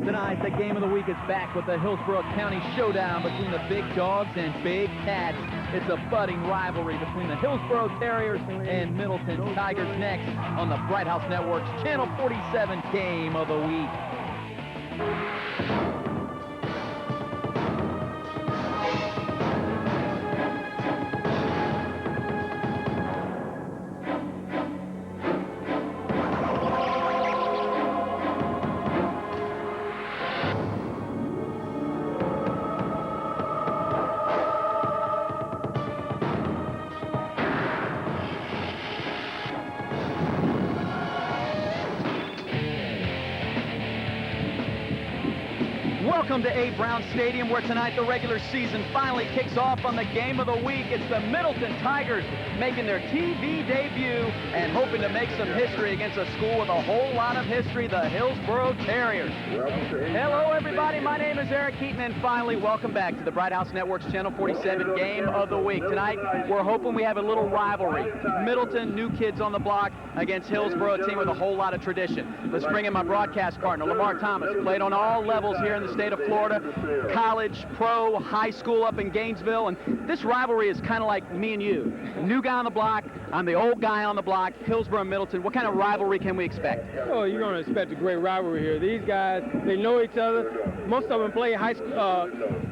Tonight, the game of the week is back with the Hillsborough County showdown between the Big Dogs and Big Cats. It's a budding rivalry between the Hillsborough Terriers and Middleton Tigers next on the Bright House Network's Channel 47 Game of the Week. Welcome to A. Brown Stadium, where tonight the regular season finally kicks off on the game of the week. It's the Middleton Tigers making their TV debut and hoping to make some history against a school with a whole lot of history, the Hillsborough Terriers. Hello, everybody. My name is Eric Keaton, and finally, welcome back to the Bright House Network's Channel 47 Game of the Week. Tonight, we're hoping we have a little rivalry. Middleton, new kids on the block, against Hillsborough, a team with a whole lot of tradition. Let's bring in my broadcast partner, Lamar Thomas. Played on all levels here in the state of Florida, college, pro, high school up in Gainesville, and this rivalry is kind of like me and you. New guy on the block, I'm the old guy on the block. Hillsborough and Middleton, what kind of rivalry can we expect? Oh, you're going to expect a great rivalry here. These guys, they know each other. Most of them play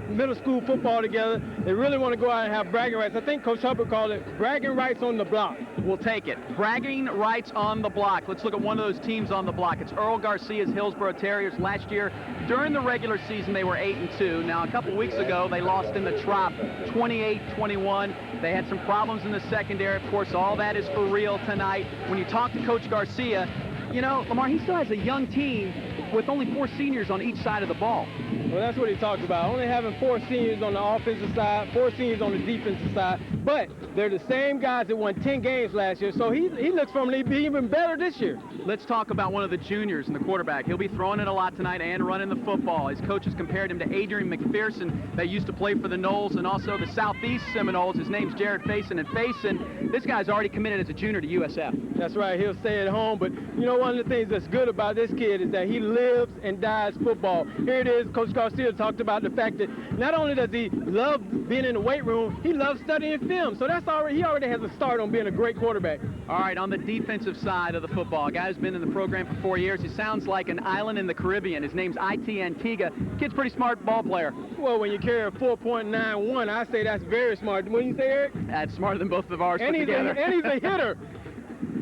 middle school football together. They really want to go out and have bragging rights. I think Coach Hubbard called it bragging rights on the block. We'll take it. Bragging rights on the block. Let's look at one of those teams on the block. It's Earl Garcia's Hillsborough Terriers. Last year, during the regular season, they were 8-2. Now, a couple weeks ago, they lost in the Trop 28-21. They had some problems in the secondary. Of course, all that is for real tonight. When you talk to Coach Garcia, you know, Lamar, he still has a young team with only 4 seniors on each side of the ball. Well, that's what he talked about. Only having 4 seniors on the offensive side, 4 seniors on the defensive side. But they're the same guys that won 10 games last year, so he looks for them to be even better this year. Let's talk about one of the juniors in the quarterback. He'll be throwing it a lot tonight and running the football. His coaches compared him to Adrian McPherson, that used to play for the Knowles and also the Southeast Seminoles. His name's Jared Faison, and Faison, this guy's already committed as a junior to USF. That's right. He'll stay at home, but you know, one of the things that's good about this kid is that he lives and dies football. Here it is. Coach Garcia talked about the fact that not only does he love being in the weight room, he loves studying film. So that's he already has a start on being a great quarterback. All right, on the defensive side of the football, a guy who's been in the program for 4 years. He sounds like an island in the Caribbean. His name's IT Antigua. Kid's pretty smart ball player. Well, when you carry a 4.91, I say that's very smart. What do you say, Eric? That's smarter than both of ours put together. And he's a hitter.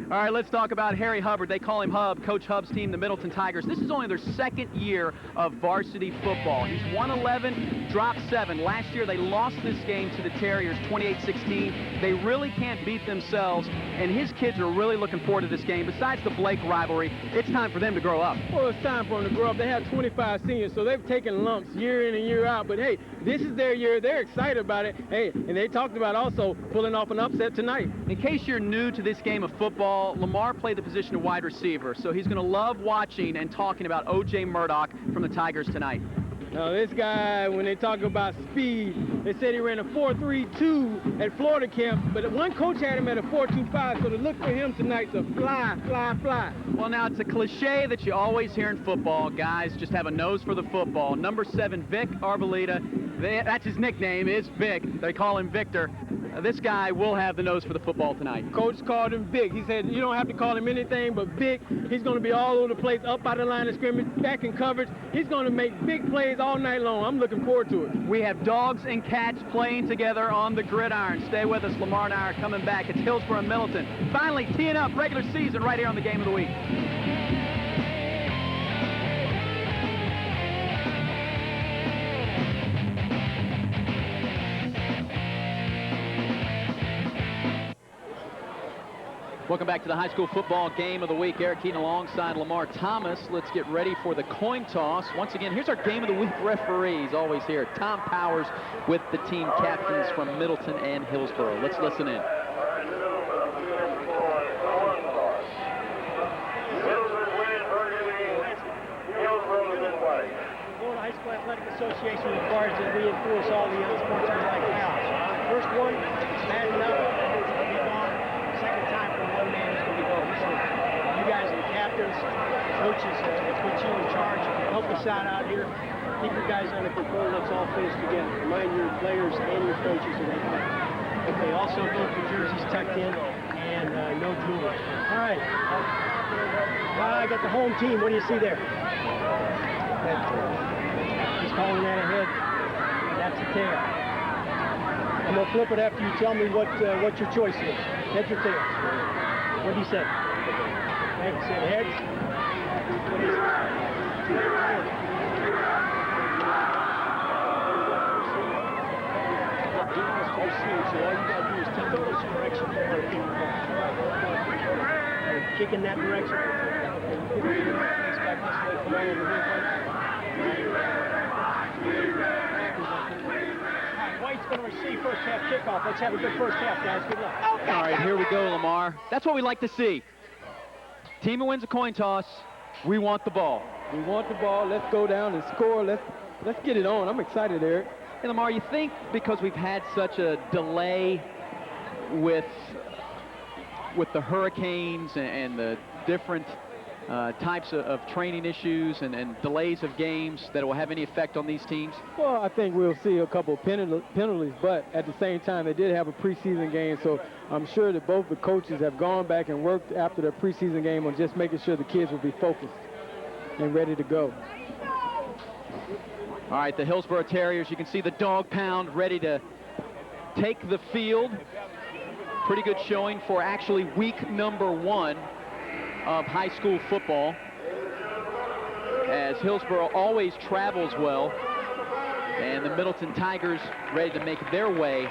All right, let's talk about Harry Hubbard. They call him Hub, Coach Hub's team, the Middleton Tigers. This is only their second year of varsity football. He's won 11, dropped 7. Last year, they lost this game to the Terriers, 28-16. They really can't beat themselves, and his kids are really looking forward to this game. Besides the Blake rivalry, it's time for them to grow up. Well, it's time for them to grow up. They have 25 seniors, so they've taken lumps year in and year out. But, hey, this is their year. They're excited about it. Hey, and they talked about also pulling off an upset tonight. In case you're new to this game of football, Lamar played the position of wide receiver, so he's going to love watching and talking about O.J. Murdoch from the Tigers tonight. Now, this guy, when they talk about speed, they said he ran a 4.32 at Florida camp, but one coach had him at a 4.25, so to look for him tonight to fly, fly, fly. Well, now, it's a cliche that you always hear in football. Guys just have a nose for the football. Number 7, Vic Arboleda, that's his nickname, is Vic. They call him Victor. This guy will have the nose for the football tonight. Coach called him Vic. He said, you don't have to call him anything but Vic. He's going to be all over the place, up by the line of scrimmage, back in coverage. He's going to make big plays all night long. I'm looking forward to it. We have dogs and cats playing together on the gridiron. Stay with us. Lamar and I are coming back. It's Hillsborough and Middleton. Finally teeing up regular season right here on the Game of the Week. Welcome back to the high school football game of the week. Eric Keaton alongside Lamar Thomas. Let's get ready for the coin toss. Once again, here's our game of the week referees, always here. Tom Powers with the team captains from Middleton and Hillsborough. Let's listen in. Florida High School Athletic Association requires that we enforce all the unsportsmanlike fouls. First one, bad enough, it's going to be gone. Second time from one man is going to be gone. So you guys are the captains, coaches, put you in charge. Help us side out here. Keep your guys under control. Let's all finish together. Remind your players and your coaches of that. Okay, also both the jerseys tucked in and no jewelry. All right. I got the home team. What do you see there? He's calling that ahead. That's the tail. I'm going to flip it after you tell me what your choice is. Heads or tails? What do you say? Heads. Said heads. What is it? So all you got to do is tell me which direction you want to kick the ball. Kick in that direction. Face back this way. Come on over here. White's going to receive first half kickoff. Let's have a good first half, guys. Good luck. All right, here we go, Lamar. That's what we like to see. Team that wins a coin toss, we want the ball. We want the ball. Let's go down and score. Let's get it on. I'm excited, Eric. Hey, Lamar, you think because we've had such a delay with the hurricanes and the different types of training issues and delays of games that it will have any effect on these teams? Well, I think we'll see a couple of penalties, but at the same time, they did have a preseason game, so I'm sure that both the coaches have gone back and worked after their preseason game on just making sure the kids will be focused and ready to go. All right, the Hillsborough Terriers, you can see the dog pound ready to take the field. Pretty good showing for actually week number 1 of high school football, as Hillsborough always travels well, and the Middleton Tigers ready to make their way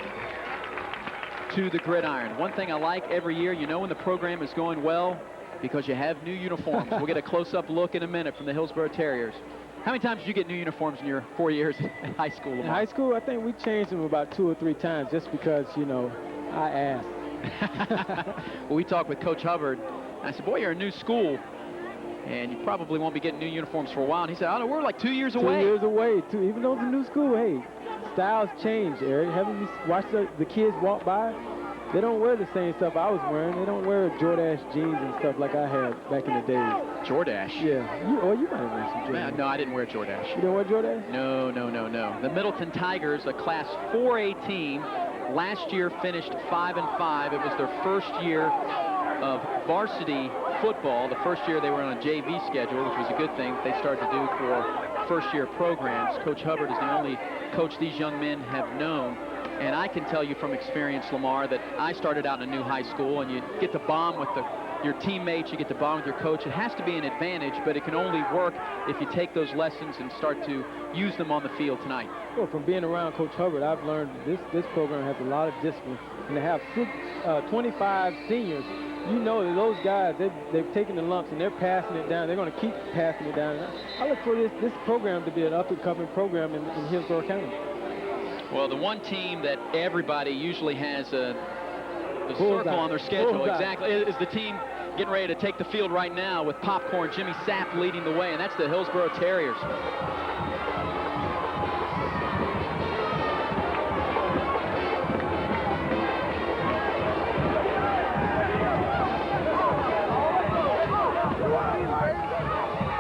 to the gridiron. One thing I like every year, you know when the program is going well, because you have new uniforms. We'll get a close-up look in a minute from the Hillsborough Terriers. How many times did you get new uniforms in your 4 years in high school, Lamar? In high school, I think we changed them about 2 or 3 times just because, you know, I asked. Well, we talked with Coach Hubbard. I said, boy, you're a new school, and you probably won't be getting new uniforms for a while. And he said, oh, no, we're like 2 years away. 2 years away, too. Even though it's a new school, hey, styles change, Eric. Haven't you watched the kids walk by? They don't wear the same stuff I was wearing. They don't wear Jordache jeans and stuff like I had back in the days. Jordache? Yeah. You might have worn some Jordache. No, I didn't wear Jordache. You didn't wear Jordache? No. The Middleton Tigers, a Class 4A team, last year finished 5-5. It was their first year of varsity football. The first year they were on a JV schedule, which was a good thing they started to do for first-year programs. Coach Hubbard is the only coach these young men have known. And I can tell you from experience, Lamar, that I started out in a new high school, and you get to bond with your teammates, you get to bond with your coach. It has to be an advantage, but it can only work if you take those lessons and start to use them on the field tonight. Well, from being around Coach Hubbard, I've learned this program has a lot of discipline. And to have 25 seniors, you know that those guys, they've taken the lumps and they're passing it down. They're going to keep passing it down. And I look for this program to be an up-and-coming program in Hillsborough County. Well, the one team that everybody usually has a circle on their schedule, exactly, is the team getting ready to take the field right now with Popcorn, Jimmy Sapp leading the way, and that's the Hillsborough Terriers.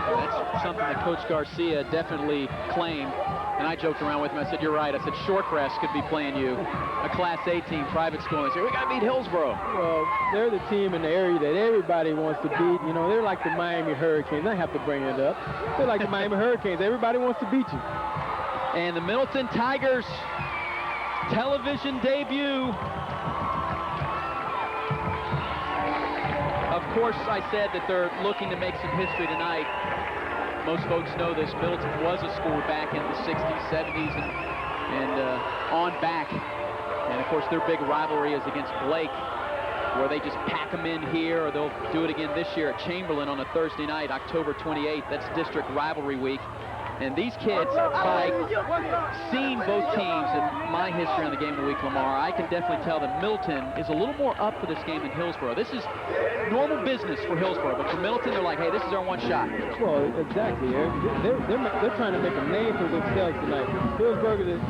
That's something that Coach Garcia definitely claimed. And I joked around with him. I said, you're right. I said, Shortcrest could be playing you, a Class A team, private school. And I said, we got to beat Hillsborough. Well, they're the team in the area that everybody wants to beat. You know, they're like the Miami Hurricanes. I have to bring it up. They're like the Miami Hurricanes. Everybody wants to beat you. And the Middleton Tigers television debut. Of course, I said that they're looking to make some history tonight. Most folks know this. Middleton was a school back in the 60s, 70s, and on back. And, of course, their big rivalry is against Blake, where they just pack them in here, or they'll do it again this year at Chamberlain on a Thursday night, October 28th. That's district rivalry week. And these kids, by seeing both teams in my history on the Game of the Week, Lamar, I can definitely tell that Middleton is a little more up for this game than Hillsborough. This is normal business for Hillsborough, but for Middleton, they're like, hey, this is our one shot. Well, exactly, Eric. They're trying to make a name for themselves tonight. Hillsborough is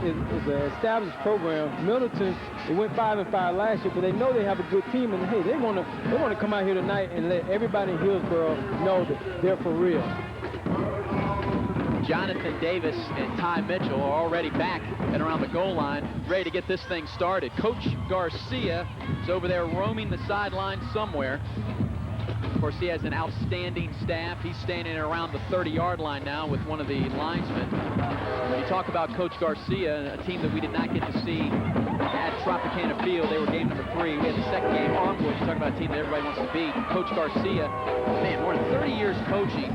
an established program. Middleton, they went 5-5 last year, but they know they have a good team, and hey, they want to come out here tonight and let everybody in Hillsborough know that they're for real. Jonathan Davis and Ty Mitchell are already back and around the goal line, ready to get this thing started. Coach Garcia is over there roaming the sideline somewhere. Of course, he has an outstanding staff. He's standing around the 30-yard line now with one of the linesmen. When you talk about Coach Garcia, a team that we did not get to see at Tropicana Field, they were game number 3. We had the second game, Armwood. You talk about a team that everybody wants to beat. Coach Garcia, man, more than 30 years coaching,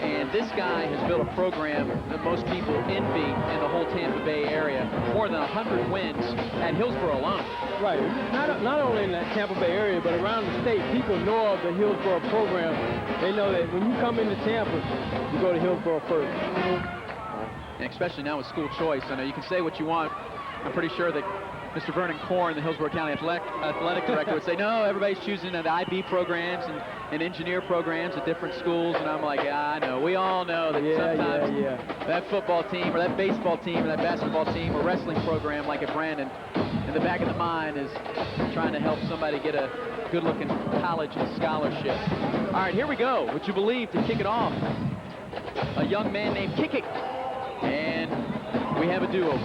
and this guy has built a program that most people envy in the whole Tampa Bay area. More than 100 wins at Hillsborough alone. Right. Not only in that Tampa Bay area, but around the state, people know of the Hillsborough program. They know that when you come into Tampa, you go to Hillsborough first. And especially now with school choice. I know you can say what you want. I'm pretty sure that Mr. Vernon Korn, the Hillsborough County Athletic Director, would say, no, everybody's choosing the IB programs and engineer programs at different schools. And I'm like, yeah, I know. We all know that sometimes that football team or that baseball team or that basketball team or wrestling program like at Brandon, in the back of the mind is trying to help somebody get a good-looking college scholarship. All right, here we go. Would you believe, to kick it off, a young man named Kick-It. And we have a do-over.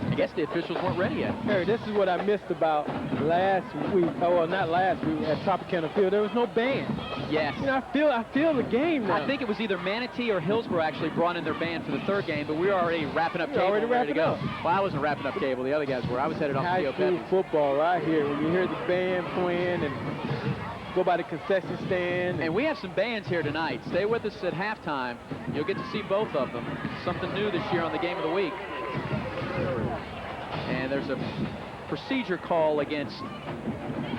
I guess the officials weren't ready yet. Harry, this is what I missed about last week. Oh, well, not last week at Tropicana Field. There was no band. Yes. You know, I feel the game now. I think it was either Manatee or Hillsborough actually brought in their band for the third game, but we were already wrapping up cable, ready to go. Well, I wasn't wrapping up cable. The other guys were. I was headed off to high school football right here. When you hear the band playing and go by the concession stand. And we have some bands here tonight. Stay with us at halftime. You'll get to see both of them. Something new this year on the Game of the Week. And there's a procedure call against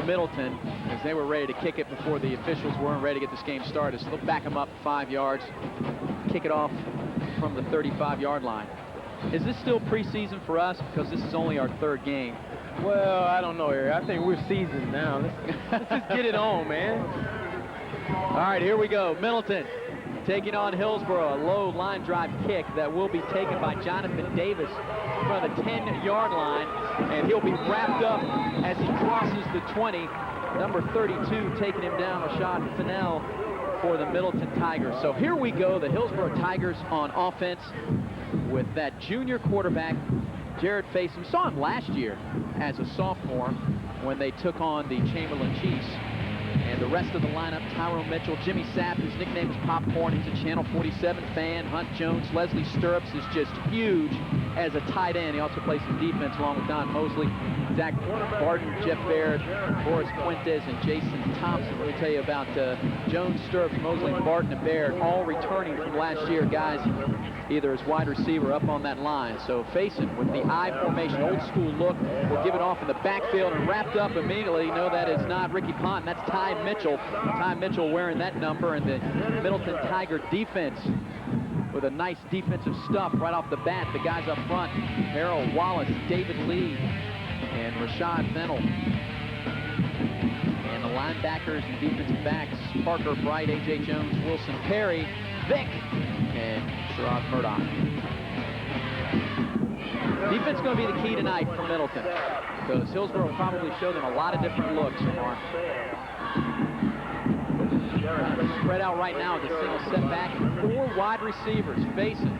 Middleton as they were ready to kick it before the officials weren't ready to get this game started. So they'll back them up 5 yards, kick it off from the 35-yard line. Is this still preseason for us? Because this is only our third game. Well, I don't know, Eric. I think we're seasoned now. Let's just get it on, man. All right, here we go. Middleton taking on Hillsborough. A low line drive kick that will be taken by Jonathan Davis from the 10-yard line, and he'll be wrapped up as he crosses the 20. Number 32 taking him down, Rashad Fennell for the Middleton Tigers. So here we go, the Hillsborough Tigers on offense with that junior quarterback, Jared Faison. Saw him last year as a sophomore when they took on the Chamberlain Chiefs. And the rest of the lineup, Tyrone Mitchell, Jimmy Sapp, his nickname is Popcorn. He's a Channel 47 fan. Hunt Jones, Leslie Stirrups is just huge as a tight end. He also plays some defense along with Don Mosley, Zach Barton, Jeff Baird, Boris Fuentes, and Jason Thompson. Let me tell you about Jones, Stirrups, Mosley, Barton, and Baird, all returning from last year. Guys either as wide receiver up on that line. So Faison with the I formation, old school look, will give it off in the backfield and wrapped up immediately. No, that is not Ricky Ponton. That's Ty Mitchell. Ty Mitchell wearing that number, and the Middleton Tiger defense with a nice defensive stuff right off the bat. The guys up front, Harold Wallace, David Lee, and Rashad Fennell. And the linebackers and defensive backs, Parker Bright, A.J. Jones, Wilson Perry, Vick, and Sherrod Murdoch. Defense is going to be the key tonight for Middleton, because Hillsborough will probably show them a lot of different looks. Spread out right now with a single setback. 4 wide receivers. Faison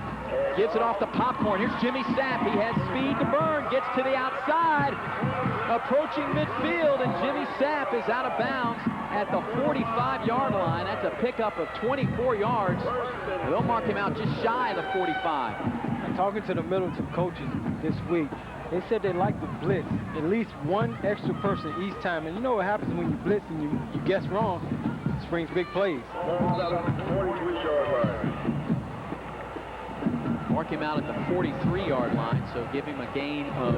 gives it off to Popcorn. Here's Jimmy Sapp. He has speed to burn. Gets to the outside. Approaching midfield, and Jimmy Sapp is out of bounds at the 45-yard line. That's a pickup of 24 yards. They'll mark him out just shy of the 45. Talking to the Middleton coaches this week, they said they like to blitz at least one extra person each time. And you know what happens when you blitz and you guess wrong? It springs big plays. Mark him out at the 43-yard line, so give him a gain of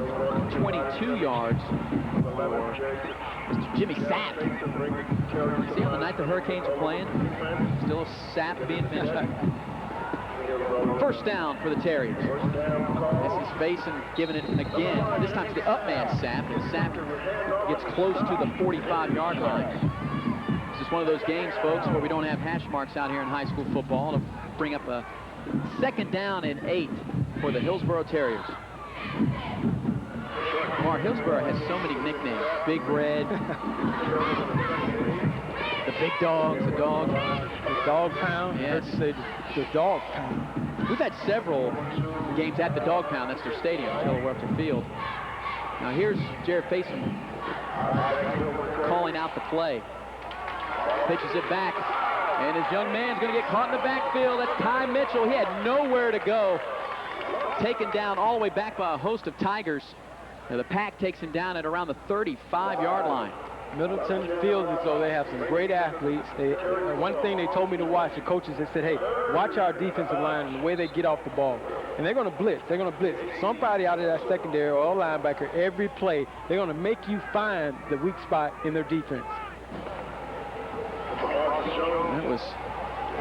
22 yards for Mr. Jimmy Sapp. See, on the night the Hurricanes are playing, still a Sapp being mentioned. First down for the Terriers. This is Faison giving it again. This time to the up man, Sapp, and Sapp gets close to the 45-yard line. This is one of those games, folks, where we don't have hash marks out here in high school football to bring up a second down and 8 for the Hillsborough Terriers. Mark, Hillsborough has so many nicknames. Big Red, the big dogs, the dog pound. Yes. Heard you say the dog pound. We've had several games at the Dog Pound. That's their stadium, Taylor Webster Field. Now here's Jared Faison calling out the play. Pitches it back, and his young man's going to get caught in the backfield. That's Ty Mitchell. He had nowhere to go. Taken down all the way back by a host of Tigers. Now the pack takes him down at around the 35-yard line. Middleton feels as though they have some great athletes. One thing they told me to watch, the coaches, they said, hey, watch our defensive line and the way they get off the ball. And they're going to blitz. They're going to blitz. Somebody out of that secondary or linebacker every play. They're going to make you find the weak spot in their defense. That was,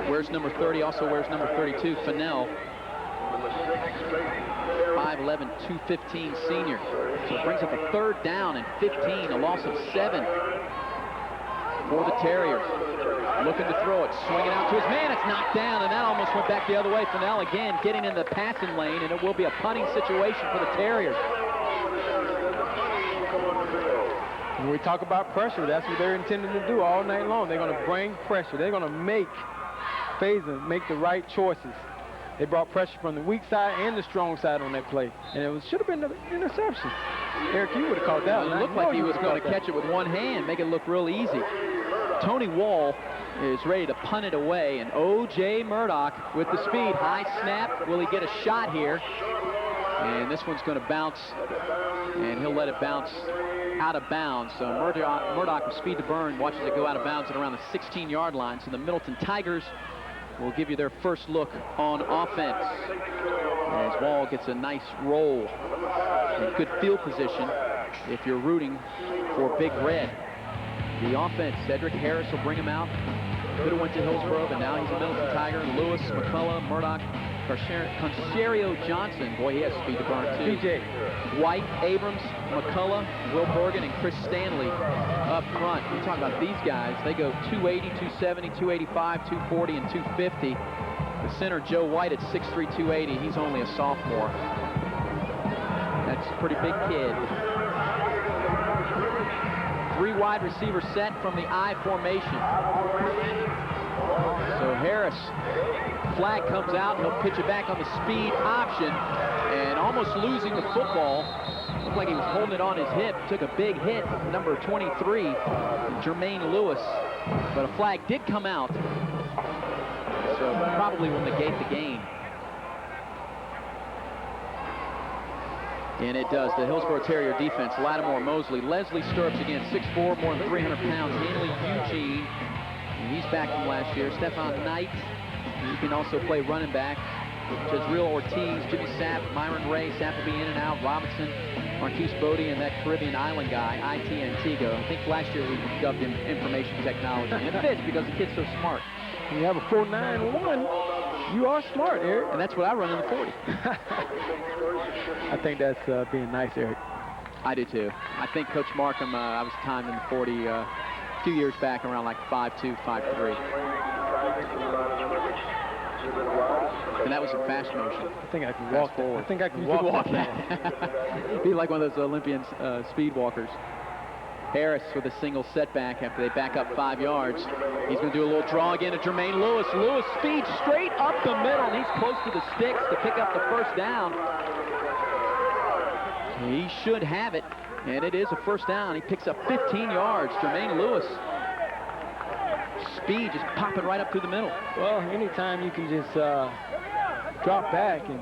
where's number 30? Also wears number 32, Fennell. 5'11", 215 senior. So it brings up a 3rd down and 15, a loss of 7 for the Terriers. Looking to throw it, swinging out to his man. It's knocked down, and that almost went back the other way. Fennell again getting in the passing lane, and it will be a punting situation for the Terriers. When we talk about pressure, that's what they're intending to do all night long. They're going to bring pressure. They're going to make Faison make the right choices. They brought pressure from the weak side and the strong side on that play. And it should have been an interception. Eric, you would have caught that one. It looked like he was going to catch it with one hand, make it look real easy. Tony Wall is ready to punt it away, and O.J. Murdoch with the speed. High snap. Will he get a shot here? And this one's going to bounce, and he'll let it bounce out of bounds. So Murdoch with speed to burn watches it go out of bounds at around the 16-yard line. So the Middleton Tigers will give you their first look on offense as Wall gets a nice roll in good field position if you're rooting for Big Red. The offense, Cedric Harris will bring him out. Could have went to Hillsborough, but now he's a Middleton Tiger. Lewis, McCullough, Murdoch, Concerio Johnson. Boy, he has speed to burn, too. PJ. White, Abrams, McCullough, Will Bergen, and Chris Stanley up front. We're talking about these guys. They go 280, 270, 285, 240, and 250. The center, Joe White, at 6'3", 280. He's only a sophomore. That's a pretty big kid. 3 wide receiver set from the I formation. So Harris, flag comes out, and he'll pitch it back on the speed option, and almost losing the football. Looked like he was holding it on his hip. Took a big hit, number 23, Jermaine Lewis. But a flag did come out, so probably will negate the game. And it does. The Hillsborough Terrier defense, Lattimore, Mosley, Leslie Stirrups again, 6'4", more than 300 pounds. Hanley Eugene, and he's back from last year. Stefan Knight, he can also play running back. Jezreel Ortiz, Jimmy Sapp, Myron Ray, Sapp will be in and out. Robinson, Marquise Bodie, and that Caribbean Island guy, IT Antigua. I think last year we dubbed him information technology. And it fits because the kid's so smart. When you have a 4.91, you are smart, Eric. And that's what I run in the 40. I think that's being nice, Eric. I do too. I think Coach Markham, I was timed in the 40 a few years back around like 5'2", 5'3". And that was a fast motion. I think I can walk forward. I think I can walk that. Be like one of those Olympian speed walkers. Harris with a single setback after they back up 5 yards. He's going to do a little draw again to Jermaine Lewis. Lewis speed straight up the middle, and he's close to the sticks to pick up the first down. He should have it, and it is a first down. He picks up 15 yards. Jermaine Lewis. Speed just popping right up through the middle. Well, anytime you can just drop back and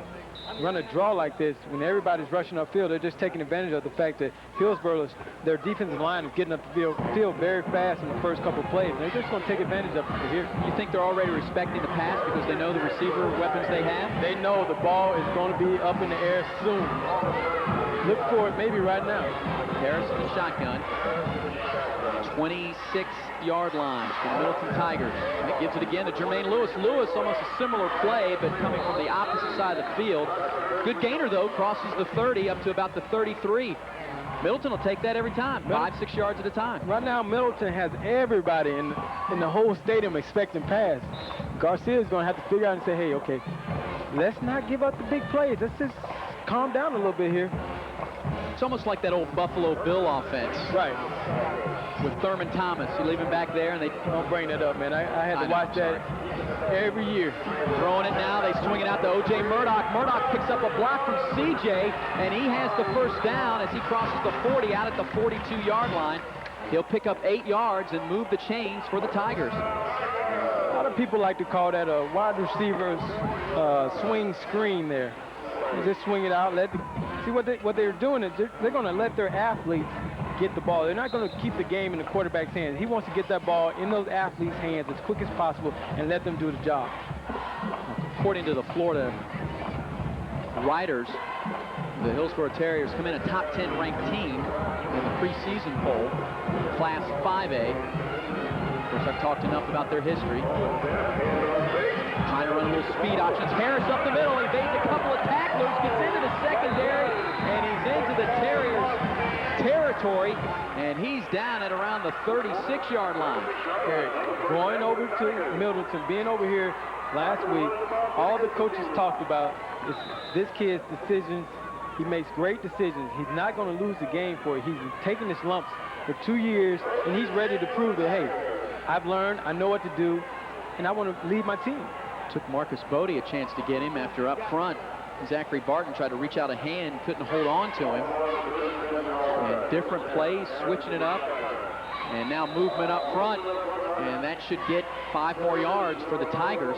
run a draw like this, when everybody's rushing upfield, they're just taking advantage of the fact that Hillsborough, their defensive line is getting up the field very fast in the first couple of plays. They're just going to take advantage of it here. You think they're already respecting the pass because they know the receiver weapons they have? They know the ball is going to be up in the air soon. Look for it maybe right now. Harris in the shotgun. 26-yard line for the Middleton Tigers. That gives it again to Jermaine Lewis. Lewis, almost a similar play, but coming from the opposite side of the field. Good gainer, though, crosses the 30 up to about the 33. Middleton will take that every time, 5-6 yards at a time. Right now, Middleton has everybody in the whole stadium expecting pass. Garcia is going to have to figure out and say, hey, okay, let's not give up the big plays. Let's just calm down a little bit here. It's almost like that old Buffalo Bill offense. Right. With Thurman Thomas. You leave him back there, and they don't bring that up, man. I had to watch that every year. Throwing it now. They swing it out to O.J. Murdoch. Murdoch picks up a block from C.J., and he has the first down as he crosses the 40 out at the 42-yard line. He'll pick up 8 yards and move the chains for the Tigers. A lot of people like to call that a wide receiver's swing screen there. You just swing it out. See what they're doing is they're going to let their athletes get the ball. They're not going to keep the game in the quarterback's hands. He wants to get that ball in those athletes' hands as quick as possible and let them do the job. According to the Florida writers, the Hillsborough Terriers come in a top 10 ranked team in the preseason poll, Class 5A. Of course, I've talked enough about their history. Trying to run a little speed options. Harris up the middle, evades a couple of tacklers, gets into the secondary, and he's into the Terriers' territory, and he's down at around the 36-yard line. Okay. Going over to Middleton, being over here last week, all the coaches talked about is this kid's decisions. He makes great decisions. He's not going to lose the game for it. He's taking his lumps for 2 years, and he's ready to prove that, hey, I've learned, I know what to do, and I want to lead my team. Took Marcus Bodie a chance to get him after up front. Zachary Barton tried to reach out a hand, couldn't hold on to him. And different plays, switching it up, and now movement up front, and that should get 5 more yards for the Tigers.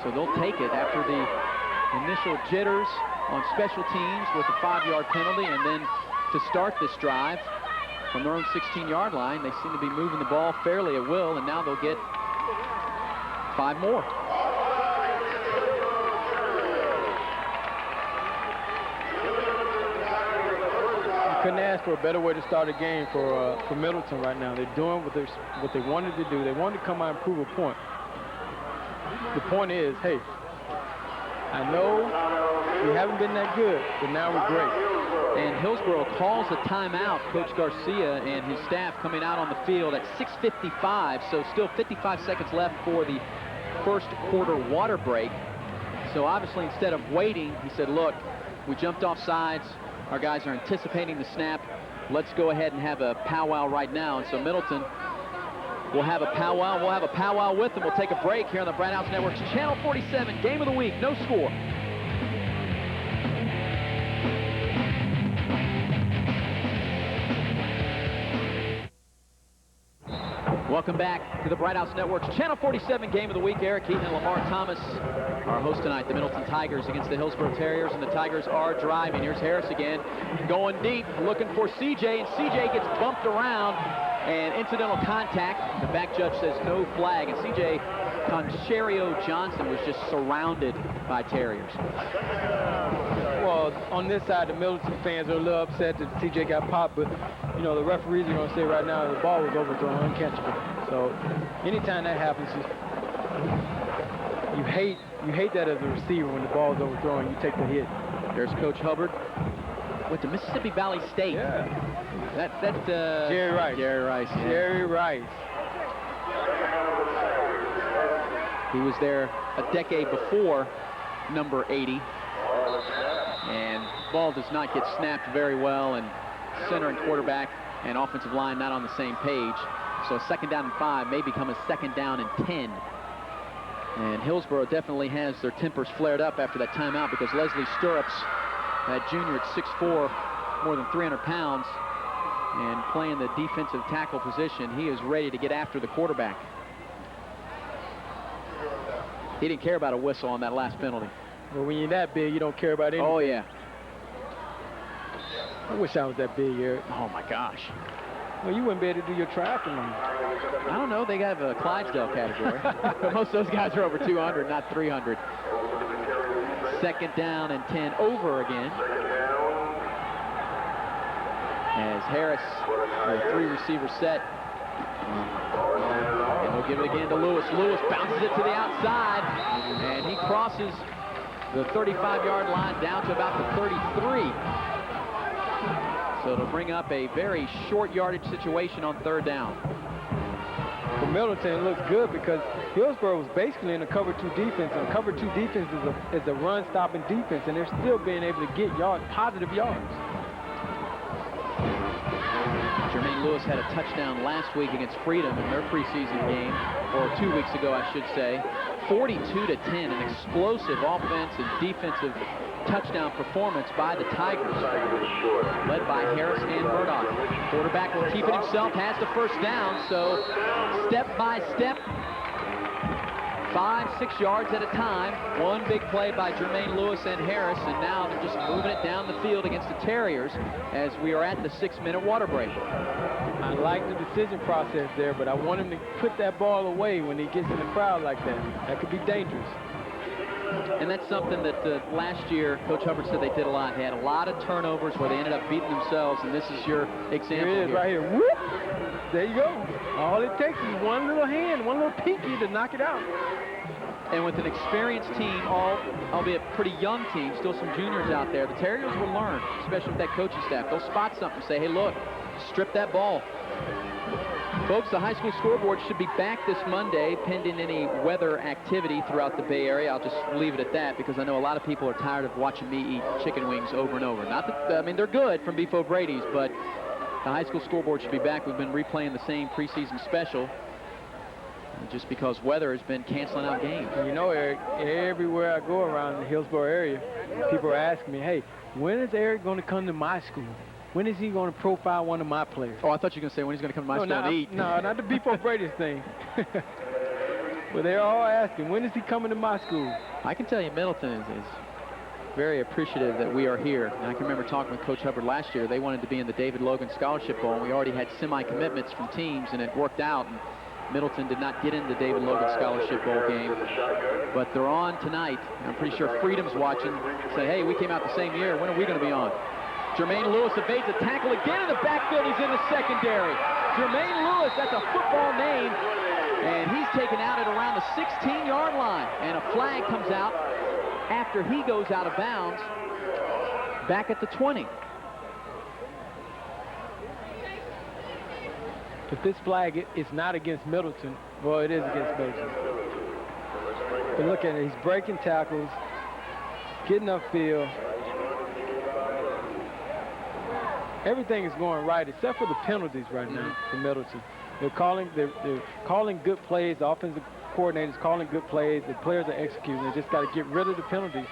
So they'll take it after the initial jitters on special teams with a 5-yard penalty, and then to start this drive from their own 16-yard line, they seem to be moving the ball fairly at will, and now they'll get 5 more. Couldn't ask for a better way to start a game for Middleton right now. They're doing what they wanted to do. They wanted to come out and prove a point. The point is, hey, I know we haven't been that good, but now we're great. And Hillsborough calls a timeout. Coach Garcia and his staff coming out on the field at 6:55, so still 55 seconds left for the first quarter water break. So obviously, instead of waiting, he said, look, we jumped off sides. Our guys are anticipating the snap. Let's go ahead and have a powwow right now. And so Middleton will have a powwow. We'll have a powwow with them. We'll take a break here on the Bright House Network's Channel 47 Game of the Week. No score. Welcome back to the Bright House Network's Channel 47 Game of the Week. Eric Heaton and Lamar Thomas, our host tonight, the Middleton Tigers against the Hillsborough Terriers, and the Tigers are driving. Here's Harris again, going deep, looking for C.J., and C.J. gets bumped around, and incidental contact. The back judge says no flag, and C.J. Concherio Johnson was just surrounded by Terriers. Well, on this side, the Middleton fans are a little upset that C.J. got popped, but you know, the referees are going to say right now the ball was overthrown, uncatchable. So anytime that happens, you hate that as a receiver when the ball is overthrown, you take the hit. There's Coach Hubbard with the Mississippi Valley State. Yeah. That's Jerry Rice. Jerry Rice. Yeah. Jerry Rice. He was there a decade before number 80. And ball does not get snapped very well, and center and quarterback and offensive line not on the same page. So a 2nd down and 5 may become a 2nd down and 10. And Hillsborough definitely has their tempers flared up after that timeout, because Leslie Stirrups, that junior at 6'4", more than 300 pounds, and playing the defensive tackle position, he is ready to get after the quarterback. He didn't care about a whistle on that last penalty. Well, when you're that big, you don't care about anything. Oh, yeah. I wish I was that big, Eric. Oh, my gosh. Well, you wouldn't be able to do your triathlon. I don't know. They have a Clydesdale category. Most of those guys are over 200, not 300. 2nd down and 10 over again. As Harris, a 3-receiver set. And they'll give it again to Lewis. Lewis bounces it to the outside, and he crosses the 35-yard line down to about the 33. So it'll bring up a very short yardage situation on 3rd down. The Middleton, it looks good because Hillsborough was basically in a cover 2 defense, and cover 2 defense is a run-stopping defense, and they're still being able to get positive yards. Jermaine Lewis had a touchdown last week against Freedom in their preseason game, or 2 weeks ago, I should say. 42-10, an explosive offense and defensive touchdown performance by the Tigers, led by Harris and Murdoch. Quarterback will keep it himself, has the first down, so step by step, 5-6 yards at a time. One big play by Jermaine Lewis and Harris, and now they're just moving it down the field against the Terriers as we are at the 6-minute water break. I like the decision process there, but I want him to put that ball away when he gets in the crowd like that. That could be dangerous. And that's something that last year Coach Hubbard said they did a lot. They had a lot of turnovers where they ended up beating themselves, and this is your example. Here it is right here. Whoop! There you go. All it takes is one little hand, one little pinky to knock it out. And with an experienced team, albeit pretty young team, still some juniors out there, the Terriers will learn, especially with that coaching staff. They'll spot something, say, hey, look, strip that ball. Folks, the high school scoreboard should be back this Monday, pending any weather activity throughout the Bay Area. I'll just leave it at that because I know a lot of people are tired of watching me eat chicken wings over and over. Not that, I mean, they're good from Beef O'Brady's, but the high school scoreboard should be back. We've been replaying the same preseason special just because weather has been canceling out games. You know, Eric, everywhere I go around the Hillsborough area, people are asking me, hey, when is Eric going to come to my school? When is he going to profile one of my players? Oh, I thought you were going to say when he's going to come to my school and eat. No, not the Beef O'Brady's thing. But they're all asking, when is he coming to my school? I can tell you Middleton is very appreciative that we are here. And I can remember talking with Coach Hubbard last year. They wanted to be in the David Logan Scholarship Bowl, and we already had semi-commitments from teams, and it worked out. And Middleton did not get into the David Logan Scholarship Bowl game, but they're on tonight. I'm pretty sure Freedom's watching. Say, hey, we came out the same year. When are we going to be on? Jermaine Lewis evades a tackle again in the backfield. He's in the secondary. Jermaine Lewis, that's a football name, and he's taken out at around the 16-yard line. And a flag comes out after he goes out of bounds back at the 20. If this flag is not against Middleton, well, it is against Middleton. But look at it. He's breaking tackles, getting upfield. Everything is going right except for the penalties right now for Middleton. They're calling good plays. The offensive coordinator's calling good plays. The players are executing. They just got to get rid of the penalties,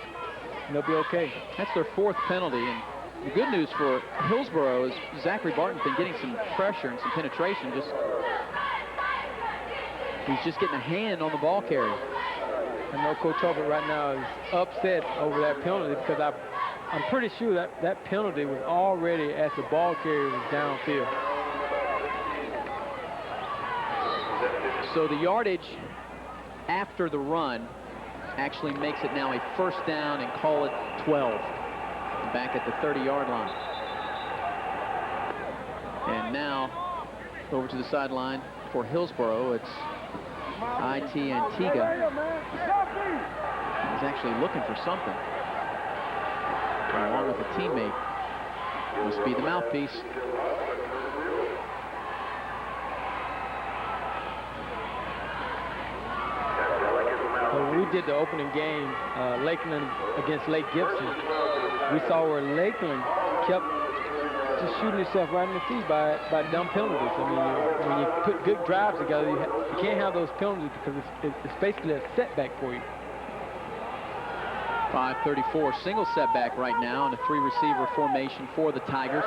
and they'll be okay. That's their 4th penalty. And the good news for Hillsborough is Zachary Barton's been getting some pressure and some penetration. He's just getting a hand on the ball carrier. I know Coach Hubbard right now is upset over that penalty because I'm pretty sure that penalty was already as the ball carrier was downfield. So the yardage after the run actually makes it now a first down and call it 12. Back at the 30-yard line. And now over to the sideline for Hillsborough. It's IT Antigua. He's actually looking for something. Along with a teammate. Must be the mouthpiece. When we did the opening game, Lakeland against Lake Gibson, we saw where Lakeland kept just shooting itself right in the feet by dumb penalties. I mean, when you put good drives together, you can't have those penalties because it's basically a setback for you. 5:34, single setback right now in a 3-receiver formation for the Tigers.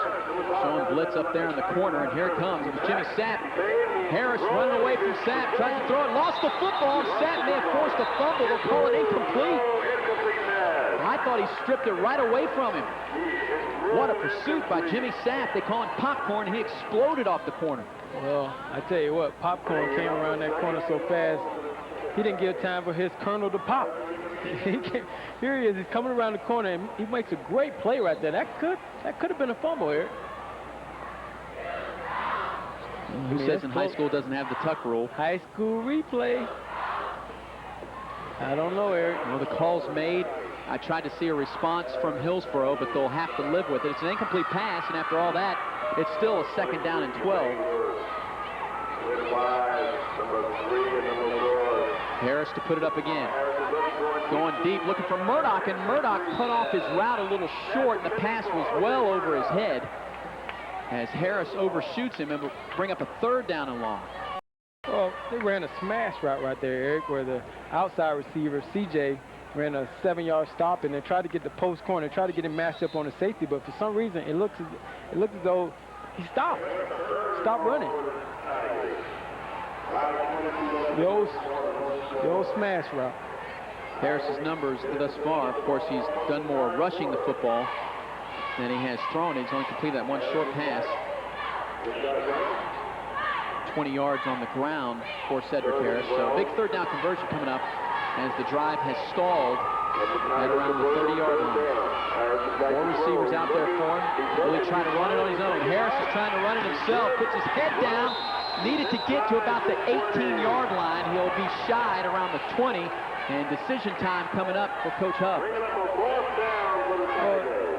Showing blitz up there in the corner, and here it comes. It was Jimmy Sapp. Harris running away from Sapp, tries to throw it, lost the football. Sapp may have forced a fumble. They'll call it incomplete. I thought he stripped it right away from him. What a pursuit by Jimmy Sapp. They call him popcorn, and he exploded off the corner. Well, I tell you what, popcorn came around that corner so fast, he didn't give time for his kernel to pop. Here he is, he's coming around the corner, and he makes a great play right there. That could have been a fumble here. Who says in high school doesn't have the tuck rule? High school replay. I don't know, Eric. Well, the call's made. I tried to see a response from Hillsborough, but they'll have to live with it. It's an incomplete pass, and after all that, it's still a 2nd down and 12. Harris to put it up again. Going deep, looking for Murdoch, and Murdoch cut off his route a little short, and the pass was well over his head as Harris overshoots him and will bring up a 3rd down and long. Well, they ran a smash route right there, Eric, where the outside receiver, CJ, ran a 7-yard stop and then tried to get the post corner, tried to get him matched up on the safety, but for some reason it looked as though he stopped running. The old smash route. Harris's numbers thus far, of course, he's done more rushing the football than he has thrown. He's only completed that one short pass. 20 yards on the ground for Cedric Harris. So big 3rd down conversion coming up as the drive has stalled at around the 30-yard line. 4 receivers out there for him. Really trying to run it on his own. Harris is trying to run it himself, puts his head down, needed to get to about the 18-yard line. He'll be shy at around the 20, and decision time coming up for Coach Huff. Well,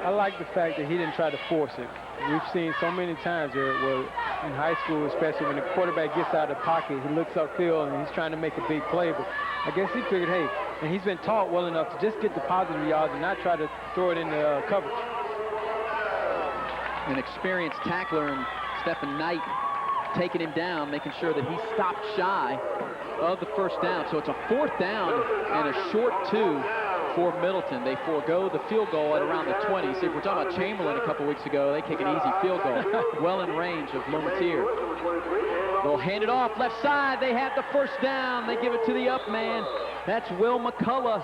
I like the fact that he didn't try to force it. We've seen so many times where in high school, especially when the quarterback gets out of the pocket, he looks upfield and he's trying to make a big play. But I guess he figured, hey, and he's been taught well enough to just get the positive yards and not try to throw it in the coverage. An experienced tackler in Stephen Knight taking him down, making sure that he stopped shy of the 1st down. So it's a 4th down and a short 2 for Middleton. They forego the field goal at around the 20. See, if we're talking about Chamberlain a couple weeks ago, they kick an easy field goal well in range of Momenttier. They'll hand it off left side. They have the 1st down. They give it to the up man. That's Will McCullough,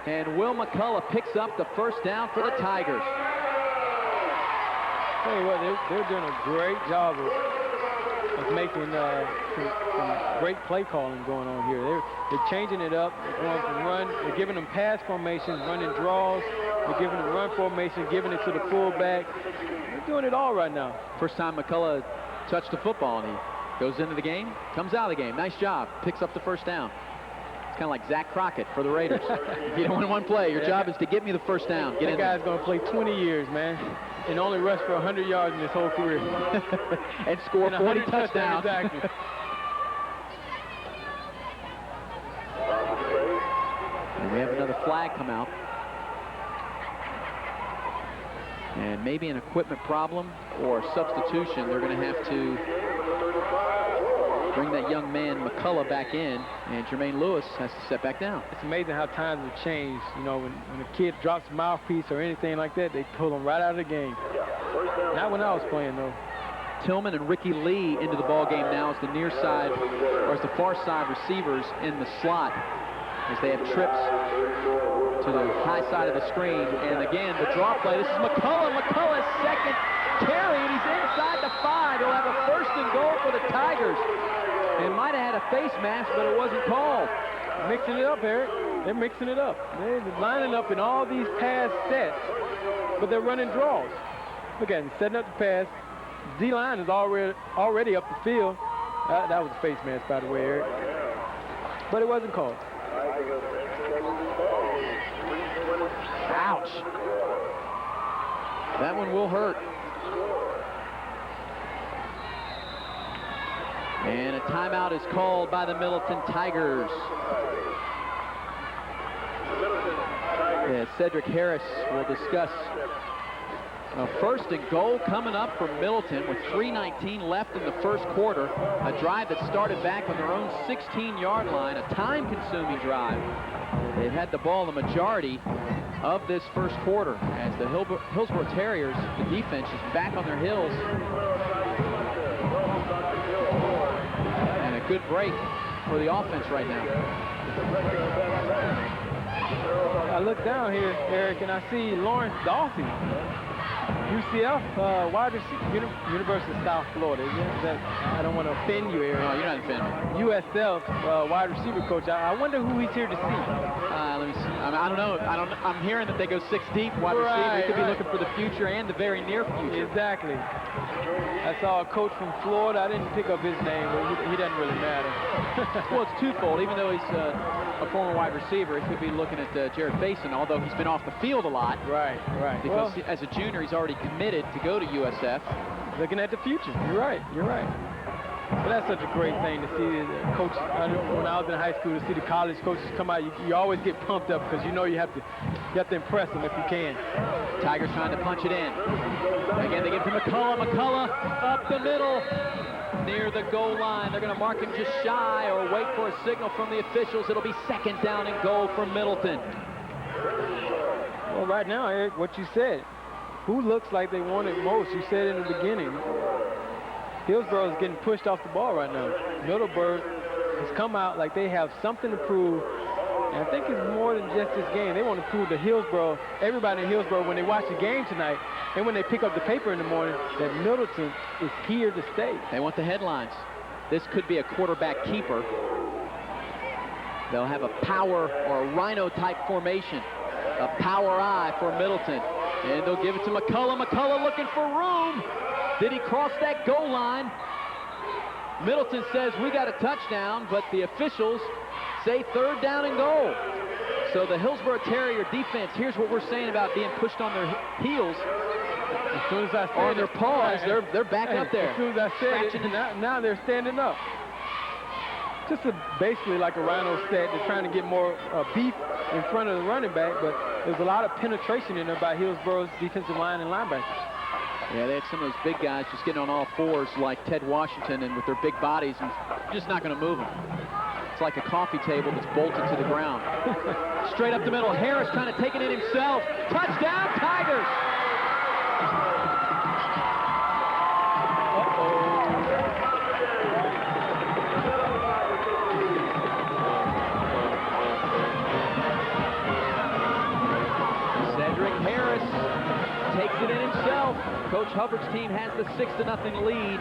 and Will McCullough picks up the 1st down for the Tigers. Tell you what, they're doing a great job of making some great play calling going on here. They're changing it up. They're going from run. They're giving them pass formations, running draws. They're giving them run formation, giving it to the fullback. They're doing it all right now. First time McCullough touched the football, and he goes into the game, comes out of the game. Nice job. Picks up the 1st down. It's kind of like Zach Crockett for the Raiders. If you don't win one play, your job is to get me the 1st down. Get in that guy's going to play 20 years, man, and only rush for 100 yards in his whole career. And score 40 touchdowns. Exactly. And we have another flag come out. And maybe an equipment problem or substitution. They're going to have to bring that young man McCullough back in, and Jermaine Lewis has to step back down. It's amazing how times have changed. You know, when a kid drops a mouthpiece or anything like that, they pull them right out of the game. Not when I was playing, though. Tillman and Ricky Lee into the ball game now as the near side, or as the far side receivers in the slot, as they have trips to the high side of the screen. And again, the draw play. This is McCullough. McCullough's 2nd carry, and he's inside the 5. He'll have a 1st and goal for the Tigers. They might have had a face mask, but it wasn't called. Mixing it up, Eric. They're mixing it up. They're lining up in all these pass sets, but they're running draws. Look at him setting up the pass. D-line is already up the field. That was a face mask, by the way, Eric. But it wasn't called. Ouch. That one will hurt. And a timeout is called by the Middleton Tigers. Cedric Harris will discuss a 1st and goal coming up for Middleton with 3:19 left in the 1st quarter. A drive that started back on their own 16-yard line, a time-consuming drive. They've had the ball the majority of this 1st quarter as the Hillsborough Terriers, the defense, is back on their heels. And a good break for the offense right now. I look down here, Eric, and I see Lawrence Dolphy, UCF wide receiver, University of South Florida. I don't want to offend you, Eric. No, you're not offending me. USF wide receiver coach. I wonder who he's here to see. Let me see. I don't know. I'm hearing that they go 6 deep wide receiver. He could be looking for the future and the very near future. Exactly. I saw a coach from Florida. I didn't pick up his name, but he doesn't really matter. Well, it's twofold. Even though he's a former wide receiver, he could be looking at Jared Faison, although he's been off the field a lot. Right. Because as a junior, he's already committed to go to USF. Looking at the future. You're right. But that's such a great thing to see the coach. I know when I was in high school, to see the college coaches come out, you always get pumped up because you know you have to impress them if you can. Tigers trying to punch it in. Again, they give it to McCullough. McCullough up the middle near the goal line. They're going to mark him just shy or wait for a signal from the officials. It'll be 2nd down and goal for Middleton. Well, right now, Eric, what you said, who looks like they want it most? You said in the beginning, Hillsborough is getting pushed off the ball right now. Middleburg has come out like they have something to prove. And I think it's more than just this game. They want to prove to Hillsborough, everybody in Hillsborough, when they watch the game tonight and when they pick up the paper in the morning, that Middleton is here to stay. They want the headlines. This could be a quarterback keeper. They'll have a power or a rhino-type formation. A power eye for Middleton. And they'll give it to McCullough. McCullough looking for room. Did he cross that goal line? Middleton says we got a touchdown, but the officials say 3rd down and goal. So the Hillsborough Terrier defense, here's what we're saying about being pushed on their heels. As soon as I said on their paws, they're back up there. As soon as I said it, now they're standing up. Just basically like a rhino set. They're trying to get more beef in front of the running back, but there's a lot of penetration in there by Hillsborough's defensive line and linebackers. Yeah, they had some of those big guys just getting on all fours like Ted Washington, and with their big bodies, and just not going to move them. It's like a coffee table that's bolted to the ground. Straight up the middle, Harris trying to take it in himself. Touchdown, Tigers! Cedric Harris takes it in himself. Coach Hubbard's team has the 6-0 lead.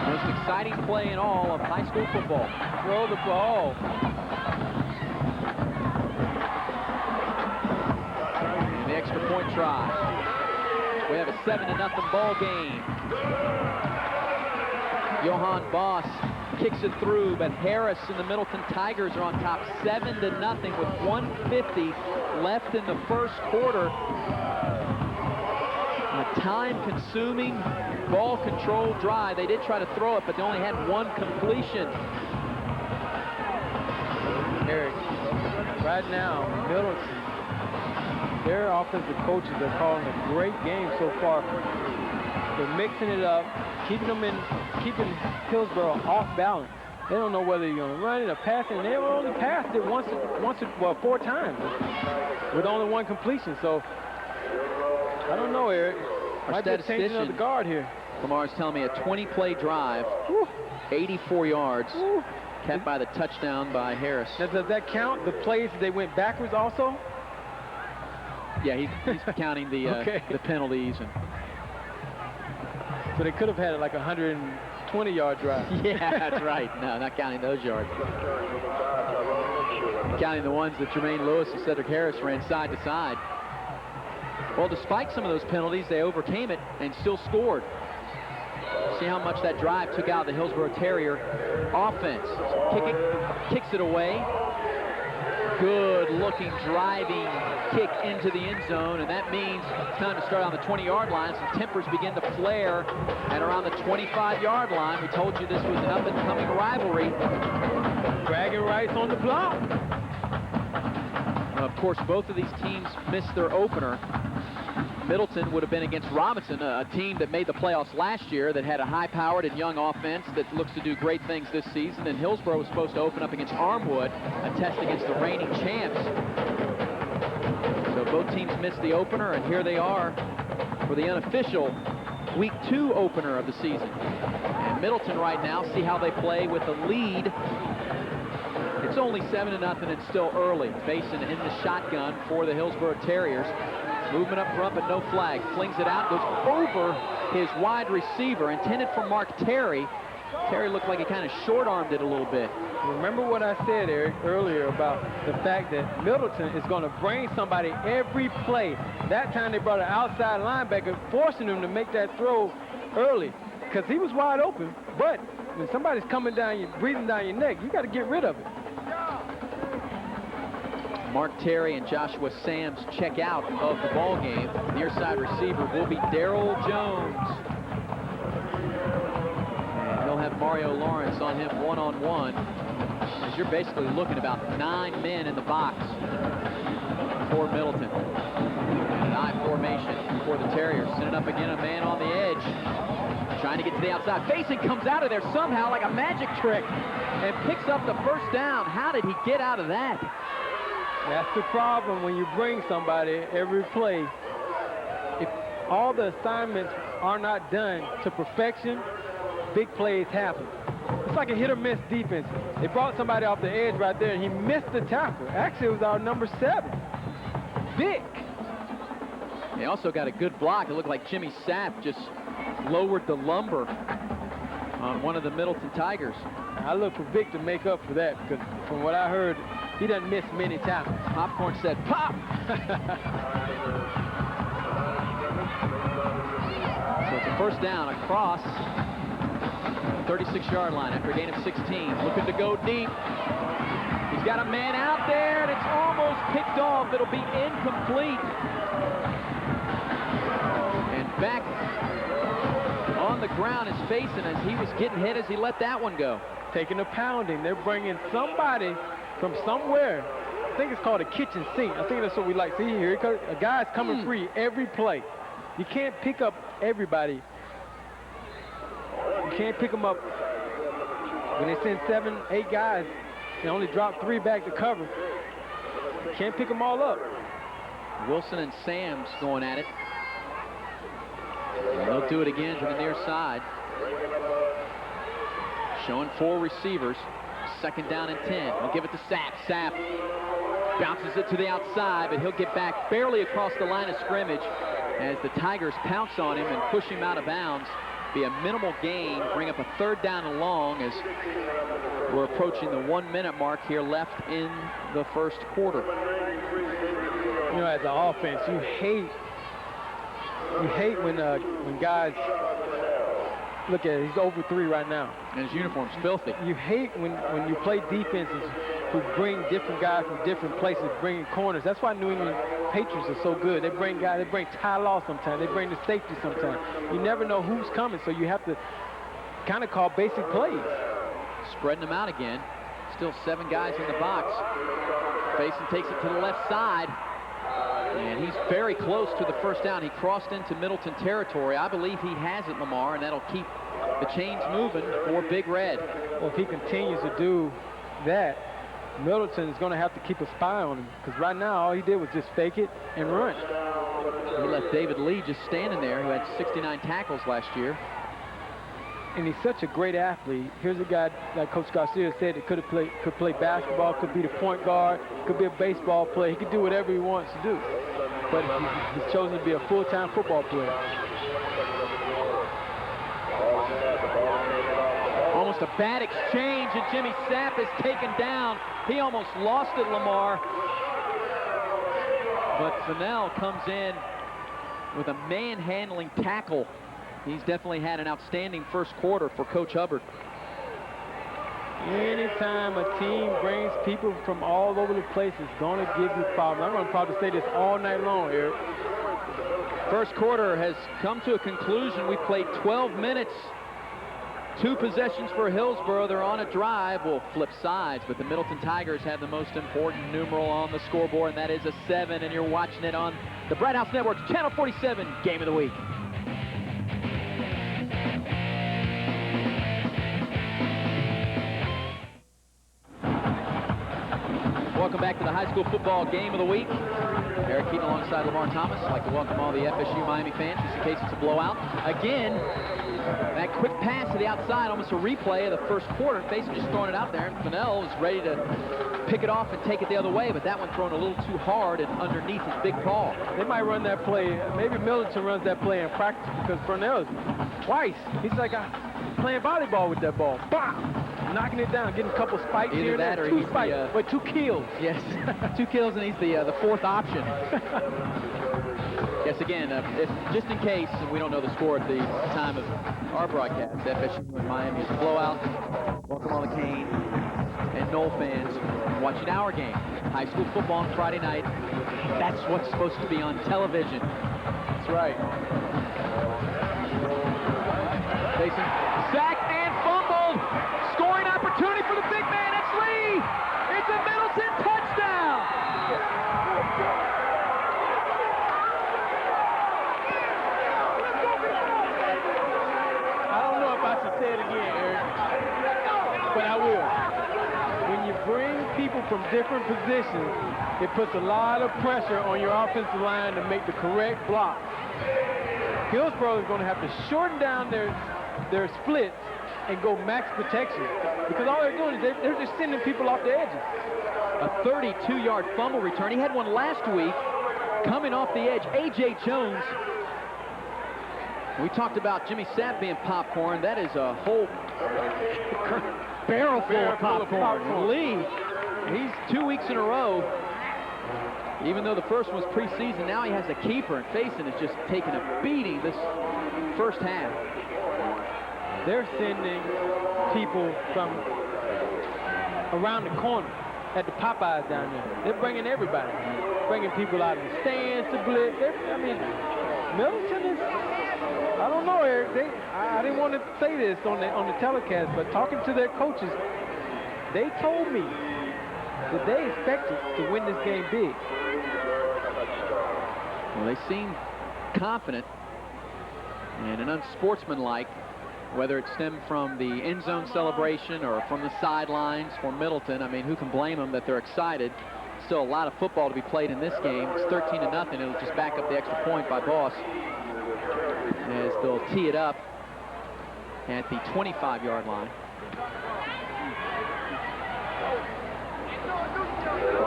Most exciting play in all of high school football. Throw the ball. And the extra point try. We have a 7-0 ball game. Johan Boss kicks it through, but Harris and the Middleton Tigers are on top 7-0 with 1:50 left in the first quarter. A time-consuming, ball-controlled drive. They did try to throw it, but they only had 1 completion. Eric, right now, Middleton, their offensive coaches are calling a great game so far. They're mixing it up, keeping Hillsborough off balance. They don't know whether you're going to run it or pass it, and they only passed it well, 4 times with only 1 completion. So I don't know, Eric. Might be a changing of the guard here. Lamar's telling me a 20-play drive, 84 yards, capped by the touchdown by Harris. Now, does that count the plays that they went backwards also? Yeah, he's counting the the penalties. And so they could have had like a 120-yard drive. Yeah, that's right. No, not counting those yards. Counting the ones that Jermaine Lewis and Cedric Harris ran side to side. Well, despite some of those penalties, they overcame it and still scored. See how much that drive took out the Hillsborough Terrier offense. Kicks it away. Good-looking driving kick into the end zone, and that means it's time to start on the 20-yard line. Some tempers begin to flare, and around the 25-yard line, we told you this was an up-and-coming rivalry. Bragging rights on the block. Of course, both of these teams missed their opener. Middleton would have been against Robinson, a team that made the playoffs last year, that had a high-powered and young offense that looks to do great things this season. And Hillsborough was supposed to open up against Armwood, a test against the reigning champs. So both teams missed the opener, and here they are for the unofficial Week 2 opener of the season. And Middleton right now, see how they play with the lead. It's only 7-0, it's still early. Basin in the shotgun for the Hillsborough Terriers. Movement up front, but no flag. Flings it out, goes over his wide receiver, intended for Mark Terry. Terry looked like he kind of short-armed it a little bit. Remember what I said, Eric, earlier about the fact that Middleton is going to bring somebody every play. That time they brought an outside linebacker, forcing him to make that throw early because he was wide open. But when somebody's coming down, breathing down your neck, you got to get rid of it. Mark Terry and Joshua Sams check out of the ball game. Near side receiver will be Darrell Jones. And he'll have Mario Lawrence on him one-on-one, as you're basically looking about 9 men in the box for Middleton. An I formation for the Terriers. Sending up again, a man on the edge, trying to get to the outside. Facing, comes out of there somehow like a magic trick and picks up the first down. How did he get out of that? That's the problem when you bring somebody every play. If all the assignments are not done to perfection, big plays happen. It's like a hit-or-miss defense. They brought somebody off the edge right there, and he missed the tackle. Actually, it was our number 7, Vic. They also got a good block. It looked like Jimmy Sapp just lowered the lumber on one of the Middleton Tigers. I look for Vic to make up for that, because from what I heard, he doesn't miss many tackles. Popcorn said, "Pop!" So it's a first down across 36-yard line after a gain of 16. Looking to go deep. He's got a man out there, and it's almost picked off. It'll be incomplete. And back on the ground is facing as he was getting hit as he let that one go. Taking a pounding. They're bringing somebody from somewhere. I think it's called a kitchen sink. I think that's what we like. See here, a guy's coming free every play. You can't pick up everybody. You can't pick them up. When they send 7, 8 guys, they only drop 3 back to cover. You can't pick them all up. Wilson and Sams going at it. And they'll do it again to the near side. Showing 4 receivers. Second down and 10. He'll give it to Sapp. Sapp bounces it to the outside, but he'll get back barely across the line of scrimmage as the Tigers pounce on him and push him out of bounds. Be a minimal gain, bring up a 3rd down and long as we're approaching the 1-minute mark here left in the first quarter. You know, as an offense, you hate when guys look at it. He's over 3 right now, and his uniform's filthy. You hate when you play defenses who bring different guys from different places, bringing corners. That's why New England Patriots are so good. They bring guys. They bring Ty Law sometimes. They bring the safety sometimes. You never know who's coming, so you have to kind of call basic plays. Spreading them out again. Still 7 guys in the box. Faison takes it to the left side. And he's very close to the first down. He crossed into Middleton territory. I believe he has it, Lamar, and that'll keep the chains moving for Big Red. Well, if he continues to do that, Middleton is going to have to keep a spy on him, because right now all he did was just fake it and run. He left David Lee just standing there, who had 69 tackles last year. And he's such a great athlete. Here's a guy, like Coach Garcia said, that could play basketball, could be the point guard, could be a baseball player. He could do whatever he wants to do. But he's chosen to be a full-time football player. Almost a bad exchange, and Jimmy Sapp is taken down. He almost lost it, Lamar. But Fennell comes in with a manhandling tackle. He's definitely had an outstanding first quarter for Coach Hubbard. Anytime a team brings people from all over the place, it's going to give you problems. I'm going to probably say this all night long, Eric. First quarter has come to a conclusion. We played 12 minutes. 2 possessions for Hillsborough. They're on a drive. We'll flip sides, but the Middleton Tigers have the most important numeral on the scoreboard, and that is a 7, and you're watching it on the Bright House Network's Channel 47 Game of the Week. Welcome back to the high school football game of the week. Eric Keaton alongside Lamar Thomas. I'd like to welcome all the FSU Miami fans just in case it's a blowout. Again, that quick pass to the outside, almost a replay of the first quarter. Faison just throwing it out there, and Fennell was ready to pick it off and take it the other way, but that one thrown a little too hard and underneath his big paw. They might run that play. Maybe Middleton runs that play in practice, because Fennell twice. He's like playing volleyball with that ball. Bam! Knocking it down, getting a couple spikes Either here. That or 2 spikes, but 2 kills. Yes, 2 kills, and he's the 4th option. Yes, again, just in case we don't know the score at the time of our broadcast, FSU and Miami is a blowout. Welcome all the Kane and Knoll fans watching our game. High school football on Friday night. That's what's supposed to be on television. That's right. Jason, sacked and fumbled. Scoring opportunity for the big man. It's Lee. It's a Middleton touchdown. I don't know if I should say it again, Eric, but I will. When you bring people from different positions, it puts a lot of pressure on your offensive line to make the correct block. Hillsborough is going to have to shorten down their splits and go max protection, because all they're doing is they're just sending people off the edges. A 32-yard fumble return. He had one last week coming off the edge. A.J. Jones. We talked about Jimmy Sapp being popcorn. That is a whole barrel full of popcorn. Lee, he's 2 weeks in a row. Even though the first one was preseason, now he has a keeper, and Faison is just taking a beating this first half. They're sending people from around the corner at the Popeyes down there. They're bringing everybody. Bringing people out of the stands to blitz. I mean, Middleton is, I don't know, Eric. I didn't want to say this on the telecast, but talking to their coaches, they told me that they expected to win this game big. Well, they seem confident and unsportsmanlike, whether it stemmed from the end zone celebration or from the sidelines for Middleton. I mean, who can blame them that they're excited? Still a lot of football to be played in this game. It's 13-0. It'll just back up the extra point by Boss as they'll tee it up at the 25-yard line.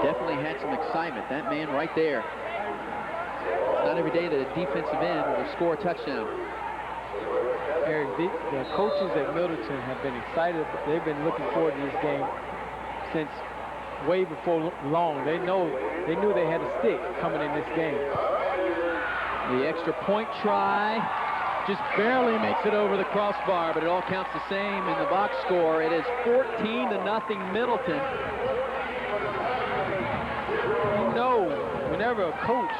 Definitely had some excitement. That man right there. It's not every day that a defensive end will score a touchdown. Eric, the coaches at Middleton have been excited. They've been looking forward to this game since way before long. They knew they had a stick coming in this game. The extra point try just barely makes it over the crossbar, but it all counts the same in the box score. It is 14-0 Middleton. You know, whenever a coach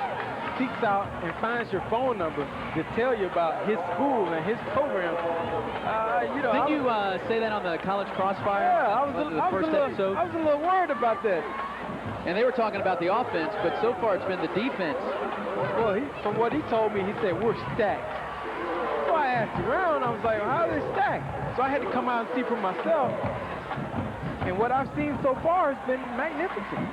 seeks out and finds your phone number to tell you about his school and his program, you know. Did you say that on the College Crossfire? Yeah, I was a little worried about that. And they were talking about the offense, but so far it's been the defense. Well, from what he told me, he said, we're stacked. So I asked around, I was like, well, how are they stacked? So I had to come out and see for myself. And what I've seen so far has been magnificent.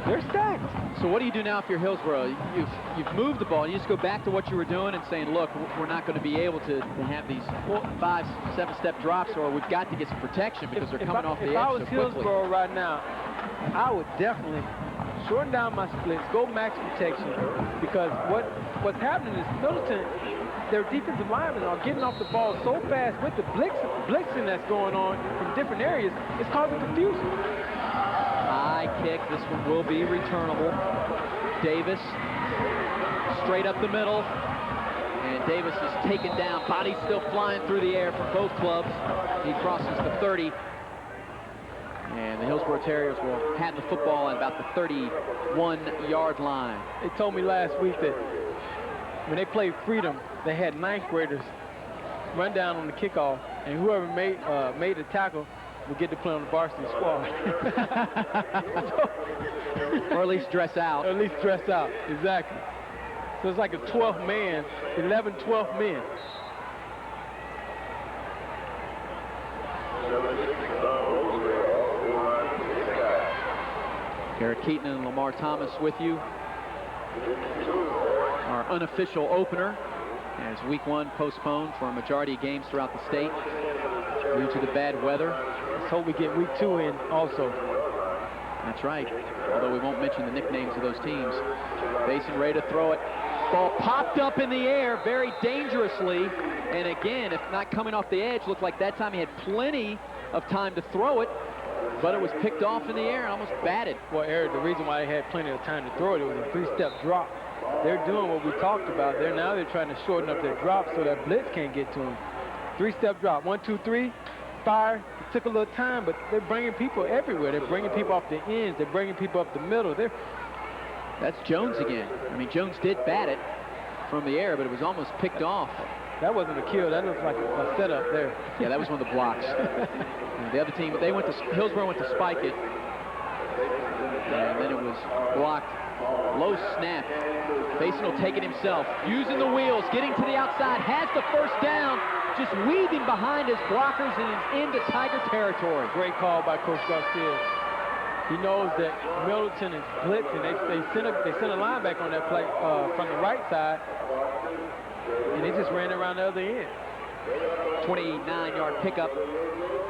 They're stacked. So what do you do now if you're Hillsborough? You've moved the ball. You just go back to what you were doing and saying, look, we're not going to be able to have these 5, 7-step drops, or we've got to get some protection because they're coming off the edge so quickly. If I was Hillsborough right now, I would definitely shorten down my splits, go max protection, because what's happening is Middleton, their defensive linemen are getting off the ball so fast with the blitzing that's going on from different areas, it's causing confusion. High kick. This one will be returnable. Davis straight up the middle, and Davis is taken down. Body still flying through the air for both clubs. He crosses the 30, and the Hillsborough Terriers will have the football at about the 31-yard line. They told me last week that when they played Freedom, they had 9th graders run down on the kickoff, and whoever made the tackle would get to play on the varsity squad. Or at least dress out. Or at least dress out, exactly. So it's like a 12th man, 11, 12 men. Garrett Keaton and Lamar Thomas with you. Our unofficial opener, as week 1 postponed for a majority of games throughout the state due to the bad weather. Let's hope we get week 2 in also. That's right, although we won't mention the nicknames of those teams. Faison ready to throw it. Ball popped up in the air very dangerously, and again, if not coming off the edge, looked like that time he had plenty of time to throw it, but it was picked off in the air and almost batted. Well, Eric, the reason why they had plenty of time to throw it was a 3-step drop. They're doing what we talked about. They're trying to shorten up their drop so that blitz can't get to them. 3-step drop, 1, 2, 3. fire. It took a little time, but they're bringing people everywhere. They're bringing people off the ends. They're bringing people up the middle. That's Jones again. I mean, Jones did bat it from the air, but it was almost picked off. That wasn't a kill. That looked like a setup there. Yeah, that was one of the blocks. And the other team, Hillsborough went to spike it. And then it was blocked. Low snap. Basin will take it himself. Using the wheels, getting to the outside, has the first down. Just weaving behind his blockers and is into Tiger territory. Great call by Coach Garcia. He knows that Middleton is blitzing. They sent a linebacker on that play from the right side, and they just ran around the other end. 29-yard pickup.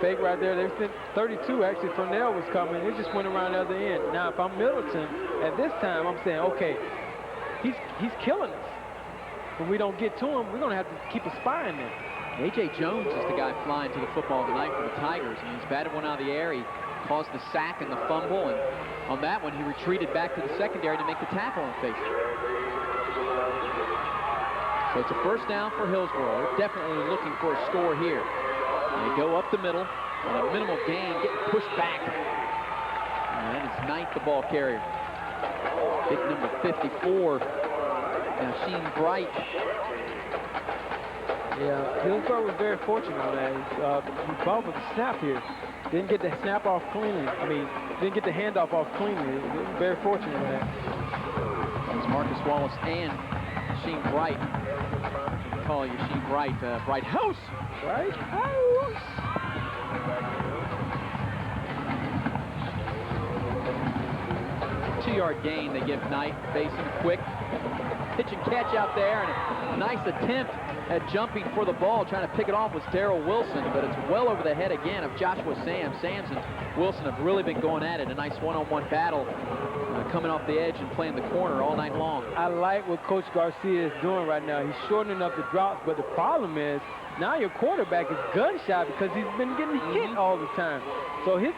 Fake right there. They sent 32. Actually, Fernell was coming. They just went around the other end. Now, if I'm Middleton, at this time, I'm saying, okay, he's killing us. When we don't get to him, we're going to have to keep a spy in there. A.J. Jones is the guy flying to the football tonight for the Tigers, and he's batted one out of the air. He caused the sack and the fumble, and on that one, he retreated back to the secondary to make the tackle on face. So it's a first down for Hillsborough. They're definitely looking for a score here. They go up the middle on a minimal gain, getting pushed back. And that is Knight, the ball carrier. Big number 54. Now Sheen Bright. Yeah, Hillsborough was very fortunate on that. He balled with the snap here. Didn't get the snap off cleanly. I mean, didn't get the handoff off cleanly. Very fortunate on that. That was Marcus Wallace and Sheen Bright. Call you Sheen Bright. Bright House. Bright House. Two-yard gain they give Knight. Basin quick. Pitch and catch out there, and a nice attempt at jumping for the ball. Trying to pick it off was Darrell Wilson, but it's well over the head again of Joshua Sams. Sams and Wilson have really been going at it. A nice one-on-one battle, coming off the edge and playing the corner all night long. I like what Coach Garcia is doing right now. He's shortening up the drops, but the problem is now your quarterback is gun-shy because he's been getting hit all the time. So his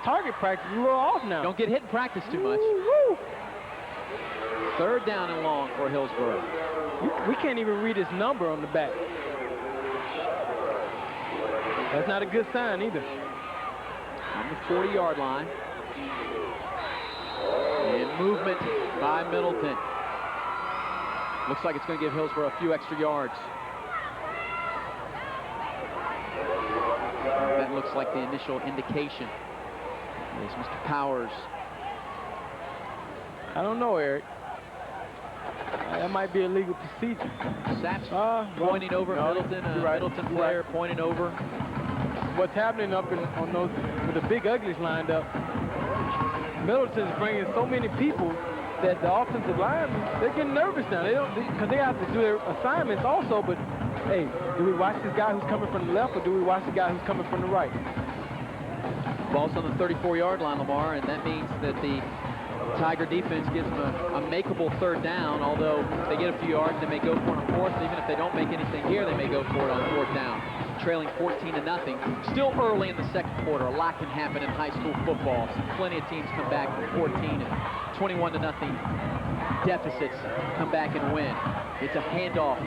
target practice is a little off now. Don't get hit in practice too much. Woo-hoo. Third down and long for Hillsborough. We can't even read his number on the back. That's not a good sign either. On the 40-yard line. And movement by Middleton. Looks like it's going to give Hillsborough a few extra yards. That looks like the initial indication. There's Mr. Powers. I don't know, Eric. That might be a legal procedure. Saps pointing over Middleton. Right. Middleton player pointing over. What's happening up on those with the big uglies lined up? Middleton's bringing so many people that the offensive linemen, they're getting nervous now. They don't, because they have to do their assignments also. But hey, do we watch this guy who's coming from the left, or do we watch the guy who's coming from the right? Ball's on the 34-yard line, Lamar, and that means that the Tiger defense gives them a makeable third down, although if they get a few yards, they may go for it on fourth. Even if they don't make anything here, they may go for it on fourth down. Trailing 14-0. Still early in the second quarter. A lot can happen in high school football. So plenty of teams come back from 14 and 21-0 deficits, come back and win. It's a handoff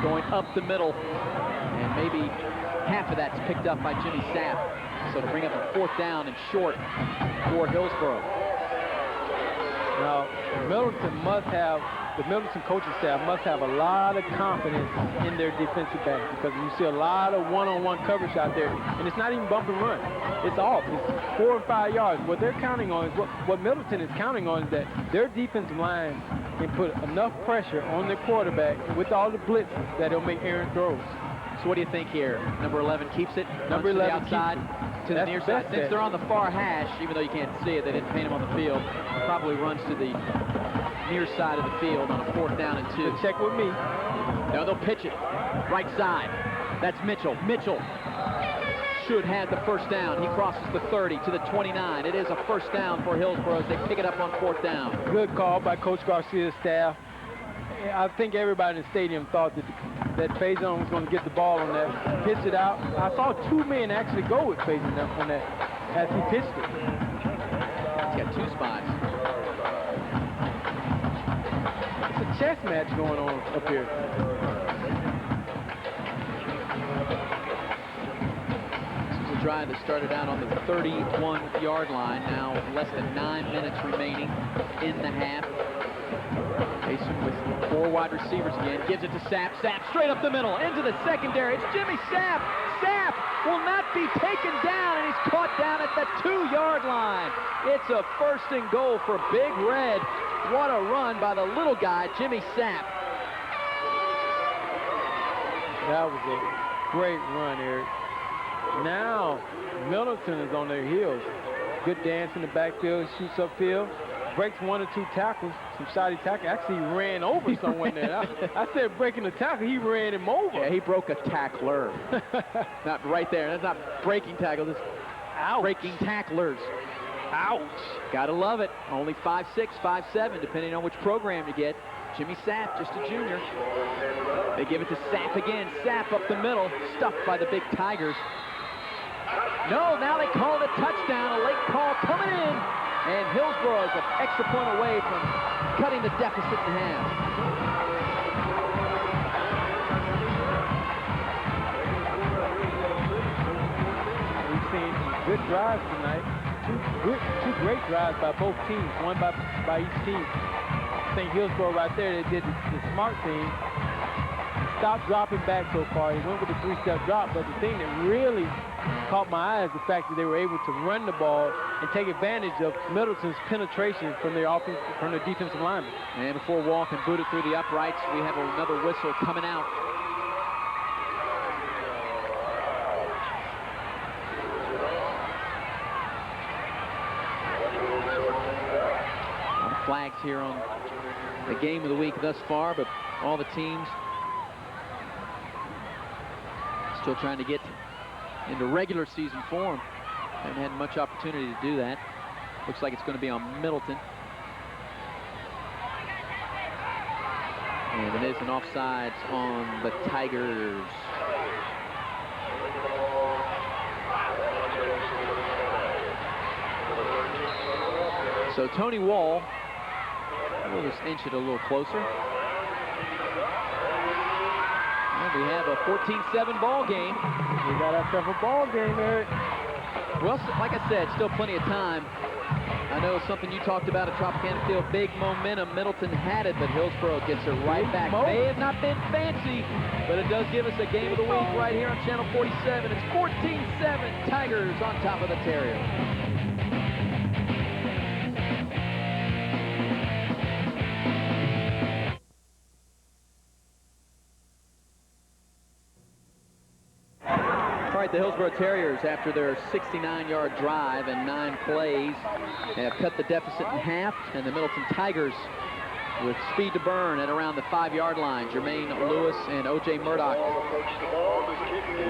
going up the middle, and maybe half of that's picked up by Jimmy Sapp. So to bring up a fourth down and short for Hillsborough. Now, the Middleton coaching staff must have a lot of confidence in their defensive back, because you see a lot of one-on-one coverage out there, and it's not even bump and run. It's off. It's 4 or 5 yards. What they're counting on is what Middleton is counting on is that their defensive line can put enough pressure on their quarterback with all the blitzes that it'll make Aaron throws. So what do you think here? Number 11 keeps it. Number 11 to the outside, to the near side. Since they're on the far hash, even though you can't see it, they didn't paint him on the field. Probably runs to the near side of the field on a fourth down and 2. Check with me. No, they'll pitch it. Right side. That's Mitchell. Mitchell should have the first down. He crosses the 30 to the 29. It is a first down for Hillsborough as they pick it up on fourth down. Good call by Coach Garcia's staff. I think everybody in the stadium thought that Faison was going to get the ball on that, pitch it out. I saw 2 men actually go with Faison on that as he pitched it. He's got 2 spots. It's a chess match going on up here. This is a drive that started out on the 31-yard line. Now less than 9 minutes remaining in the half. Mason with 4 wide receivers again. Gives it to Sapp. Sapp straight up the middle into the secondary. It's Jimmy Sapp. Sapp will not be taken down, and he's caught down at the 2-yard line. It's a 1st and goal for Big Red. What a run by the little guy, Jimmy Sapp. That was a great run, Eric. Now, Middleton is on their heels. Good dance in the backfield, shoots upfield, breaks 1 or 2 tackles, some shoddy tackle. Actually, he ran over someone there. I said breaking the tackle, he ran him over. Yeah, he broke a tackler. Not right there. That's not breaking tackles. It's breaking tacklers. Ouch. Gotta love it. Only 5'6", 5'7", depending on which program you get. Jimmy Sapp, just a junior. They give it to Sapp again. Sapp up the middle, stuffed by the big Tigers. No, now they call it a touchdown. A late call coming in. And Hillsborough is an extra point away from cutting the deficit in half. We've seen some good drives tonight. Two great drives by both teams, one by each team. I think Hillsborough right there, they did the smart thing. Stopped dropping back so far. He went with a 3-step drop, but the thing that really caught my eye is the fact that they were able to run the ball and take advantage of Middleton's penetration from their defensive linemen. And before Wall can boot it through the uprights, we have another whistle coming out. Flags here on the game of the week thus far, but all the teams still trying to get into regular season form. Haven't had much opportunity to do that. Looks like it's going to be on Middleton. And it is an offsides on the Tigers. So Tony Wall will just inch it a little closer. And we have a 14-7 ball game. We got ourselves a ball game, Eric. Well, like I said, still plenty of time. I know it's something you talked about at Tropicana Field. Big momentum. Middleton had it, but Hillsborough gets it right back. May have not been fancy, but it does give us a game of the week right here on Channel 47. It's 14-7. Tigers on top of the Terriers. The Hillsborough Terriers, after their 69-yard drive and 9 plays, have cut the deficit in half, and the Middleton Tigers with speed to burn at around the 5-yard line. Jermaine Lewis and O.J. Murdoch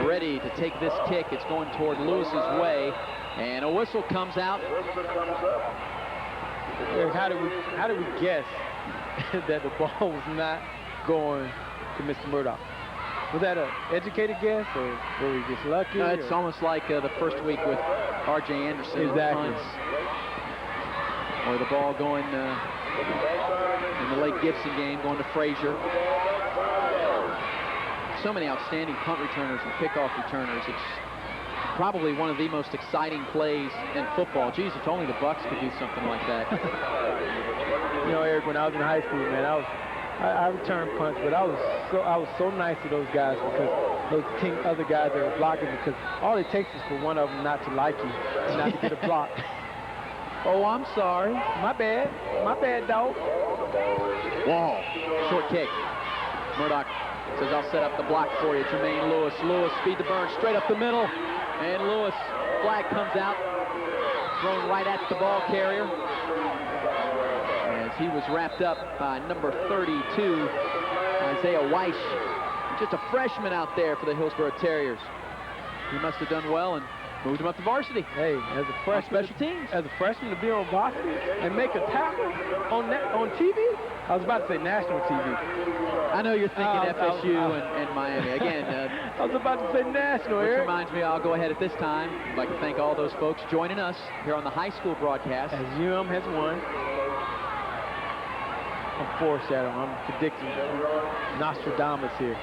ready to take this kick. It's going toward Lewis's way, and a whistle comes out. How did we guess that the ball was not going to Mr. Murdoch? Was that an educated guess, or were we just lucky? It's almost like the first week with R.J. Anderson. Exactly. Or the ball going in the late Gibson game, going to Frazier. So many outstanding punt returners and kickoff returners. It's probably one of the most exciting plays in football. Geez, if only the Bucks could do something like that. You know, Eric, when I was in high school, man, I returned punts, but I was so nice to those guys, because those other guys that were blocking, because all it takes is for one of them not to like you and not to get a block. Oh, I'm sorry. My bad, dog. Wall, short kick. Murdoch says, I'll set up the block for you. Jermaine Lewis. Lewis, speed to burn, straight up the middle. And Lewis, flag comes out, thrown right at the ball carrier. He was wrapped up by number 32, Isaiah Weiss. Just a freshman out there for the Hillsborough Terriers. He must have done well and moved him up to varsity. Hey, as a freshman, special teams. As a freshman to be on varsity and make a tackle on TV? I was about to say national TV. I know you're thinking FSU and Miami. Again, I was about to say national, which Eric. reminds me, I'll go ahead at this time. I'd like to thank all those folks joining us here on the high school broadcast. As UM has won. I'm foreshadowing. I'm predicting Nostradamus here.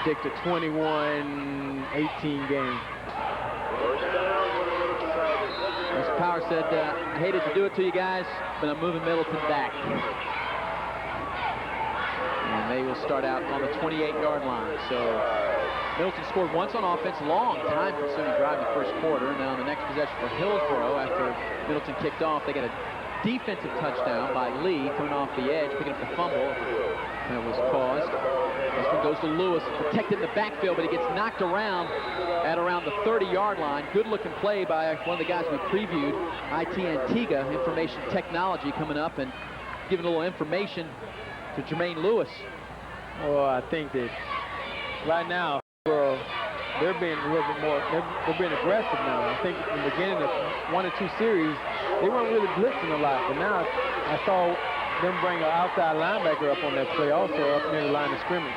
Predict a 21-18 game. Mr. Power said, I hated to do it to you guys, but I'm moving Middleton back. And they will start out on the 28-yard line. So Middleton scored once on offense, long time-consuming drive in the first quarter. And then on the next possession for Hillsborough, after Middleton kicked off, they got a defensive touchdown by Lee coming off the edge, picking up the fumble that was caused. This one goes to Lewis, protected in the backfield, but he gets knocked around at around the 30-yard line. Good-looking play by one of the guys we previewed, IT Antigua, Information Technology, coming up and giving a little information to Jermaine Lewis. Well, I think that right now, they're being a little bit more, they're being aggressive now. I think in the beginning of 1 or 2 series, they weren't really blitzing a lot, but now I saw them bring an outside linebacker up on that play also up near the line of scrimmage.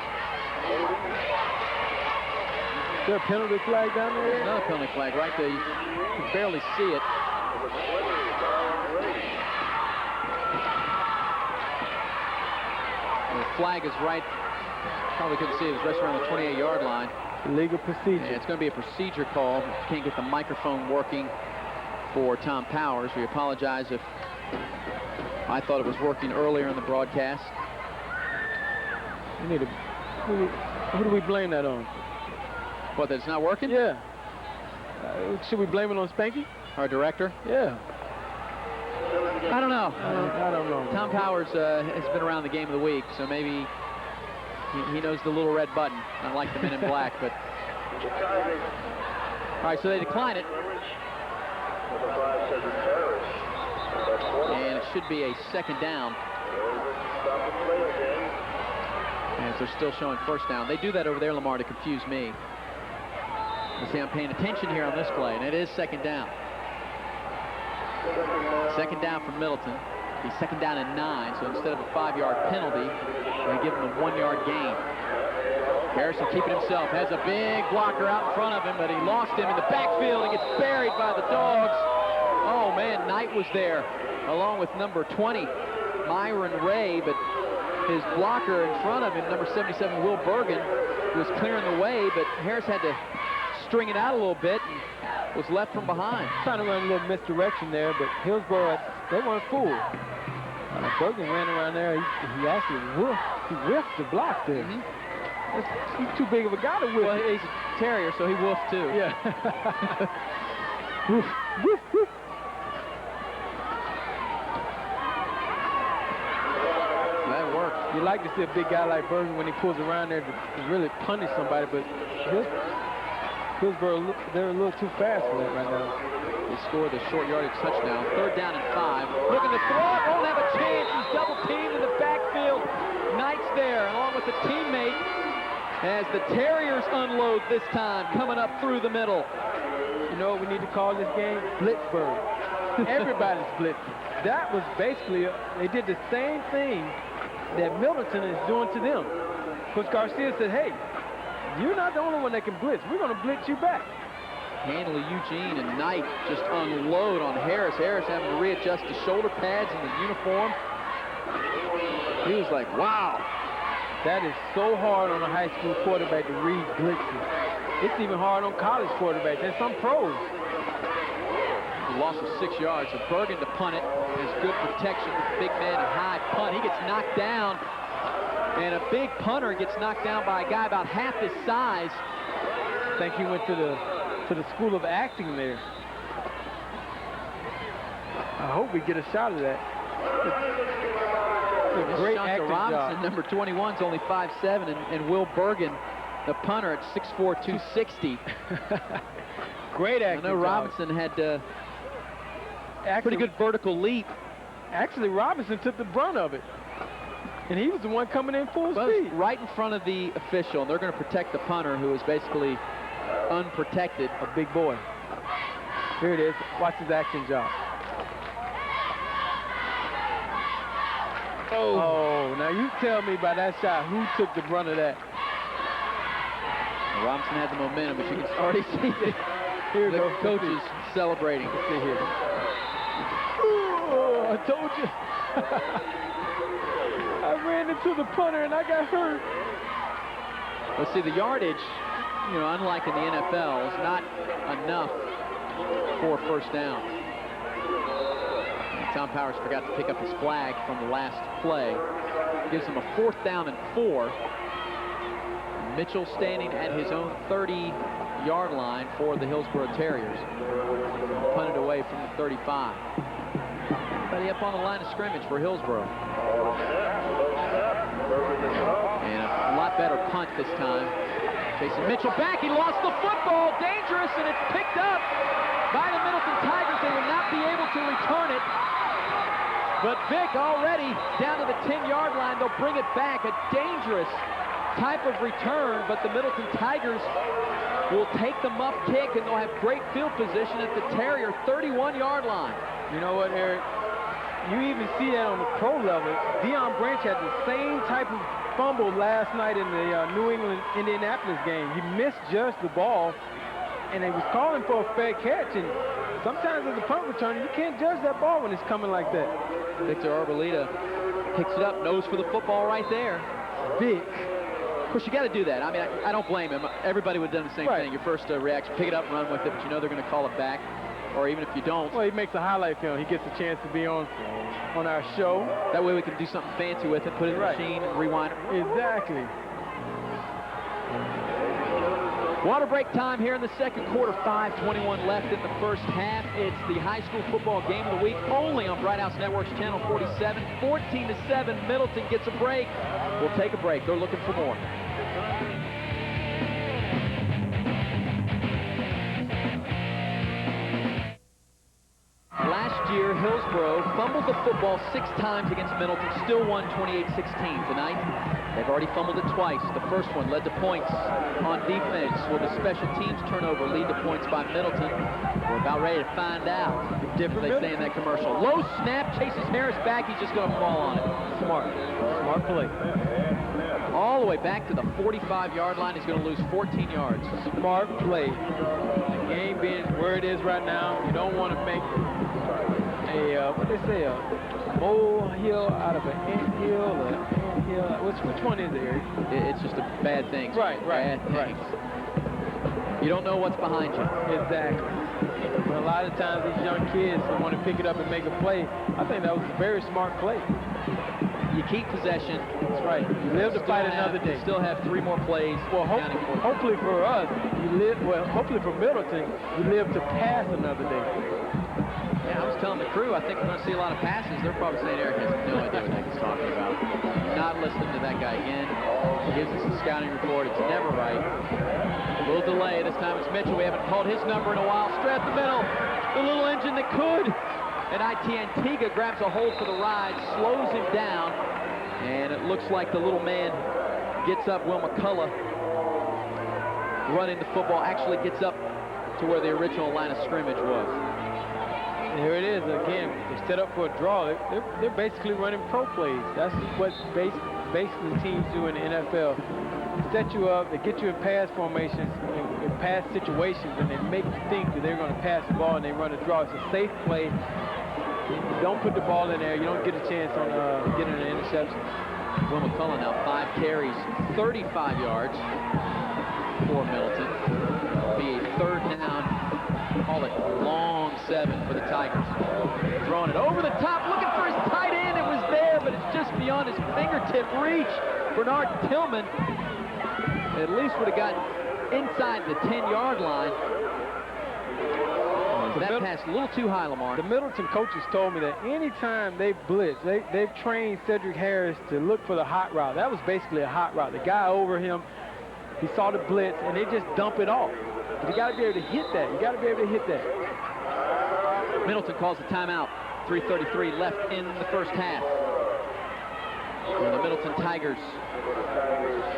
Is there a penalty flag down there? There's another penalty flag right there. You can barely see it. The flag is right, probably couldn't see it, it's just around the 28-yard line. Legal procedure. Yeah, it's going to be a procedure call. Can't get the microphone working for Tom Powers. We apologize if I thought it was working earlier in the broadcast. We need to, who do we blame that on? What, that it's not working? Yeah. Should we blame it on Spanky? Our director? Yeah. I don't know. I don't know. Tom Powers has been around the game of the week, so maybe he knows the little red button, unlike the men in black. But all right, so they decline it. And it should be a second down. As they're still showing first down. They do that over there, Lamar, to confuse me. You see, I'm paying attention here on this play, and it is second down. Second down for Middleton. He's second down and 9, so instead of a 5-yard penalty, they give him a 1-yard gain. Harrison keeping himself, has a big blocker out in front of him, but he lost him in the backfield. He gets buried by the Dogs. Oh, man, Knight was there, along with number 20, Myron Ray, but his blocker in front of him, number 77, Will Bergen, was clearing the way, but Harris had to string it out a little bit and was left from behind. Trying to run a little misdirection there, but Hillsborough, they weren't fooled. Bergen ran around there. He actually whiffed the block there. He's too big of a guy to whiff. Well, he's a terrier, so he woofed too. Yeah. Woof, woof, woof. That worked. You like to see a big guy like Bergen when he pulls around there to really punish somebody, but Hillsborough, they're a little too fast for that right now. They scored the short yardage touchdown. Third down and 5. Looking to throw it, won't have a chance. He's double teamed in the backfield. Knight's there, along with a teammate, as the Terriers unload this time, coming up through the middle. You know what we need to call this game? Blitzburg. Everybody's blitzing. That was basically, they did the same thing that Middleton is doing to them. Coach Garcia said, hey, you're not the only one that can blitz. We're going to blitz you back. Handley, Eugene, and Knight just unload on Harris. Harris having to readjust the shoulder pads and the uniform. He was like, wow. That is so hard on a high school quarterback to read blitzes. It's even hard on college quarterbacks and some pros. A loss of 6 yards. So Bergen to punt it. Has good protection. Big man, a high punt. He gets knocked down. And a big punter gets knocked down by a guy about half his size. I think he went to the School of Acting there. I hope we get a shot of that. It's a great acting Robinson, job. number 21, is only 5'7", and Will Bergen, the punter, at 6'4", 260. Great acting I know job. Robinson had a pretty good vertical leap. Actually, Robinson took the brunt of it. And he was the one coming in full speed. Right in front of the official, and they're going to protect the punter, who is basically unprotected. A big boy. Here it is. Watch his action job. Oh, now you tell me by that shot who took the brunt of that. Robinson had the momentum, but you can already see the coaches celebrating. Let's see here. Oh, I told you. I ran into the punter and I got hurt. Let's see, the yardage, you know, unlike in the NFL, is not enough for first down. And Tom Powers forgot to pick up his flag from the last play. Gives him a 4th down and 4. Mitchell standing at his own 30-yard line for the Hillsborough Terriers. Punted away from the 35. Everybody up on the line of scrimmage for Hillsborough. And a lot better punt this time. Chasing Mitchell back, he lost the football, dangerous, and it's picked up by the Middleton Tigers. They will not be able to return it. But Vic already down to the 10-yard line. They'll bring it back, a dangerous type of return, but the Middleton Tigers will take the muff kick, and they'll have great field position at the Terrier 31-yard line. You know what, Eric? You even see that on the pro level. Deion Branch had the same type of fumble last night in the New England-Indianapolis game. He misjudged the ball, and they was calling for a fair catch, and sometimes as a punt returner, you can't judge that ball when it's coming like that. Victor Arboleda picks it up, nose for the football right there. Vic. Of course, you got to do that. I mean, I don't blame him. Everybody would have done the same thing. Your first reaction, pick it up and run with it, but you know they're going to call it back. Or even if you don't. Well, he makes a highlight film. He gets a chance to be on our show. That way we can do something fancy with it, put it in the machine and rewind it. Exactly. Water break time here in the second quarter. 5:21 left in the first half. It's the high school football game of the week, only on Bright House Networks Channel 47. 14-7, Middleton gets a break. We'll take a break. They're looking for more. Last year, Hillsborough fumbled the football 6 times against Middleton, still won 28-16. Tonight, they've already fumbled it twice. The first one led to points on defense. Will the special teams turnover lead to points by Middleton? We're about ready to find out. Different, they say in that commercial. Low snap, chases Harris back. He's just going to fall on it. Smart play. All the way back to the 45-yard line. He's going to lose 14 yards. Smart play. The game being where it is right now, you don't want to make what they say, a molehill out of an anthill, which one is it, Eric? It's just a bad thing. Right. You don't know what's behind you. Exactly. But a lot of times these young kids want to pick it up and make a play. I think that was a very smart play. You keep possession. That's right. You live to fight another day. You still have 3 more plays. Well, hopefully for us, hopefully for Middleton, you live to pass another day. Yeah, I was telling the crew, I think we're going to see a lot of passes. They're probably saying Eric has no idea what he's talking about. Not listening to that guy again. He gives us a scouting report. It's never right. A little delay. This time it's Mitchell. We haven't called his number in a while. Straight up the middle. The little engine that could. And IT Antigua grabs a hold for the ride, slows him down, and it looks like the little man gets up. Will McCullough running the football actually gets up to where the original line of scrimmage was. And here it is again. They're set up for a draw. They're basically running pro plays. That's what basically teams do in the NFL. Set you up, they get you in pass formations, in pass situations, and they make you think that they're going to pass the ball and they run a draw. It's a safe play. You don't put the ball in there. You don't get a chance on getting an interception. Will McCullough now 5 carries, 35 yards for Middleton. It'll be a 3rd down. Call it long 7 for the Tigers. Throwing it over the top, looking for his tight end. It was there, but it's just beyond his fingertip reach. Bernard Tillman at least would have gotten inside the 10-yard line. That pass a little too high, Lamar. The Middleton coaches told me that anytime they blitz, they've trained Cedric Harris to look for the hot route. That was basically a hot route. The guy over him, he saw the blitz, and they just dump it off. But you got to be able to hit that. You got to be able to hit that. Middleton calls a timeout. 3:33 left in the first half. And the Middleton Tigers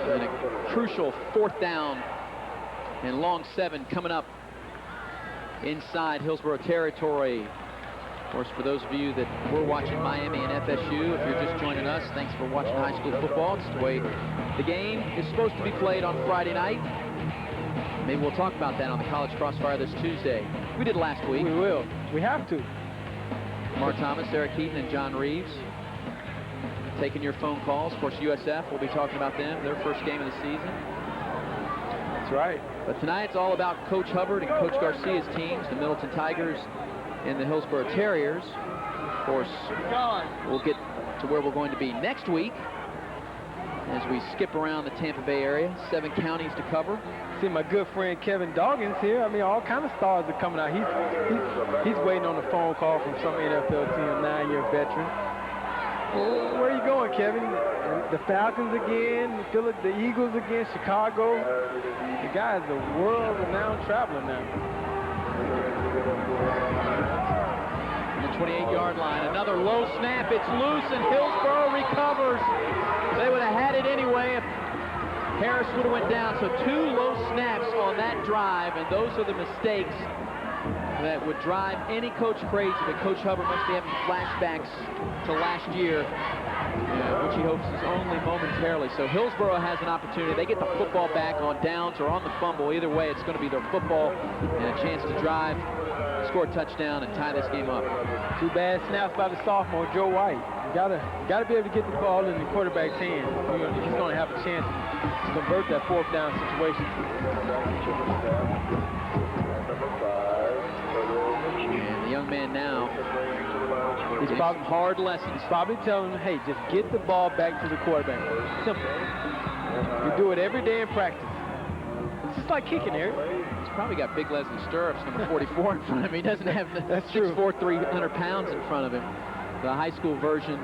in a crucial 4th down and long 7 coming up inside Hillsborough territory. Of course, for those of you that were watching Miami and FSU, if you're just joining us, thanks for watching high school football. It's the way the game is supposed to be played on Friday night. Maybe we'll talk about that on the College Crossfire this Tuesday. We did last week. We will. We have to. Mark Thomas, Eric Keaton, and John Reeves taking your phone calls. Of course, USF, we'll be talking about them, their first game of the season. That's right. But tonight it's all about Coach Hubbard and Coach Garcia's teams, the Middleton Tigers and the Hillsborough Terriers. Of course, we'll get to where we're going to be next week as we skip around the Tampa Bay area. 7 counties to cover. See my good friend Kevin Doggins here. I mean, all kind of stars are coming out. He's waiting on a phone call from some NFL team, a 9-year veteran. Well, where are you going, Kevin? The Falcons again, the Eagles again, Chicago. The guy is a world-renowned traveler now. On the 28-yard line, another low snap. It's loose, and Hillsborough recovers. They would have had it anyway if Harris would have went down. So 2 low snaps on that drive, and those are the mistakes that would drive any coach crazy. But Coach Hubbard must be having flashbacks to last year, which he hopes is only momentarily. So Hillsborough has an opportunity. They get the football back on downs or on the fumble. Either way, it's going to be their football and a chance to drive, score a touchdown, and tie this game up. 2 bad snaps by the sophomore, Joe White. You gotta be able to get the ball in the quarterback's hands. He's going to have a chance to convert that 4th down situation. And the young man now, he's probably hard lessons. He's probably telling him, hey, just get the ball back to the quarterback. Simple. You do it every day in practice. It's just like kicking, Eric. He's probably got big Leslie Stirrups, number 44, in front of him. He doesn't have the 6'4", 300 pounds in front of him. The high school version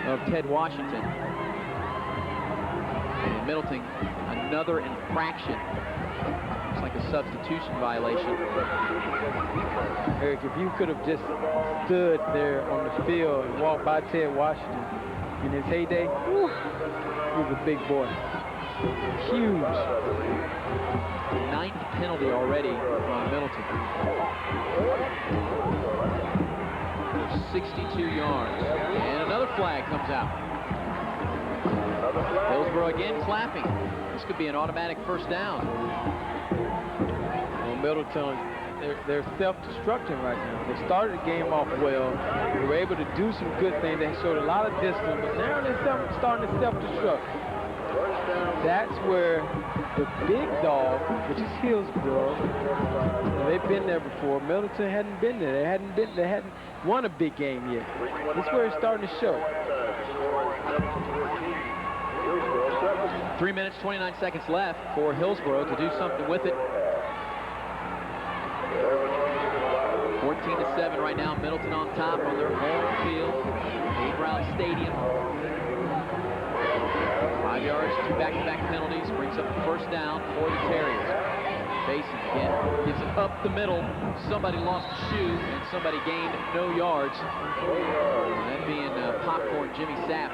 of Ted Washington. And Middleton, another infraction. It's like a substitution violation. Eric, if you could have just stood there on the field and walked by Ted Washington in his heyday, whew, he was a big boy. Huge. 9th penalty already on Middleton. 62 yards. And another flag comes out. Hillsborough again clapping. This could be an automatic 1st down. Well, Middleton, they're self-destructing right now. They started the game off well. They were able to do some good things. They showed a lot of discipline, but now they're starting to self-destruct. That's where the big dog, which is Hillsborough, they've been there before. Middleton hadn't been there. They hadn't won a big game yet. This is where it's starting to show. 3 minutes, 29 seconds left for Hillsborough to do something with it. 14-7 right now. Middleton on top on their home field, Dave Brown Stadium. 5 yards, 2 back-to-back penalties, brings up the 1st down for the Terriers. Basin again gives it up the middle. Somebody lost a shoe and somebody gained no yards. That being Popcorn Jimmy Sapp.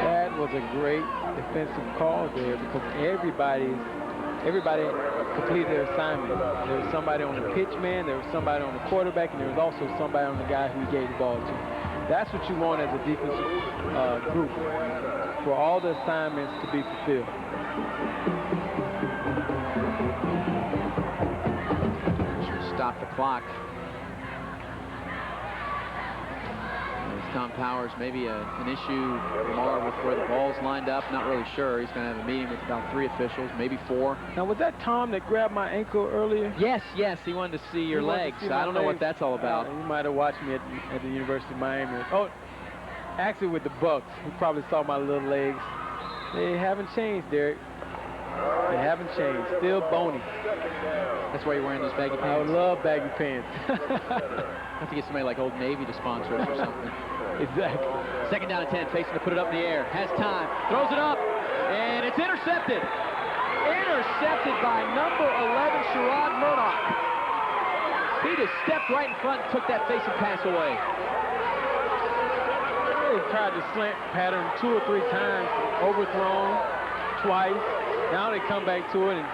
That was a great defensive call there because everybody completed their assignment. There was somebody on the pitch man, there was somebody on the quarterback, and there was also somebody on the guy who he gave the ball to. That's what you want as a defensive group, for all the assignments to be fulfilled. Should stop the clock. Tom Powers, maybe an issue tomorrow with where the ball's lined up. Not really sure. He's going to have a meeting with about 3 officials, maybe 4. Now, was that Tom that grabbed my ankle earlier? Yes. He wanted to see your legs. I don't know what that's all about. You might have watched me at the University of Miami. Oh, actually with the Bucks. You probably saw my little legs. They haven't changed, Derek. They haven't changed. Still bony. That's why you're wearing those baggy pants? I would love baggy pants. Have to get somebody like Old Navy to sponsor us or something. Exactly. 2nd down and 10, facing to put it up in the air. Has time, throws it up, and it's intercepted. Intercepted by number 11, Sherrod Murdoch. He just stepped right in front and took that facing pass away. They tried the slant pattern 2 or 3 times, overthrown twice. Now they come back to it, and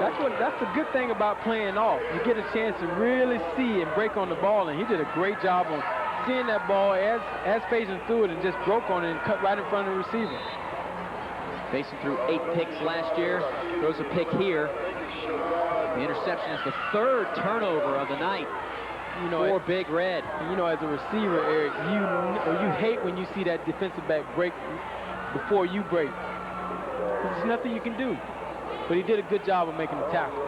that's the good thing about playing off. You get a chance to really see and break on the ball, and he did a great job on seeing that ball as Faison threw it and just broke on it and cut right in front of the receiver. Faison threw 8 picks last year, throws a pick here. The interception is the 3rd turnover of the night. You know, for Big Red. You know, as a receiver, Eric, you hate when you see that defensive back break before you break. There's nothing you can do. But he did a good job of making the tackle.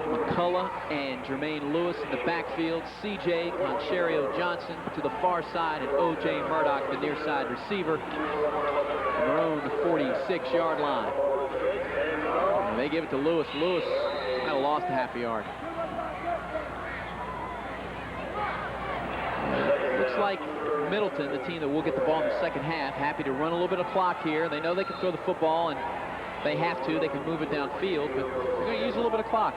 McCullough and Jermaine Lewis in the backfield. C.J. Concherio Johnson to the far side, and O.J. Murdoch, the near side receiver, from their own 46-yard line. And they give it to Lewis. Lewis kind of lost a half a yard. Looks like Middleton, the team that will get the ball in the second half, happy to run a little bit of clock here. They know they can throw the football, and they have to. They can move it downfield, but they're going to use a little bit of clock.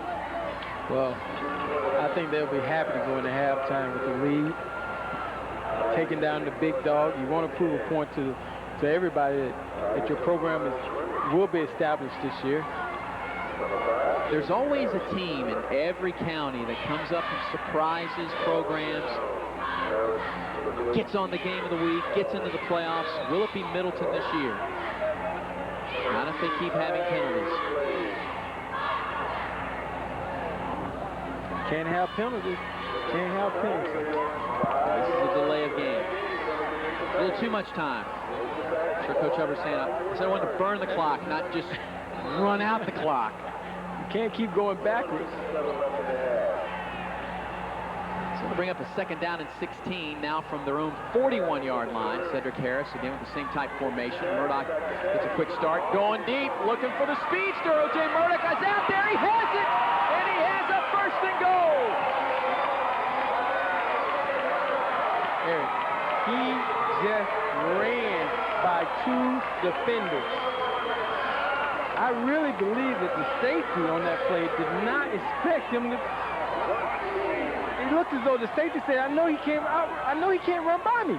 Well, I think they'll be happy to go into halftime with the lead, taking down the big dog. You want to prove a point to everybody that your program will be established this year. There's always a team in every county that comes up and surprises programs, gets on the game of the week, gets into the playoffs. Will it be Middleton this year? Not if they keep having penalties. Can't have penalties. Can't have penalties. This is a delay of game. A little too much time. I'm sure Coach Hubbard's saying, I said I wanted to burn the clock, not just run out the clock. You can't keep going backwards. So we'll bring up a second down and 16 now from their own 41-yard line. Cedric Harris, again with the same type formation. Murdoch gets a quick start, going deep, looking for the speedster. O.J. Murdoch is out there. He has it, and he has a first and goal. Eric, he just ran by two defenders. I really believe that the safety on that play did not expect him to. It looked as though the safety said, I know he can't run by me.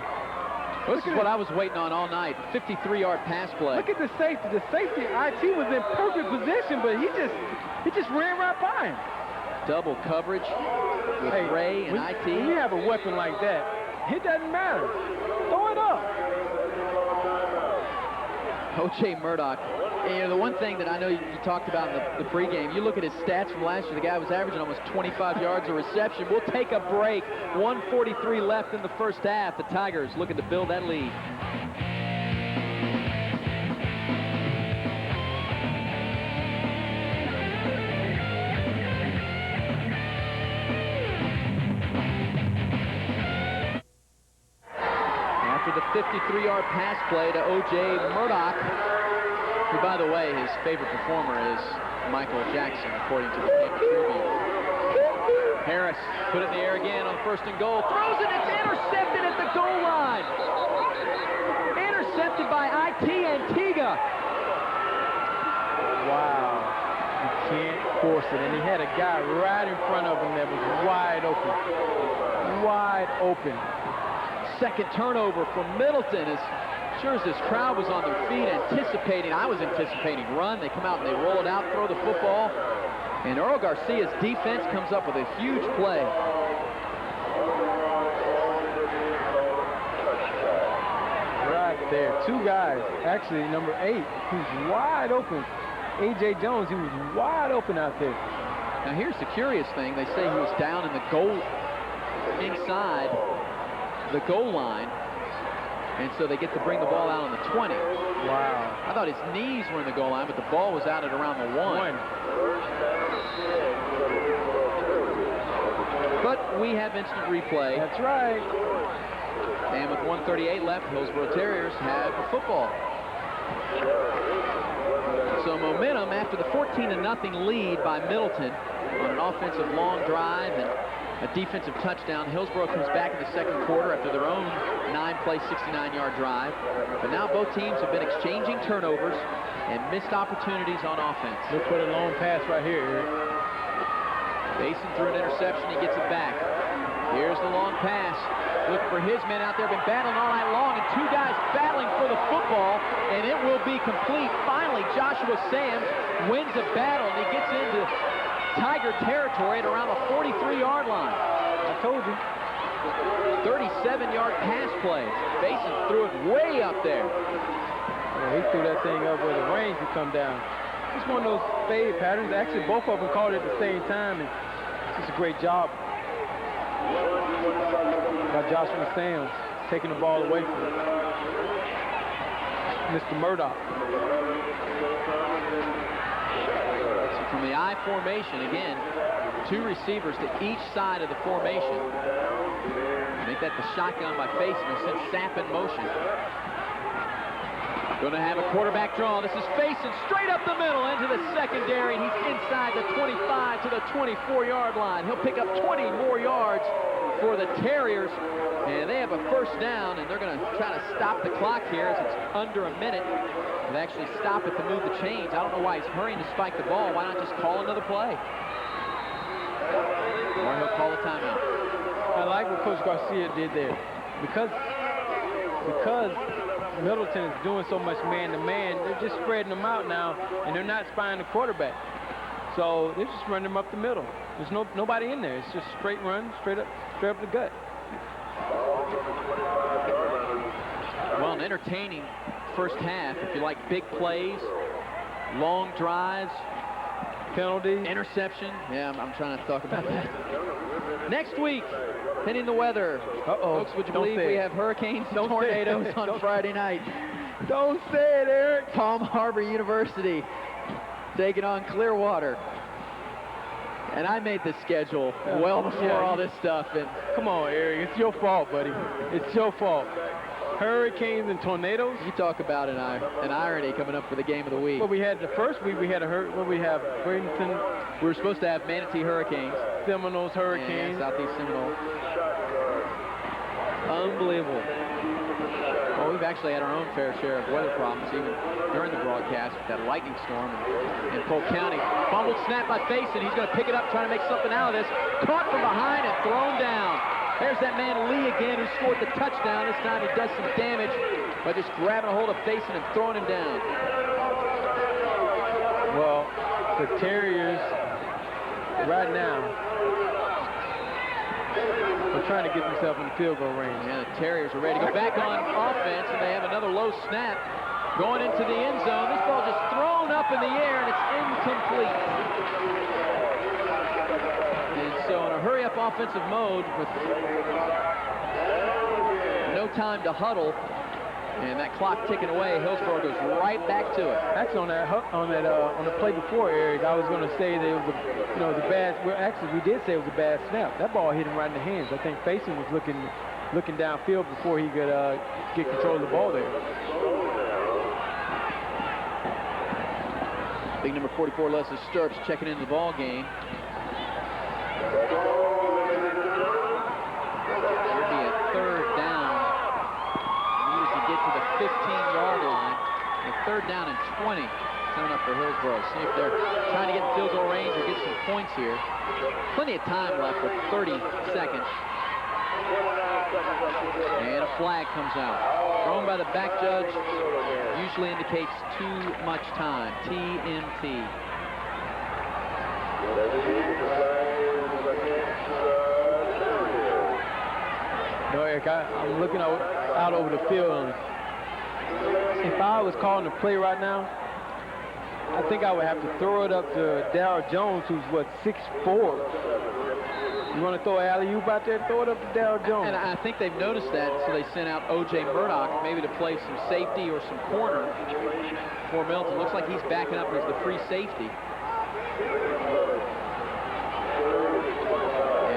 Well, this is what I was waiting on all night. 53-yard pass play. Look at the safety. The safety, IT was in perfect position, but he just ran right by him. Double coverage with Ray and IT. When you have a weapon like that, it doesn't matter. Throw it up. O.J. Murdoch. You know, the one thing that I know you talked about in the pregame, you look at his stats from last year, the guy was averaging almost 25 yards a reception. We'll take a break. 1:43 left in the first half. The Tigers looking to build that lead. After the 53-yard pass play to O.J. Murdoch, who, by the way, his favorite performer is Michael Jackson, according to the Tampa Tribune. Harris put it in the air again on first and goal. Throws it. It's intercepted at the goal line. Intercepted by IT Antigua. Wow. You can't force it. And he had a guy right in front of him that was wide open. Wide open. Second turnover for Middleton. As sure as this crowd was on their feet anticipating, I was anticipating run. They come out and they roll it out, throw the football. And Earl Garcia's defense comes up with a huge play. Right there. Two guys. Actually, number 8, who's wide open. A.J. Jones, he was wide open out there. Now here's the curious thing. They say he was down in the goal, inside the goal line. And so they get to bring the ball out on the 20. Wow. I thought his knees were in the goal line, but the ball was out at around the 1. But we have instant replay. That's right. And with 1:38 left, Hillsborough Terriers have the football. So momentum after the 14-0 lead by Middleton on an offensive long drive and a defensive touchdown. Hillsborough comes back in the second quarter after their own 9-play, 69-yard drive. But now both teams have been exchanging turnovers and missed opportunities on offense. Look for the long pass right here, Eric. Basin threw an interception. He gets it back. Here's the long pass. Look for his men out there. Been battling all night long, and two guys battling for the football, and it will be complete. Finally, Joshua Sams wins a battle, and he gets into Tiger territory at around the 43-yard line. I told you. 37-yard pass play. Basin threw it way up there. Yeah, he threw that thing up where the range would come down. Just one of those fade patterns. Actually, both of them caught it at the same time, and it's just a great job by Joshua Sams taking the ball away from him. Mr. Murdoch. So from the I formation, again, 2 receivers to each side of the formation. Make that the shotgun by Faison. They'll send Sapp in motion. Going to have a quarterback draw. This is Faison straight up the middle into the secondary, and he's inside the 25 to the 24-yard line. He'll pick up 20 more yards for the Terriers, and they have a first down, and they're going to try to stop the clock here as it's under a minute. They actually stop it to move the chains. I don't know why he's hurrying to spike the ball. Why not just call another play? Or he'll call a timeout. I like what Coach Garcia did there. Because Middleton is doing so much man-to-man, they're just spreading them out now, and they're not spying the quarterback. So they're just running them up the middle. There's nobody in there. It's just straight run, straight up the gut. Well, an entertaining first half. If you like big plays, long drives, penalty, interception. Yeah, I'm trying to talk about that. Next week, pending the weather. Folks, would you believe we have hurricanes and tornadoes on Friday night? Don't say it, Eric. Palm Harbor University taking on Clearwater. And I made the schedule well before all this stuff. And come on, Eric. It's your fault, buddy. It's your fault. Hurricanes and tornadoes. You talk about an irony coming up for the game of the week. Well, we had the first week. We had Bradenton. We were supposed to have Manatee Hurricanes. Seminoles Hurricanes. Southeast Seminole. Unbelievable. Well, we've actually had our own fair share of weather problems even during the broadcast with that lightning storm in Polk County. Fumbled snap by Faison. He's going to pick it up, trying to make something out of this. Caught from behind and thrown down. There's that man Lee again who scored the touchdown. This time he does some damage by just grabbing a hold of Faison and throwing him down. Well, the Terriers right now are trying to get themselves in the field goal range. Yeah, the Terriers are ready to go back on offense, and they have another low snap going into the end zone. This ball just thrown up in the air, and it's incomplete. So in a hurry-up offensive mode with no time to huddle and that clock ticking away, Hillsborough goes right back to it. Actually, on the play before, Eric, I was going to say that it was the bad. Well, actually, we did say it was a bad snap. That ball hit him right in the hands. I think Faison was looking downfield before he could get control of the ball there. Big number 44, Leslie Sturps, checking into the ball game. It'll be a third down. Needed to get to the 15-yard line. A third down and 20 coming up for Hillsborough. See if they're trying to get in field goal range or get some points here. Plenty of time left with 30 seconds. And a flag comes out. Thrown by the back judge. Usually indicates too much time. TMT. No, Eric, I'm looking out over the field. If I was calling the play right now, I think I would have to throw it up to Darryl Jones, who's, 6'4". You want to throw an alley-oop out there? Throw it up to Darryl Jones. And I think they've noticed that, so they sent out O.J. Murdoch maybe to play some safety or some corner for Middleton. Looks like he's backing up as the free safety.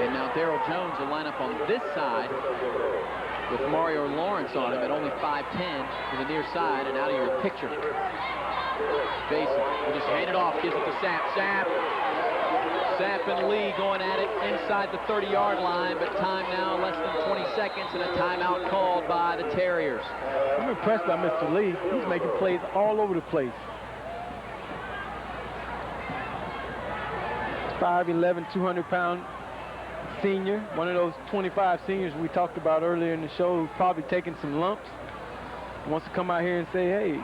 And now Darryl Jones will line up on this side with Mario Lawrence on him at only 5'10" to the near side and out of your picture. Faison will just hand it off, gives it to Sapp. Sapp and Lee going at it inside the 30-yard line, but time now less than 20 seconds and a timeout called by the Terriers. I'm impressed by Mr. Lee. He's making plays all over the place. 5'11", 200-pound senior, one of those 25 seniors we talked about earlier in the show who's probably taking some lumps. Wants to come out here and say, hey,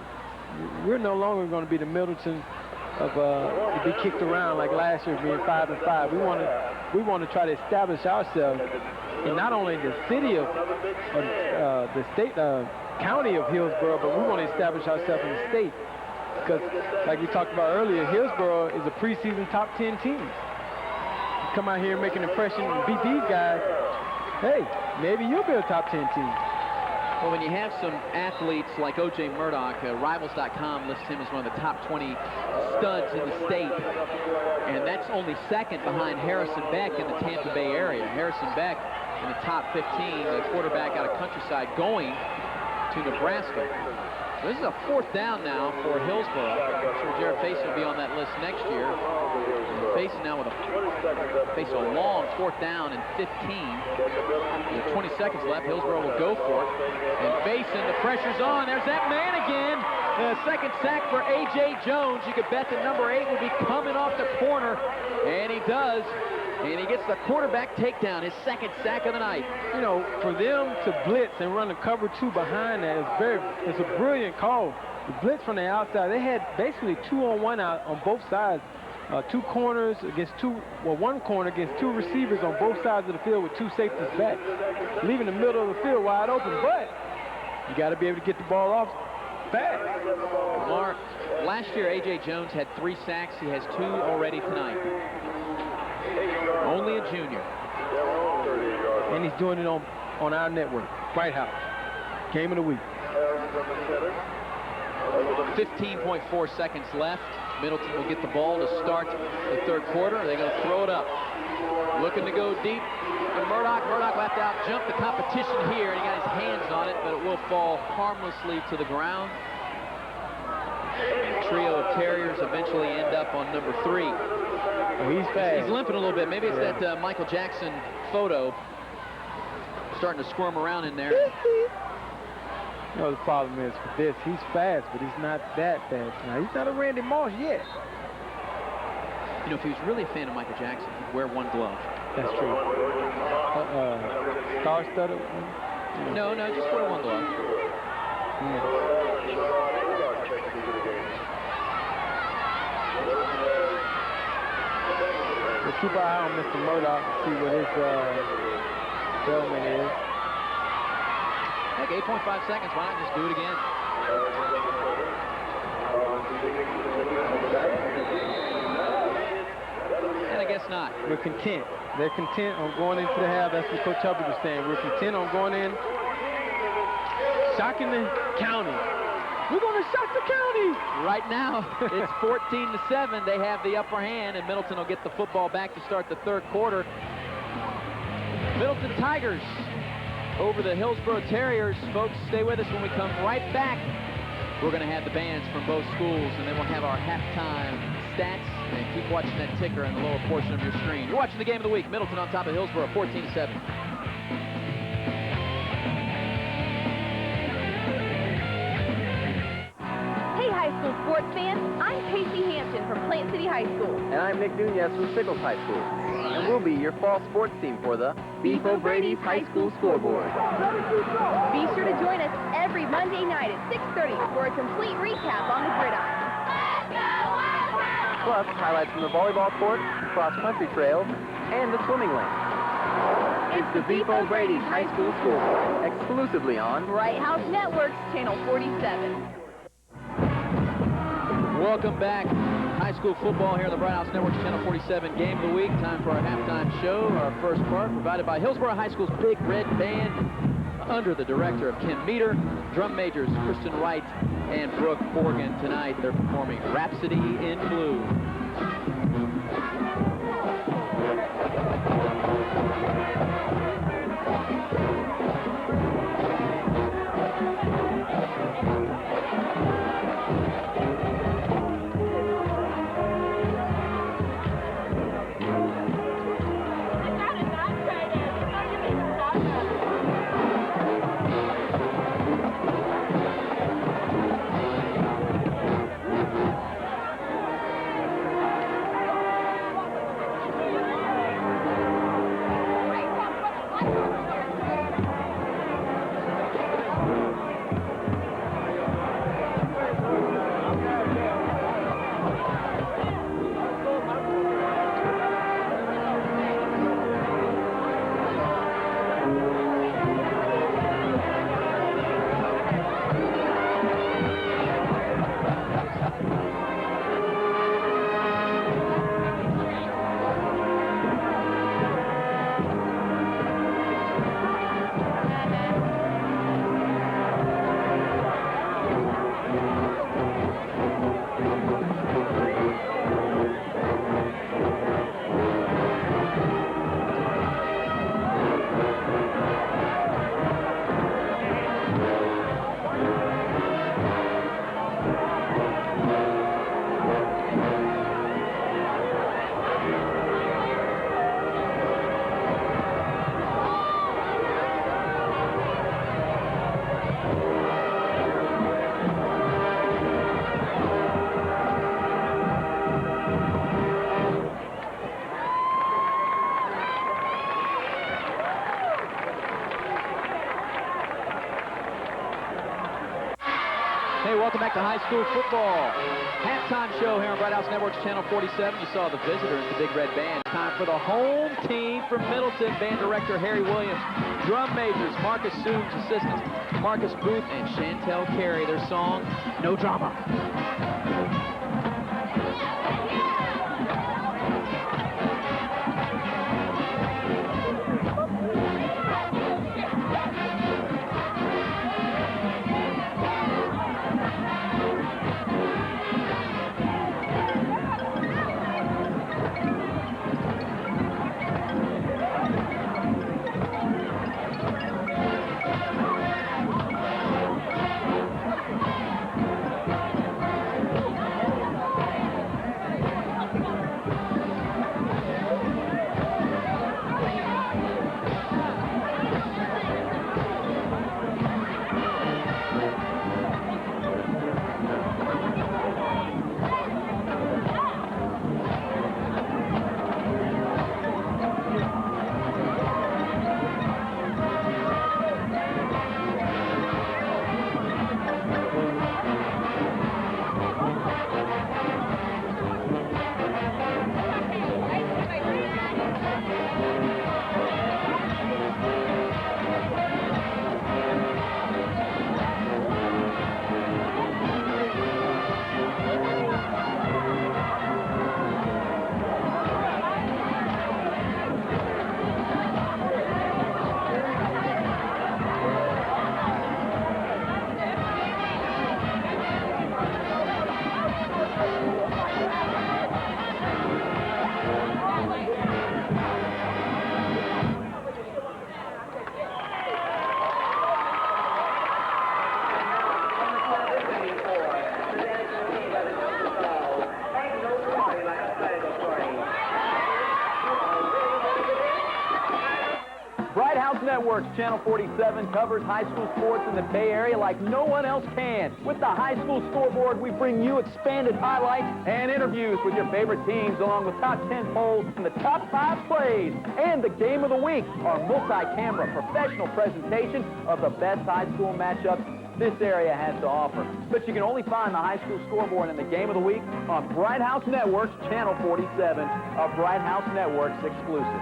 we're no longer going to be the Middleton of to be kicked around like last year, being 5-5. We want to try to establish ourselves in not only the city of the state, county of Hillsborough, but we want to establish ourselves in the state. Because, like we talked about earlier, Hillsborough is a preseason top 10 team. Come out here and make an impression and beat these guys. Hey, maybe you'll be a top 10 team. Well, when you have some athletes like O.J. Murdoch, Rivals.com lists him as one of the top 20 studs in the state. And that's only second behind Harrison Beck in the Tampa Bay area. Harrison Beck in the top 15, the quarterback out of Countryside going to Nebraska. So this is a 4th down now for Hillsborough. I'm sure Jared Faison will be on that list next year. Faison now with a long 4th down and 15. With 20 seconds left, Hillsborough will go for it. And Faison, the pressure's on. There's that man again. The second sack for A.J. Jones. You could bet that number 8 will be coming off the corner. And he does. And he gets the quarterback takedown, his second sack of the night. You know, for them to blitz and run a cover 2 behind that it's a brilliant call. The blitz from the outside, they had basically 2-on-1 out on both sides. 2 corners against one corner against 2 receivers on both sides of the field with 2 safeties back, leaving the middle of the field wide open. But you got to be able to get the ball off fast. Mark, last year A.J. Jones had 3 sacks. He has 2 already tonight. Only a junior. And he's doing it on our network, White House. Game of the week. 15.4 seconds left. Middleton will get the ball to start the 3rd quarter. They're going to throw it up. Looking to go deep. And Murdoch left out, jumped the competition here, and he got his hands on it, but it will fall harmlessly to the ground. And trio of Terriers eventually end up on number 3. Oh, he's fast. He's limping a little bit. Maybe it's that Michael Jackson photo. Starting to squirm around in there. You know, the problem is for this, he's fast, but he's not that fast. Now, he's not a Randy Moss yet. You know, if he was really a fan of Michael Jackson, he'd wear 1 glove. That's true. Star-studded one? No, just wear 1 glove. We'll keep our eye on Mr. Murdoch to see what his ailment is. Like 8.5 seconds, why not just do it again? And I guess not. We're content. They're content on going into the half. That's what Coach Hubbard was saying. We're content on going in, shocking the county. We're going to shock the county. Right now, it's 14-7. They have the upper hand, and Middleton will get the football back to start the 3rd quarter. Middleton Tigers over the Hillsborough Terriers. Folks, stay with us when we come right back. We're going to have the bands from both schools, and then we'll have our halftime stats. And keep watching that ticker in the lower portion of your screen. You're watching the game of the week. Middleton on top of Hillsborough, 14-7. Hey, high school sports fans. I'm Casey Hampton from Plant City High School. And I'm Nick Nunez from Sickles High School. And we'll be your fall sports team for the Beef O'Brady's High School Scoreboard. Be sure to join us every Monday night at 6:30 for a complete recap on the gridiron. Plus, highlights from the volleyball court, cross-country trails, and the swimming lane. It's the Beef O'Brady's High School Scoreboard, exclusively on Bright House Networks, Channel 47. Welcome back. High school football here on the Bright House Network, Channel 47 Game of the Week. Time for our halftime show. Our first part provided by Hillsborough High School's Big Red Band under the director of Ken Meter. Drum majors Kristen Wright and Brooke Forgan. Tonight they're performing Rhapsody in Blue. Welcome back to high school football. Halftime show here on Bright House Network's Channel 47. You saw the visitors, the Big Red Band. Time for the home team from Middleton. Band director Harry Williams. Drum majors Marcus Sooms, assistants Marcus Booth and Chantel Carey. Their song, No Drama. Bright House Network's Channel 47 covers high school sports in the Bay Area like no one else can. With the high school scoreboard, we bring you expanded highlights and interviews with your favorite teams, along with top 10 polls and the top 5 plays. And the Game of the Week, our multi-camera professional presentation of the best high school matchups this area has to offer. But you can only find the high school scoreboard and the Game of the Week on Bright House Network's Channel 47, a Bright House Network's exclusive.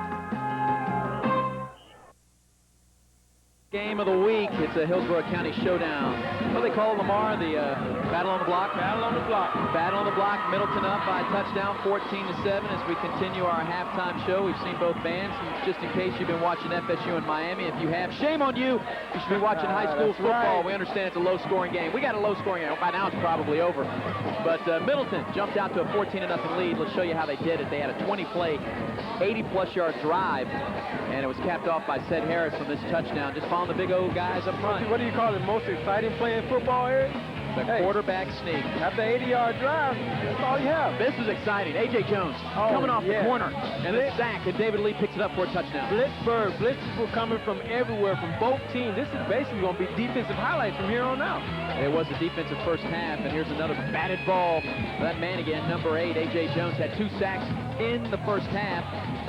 Game of the week. It's a Hillsborough County showdown. What do they call it, Lamar? The battle on the block? Battle on the block. Battle on the block. Middleton up by a touchdown, 14-7 as we continue our halftime show. We've seen both bands. And just in case you've been watching FSU in Miami, if you have, shame on you. You should be watching high school football. Right. We understand it's a low-scoring game. We got a low-scoring game. By now it's probably over. But Middleton jumped out to a 14-0 lead. Let's show you how they did it. They had a 20-play, 80-plus yard drive, and it was capped off by Seth Harris from this touchdown. Just following the big old guys up front. What do you call it? Most exciting play in football, Eric? The quarterback sneak. After 80-yard drive, that's all you have. This is exciting. A.J. Jones coming off the corner. And a sack, and David Lee picks it up for a touchdown. Blitzes were coming from everywhere, from both teams. This is basically going to be defensive highlights from here on out. It was a defensive first half, and here's another batted ball. That man again, number 8, A.J. Jones, had 2 sacks in the first half,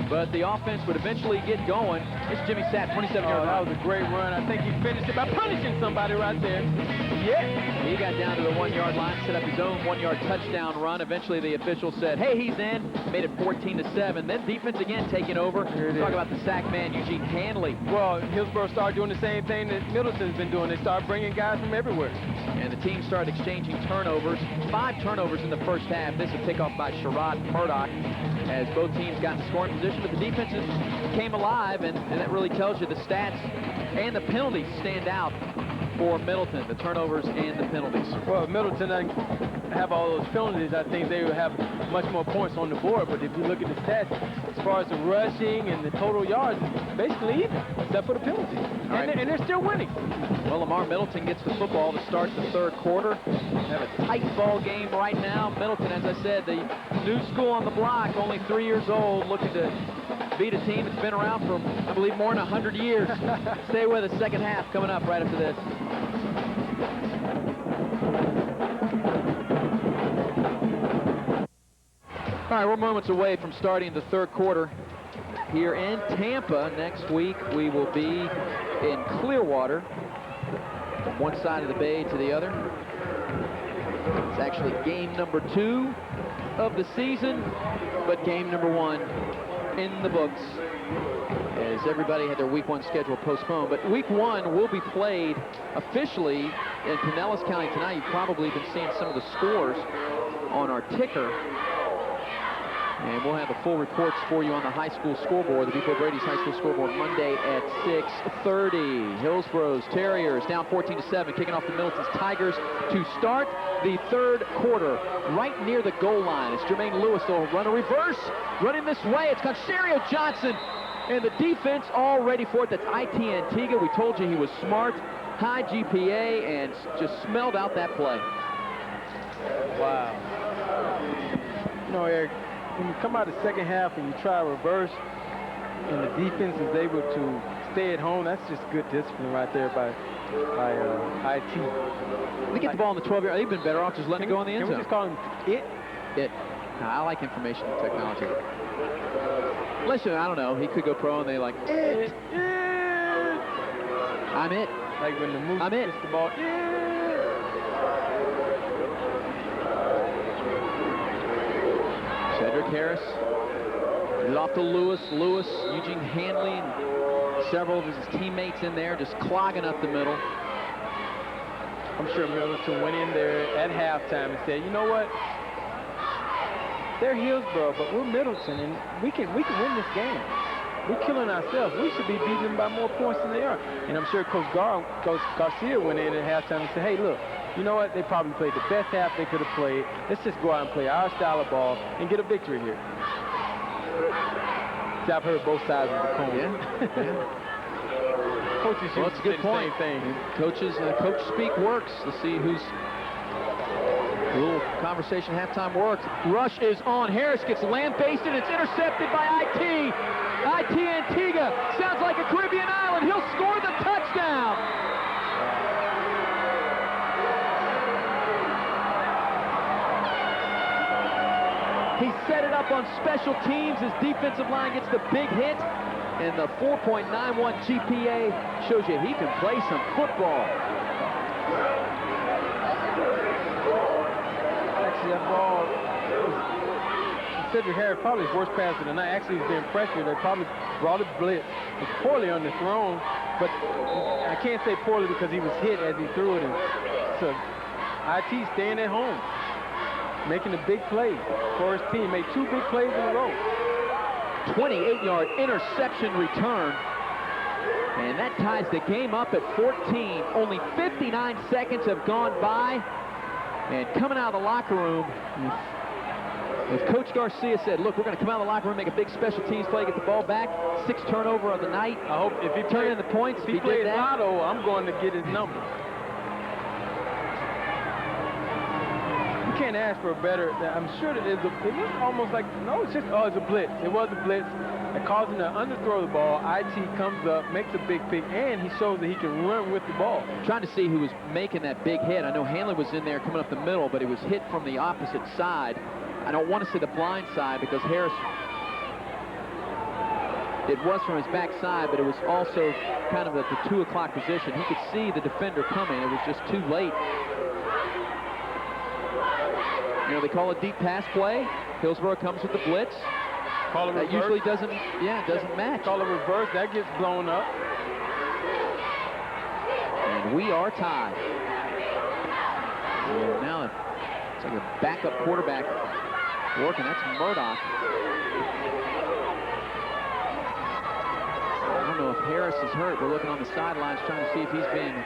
but the offense would eventually get going. It's Jimmy Sapp, 27-yard That was a great run. I think he finished it by punishing somebody right there. Yeah. He got down to the 1-yard line, set up his own 1-yard touchdown run. Eventually, the official said, hey, he's in. Made it 14-7. Then defense again taking over. Talk about the sack man, Eugene Hanley. Well, Hillsborough started doing the same thing that Middleton's been doing. They started bringing guys from everywhere. And the team started exchanging turnovers. 5 turnovers in the first half. This is a pickoff by Sherrod Murdoch as both teams got in scoring position, but the defenses came alive, and that really tells you the stats and the penalties stand out for Middleton, the turnovers and the penalties. Well, if Middleton doesn't have all those penalties, I think they would have much more points on the board. But if you look at the stats, as far as the rushing and the total yards, basically even, except for the penalties. And they're still winning. Well, Lamar, Middleton gets the football to start the third quarter. They have a tight ball game right now. Middleton, as I said, the new school on the block, only 3 years old, looking to beat a team that's been around for, I believe, more than 100 years. Stay with us, second half coming up right after this. All right, we're moments away from starting the third quarter here in Tampa. Next week, we will be in Clearwater, from one side of the bay to the other. It's actually game number 2 of the season, but game number 1 in the books, as everybody had their week 1 schedule postponed. But week 1 will be played officially in Pinellas County tonight. You've probably been seeing some of the scores on our ticker. And we'll have the full reports for you on the high school scoreboard, the Depot Brady's high school scoreboard, Monday at 6:30. Hillsborough's Terriers down 14-7, kicking off the Middleton's Tigers to start the 3rd quarter. Right near the goal line, it's Jermaine Lewis. They'll run a reverse, running this way. It's Concherio Johnson, and the defense all ready for it. That's IT Antigua. We told you he was smart, high GPA, and just smelled out that play. Wow. You know, Eric, when you come out the second half and you try a reverse and the defense is able to stay at home, that's just good discipline right there by IT. They get the ball in the 12-yard. They've been better off just letting it go in the end zone. Can we just call him it? It. I like information technology. Listen, I don't know. He could go pro and they like, it. I'm it. Like when the movie gets the ball, Cedric Harris is off to Lewis. Lewis, Eugene Hanley, and several of his teammates in there just clogging up the middle. I'm sure Middleton went in there at halftime and said, you know what? They're Hillsborough, but we're Middleton, and we can win this game. We're killing ourselves. We should be beating them by more points than they are. And I'm sure Coach Garcia went in at halftime and said, hey, look, you know what? They probably played the best half they could have played. Let's just go out and play our style of ball and get a victory here. See, I've heard both sides of the coin. Yeah. Coaches well, that's a good point. Thing. Coach speak works to see who's. A little conversation halftime works. Rush is on. Harris gets lambasted. It's intercepted by IT. IT Antigua. Sounds like a Caribbean island. He'll score the touchdown. He set it up on special teams. His defensive line gets the big hit. And the 4.91 GPA shows you he can play some football. Actually, that ball, Cedric Harris, probably his worst pass of the night. Actually, he's been pressured. They probably brought a blitz. It's poorly underthrown, but I can't say poorly because he was hit as he threw it. And so IT staying at home, making a big play for his team. Made 2 big plays in a row. 28-yard interception return. And that ties the game up at 14. Only 59 seconds have gone by. And coming out of the locker room, as Coach Garcia said, look, we're going to come out of the locker room, make a big special teams play, get the ball back. 6th turnover of the night. I hope if he turn in the points, if he plays Lotto, I'm going to get his number. You can't ask for a better. I'm sure that it was almost like, no, it's just, it's a blitz. It was a blitz. It caused him to underthrow the ball. IT comes up, makes a big pick, and he shows that he can run with the ball. Trying to see who was making that big hit. I know Hanley was in there coming up the middle, but it was hit from the opposite side. I don't want to say the blind side because Harris, it was from his backside, but it was also kind of at the 2 o'clock position. He could see the defender coming. It was just too late. You know, they call a deep pass play. Hillsborough comes with the blitz. Call a reverse. That usually doesn't match. Call a reverse, that gets blown up. And we are tied. And now it's like a backup quarterback working. That's Murdoch. I don't know if Harris is hurt. We're looking on the sidelines trying to see if he's being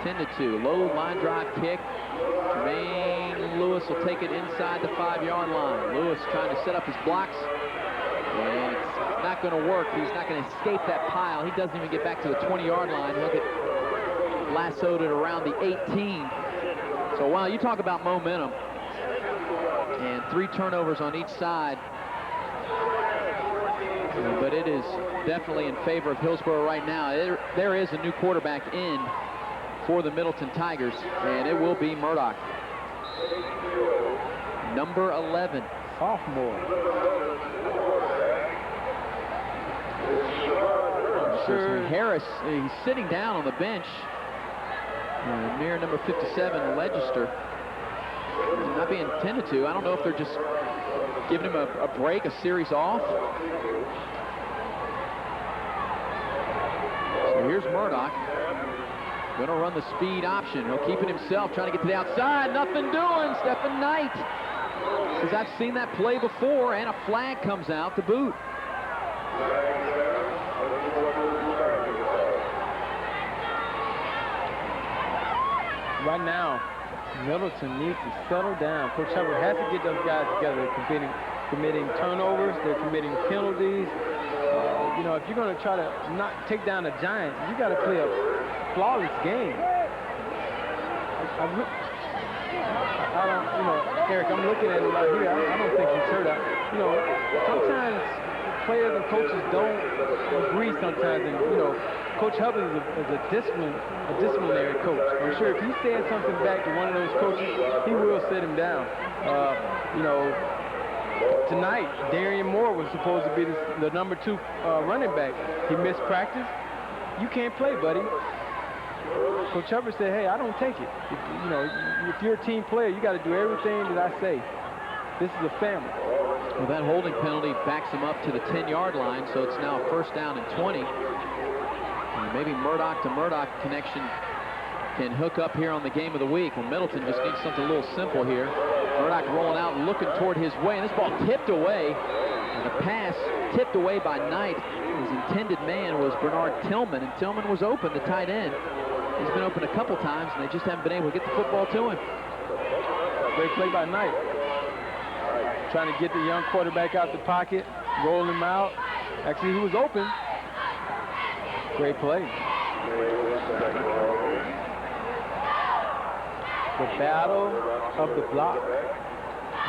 tended to. Low line drive kick. Jermaine Lewis will take it inside the 5-yard line. Lewis trying to set up his blocks. And it's not going to work. He's not going to escape that pile. He doesn't even get back to the 20-yard line. He'll get lassoed at around the 18. So, wow, you talk about momentum. And 3 turnovers on each side. But it is definitely in favor of Hillsborough right now. There is a new quarterback in for the Middleton Tigers, and it will be Murdoch. Number 11. Sophomore. Sure. Harris, he's sitting down on the bench near number 57, Legister. Not being intended to. I don't know if they're just giving him a break, a series off. So here's Murdoch. Going to run the speed option. He'll keep it himself, trying to get to the outside. Nothing doing. Stephen Knight says, I've seen that play before, and a flag comes out to boot. Right now, Middleton needs to settle down. Coach Hubbard has to get those guys together. They're committing turnovers. They're committing penalties. You know, if you're going to try to not take down a giant, you got to play a flawless game. I don't, you know, Eric, I'm looking at it right here. I don't think he's hurt. You know, sometimes players and coaches don't agree sometimes, and you know, Coach Hubbard is a disciplinary coach. I'm sure if he said something back to one of those coaches, he will sit him down. You know, tonight, Darian Moore was supposed to be the number 2 running back. He missed practice. You can't play, buddy. Coach Hubbard said, hey, I don't take it. You know, if you're a team player, you got to do everything that I say. This is a family. Well, that holding penalty backs him up to the 10-yard line, so it's now a first down and 20. And maybe Murdoch to Murdoch connection can hook up here on the game of the week. Well, Middleton just needs something a little simple here. Murdoch rolling out and looking toward his way, and this ball tipped away. And the pass tipped away by Knight. His intended man was Bernard Tillman, and Tillman was open, the tight end. He's been open a couple times, and they just haven't been able to get the football to him. Great play by Knight. Trying to get the young quarterback out the pocket, roll him out. Actually, he was open. Great play. The battle of the block.